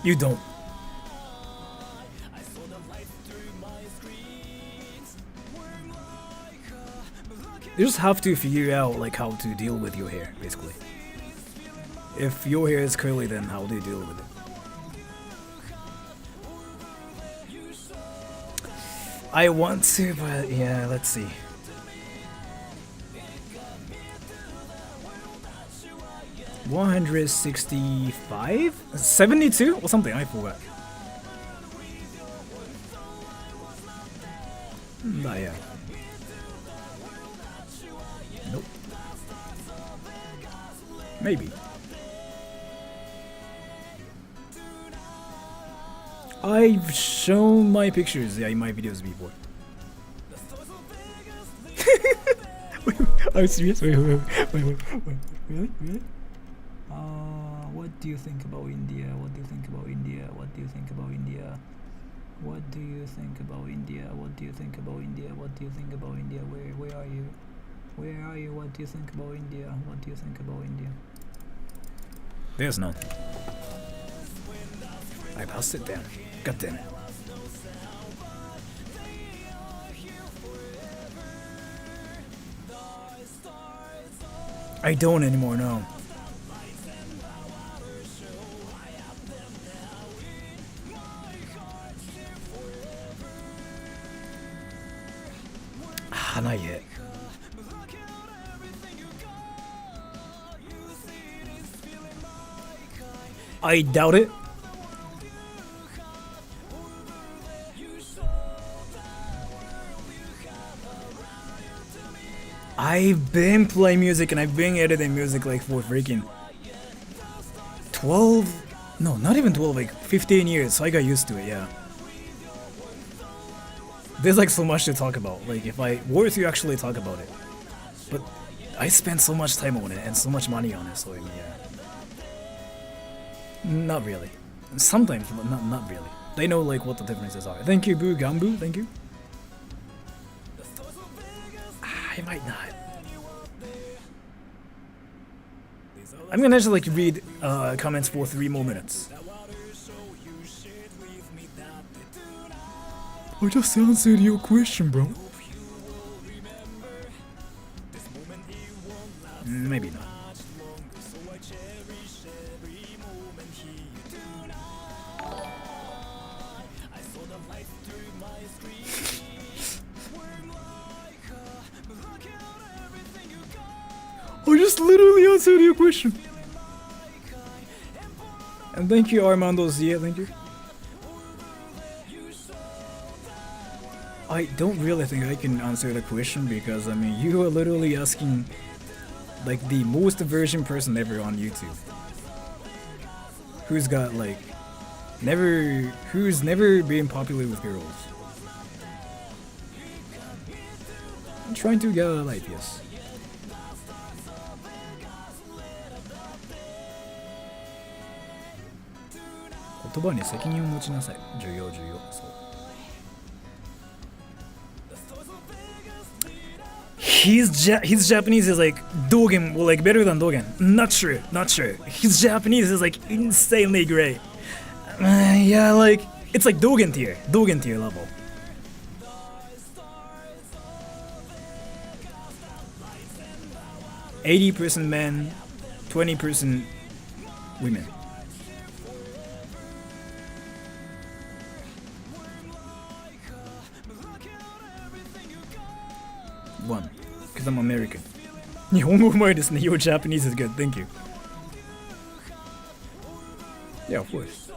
You don't. You just have to figure out like how to deal with your hair, basically. If your hair is curly, then how do you deal with it? I want to, but yeah, let's see. $165? 72 or something, I forgot. But yeah. Nope. Maybe. I've shown my pictures in my videos before. I'm serious? Wait. Really? What do you think about India? What do you think about India? What do you think about India? What do you think about India? What do you think about India? What do you think about India? Where are you? Where are you? What do you think about India? What do you think about India? There's none. I passed it down. God damn it. I don't anymore, no. Not yet. I doubt it. I've been playing music and I've been editing music like for freaking 12, no, not even 12, like 15 years, so I got used to it, yeah. There's like so much to talk about, like if I were to actually talk about it. But I spent so much time on it and so much money on it, so I mean, yeah. Not really. Sometimes, but not really. They know like what the differences are. Thank you, Boo Gambu, thank you. I might not. I'm gonna just like read comments for 3 more minutes. I just answered your question, bro. Maybe not. I just literally answered your question. And thank you, Armando Zia, thank you. I don't really think I can answer the question because, I mean, you are literally asking like the most virgin person ever on YouTube. Who's got like who's never been popular with girls. trying to get a life, yes. 言葉に責任を持ちなさい。重要。そう。His Japanese is like Dogen, well, like better than Dogen. Not sure. His Japanese is like insanely great. Yeah, like it's like Dogen tier level. %80 men, 20% women. One, because I'm American. 日本語うまいですね。Your Japanese is good, thank you. Yeah, of course.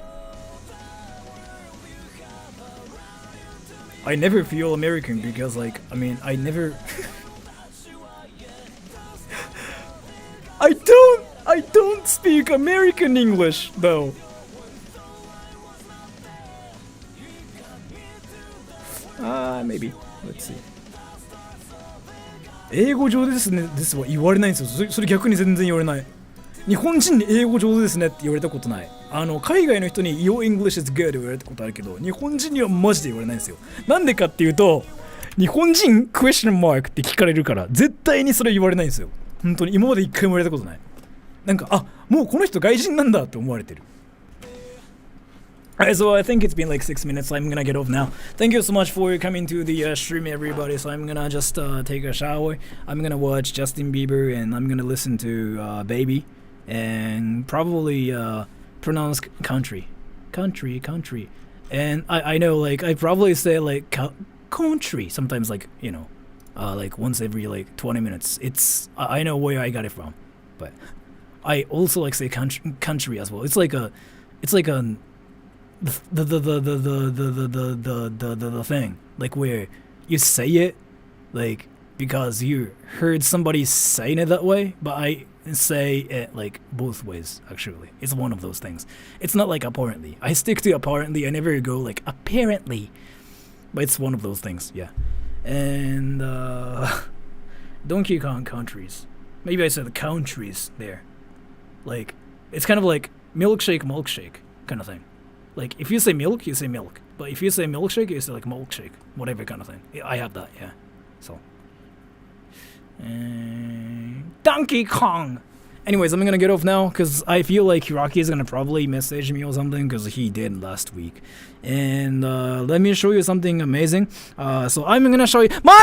I never feel American because, like, I mean, I never. I don't speak American English though. Maybe. Let's see. 英語上手ですねですは言われないんですよ。それ逆に全然言われない。日本人に英語上手ですねって言われたことない。海外の人に Your English is good 言われたことあるけど、日本人にはマジで言われないんですよ。なんでかっていうと、日本人 question mark って聞かれるから絶対にそれ言われないんですよ。本当に今まで一回も言われたことない。なんかもうこの人外人なんだって思われてる。Alright, so I think it's been like 6 minutes, so I'm gonna get off now. Thank you so much for coming to the stream, everybody. So I'm gonna just take a shower. I'm gonna watch Justin Bieber and I'm gonna listen to Baby and probably pronounce country. And I know, like, I probably say like country sometimes, like, you know, like once every like 20 minutes. I know where I got it from, but I also like say country as well. It's like a the thing, like where you say it like because you heard somebody saying it that way, but I say it like both ways. Actually, it's one of those things. It's not like apparently. I stick to apparently. I never go like apparently, but it's one of those things. Yeah. And Donkey Kong countries. Maybe I said the countries there. Like it's kind of like milkshake kind of thing. Like, if you say milk, you say milk. But if you say milkshake, you say like milkshake. Whatever kind of thing. I have that, yeah. So. Donkey Kong! Anyways, I'm gonna get off now, because I feel like Hiraki is gonna probably message me or something, because he did last week. And let me show you something amazing. So I'm gonna show you my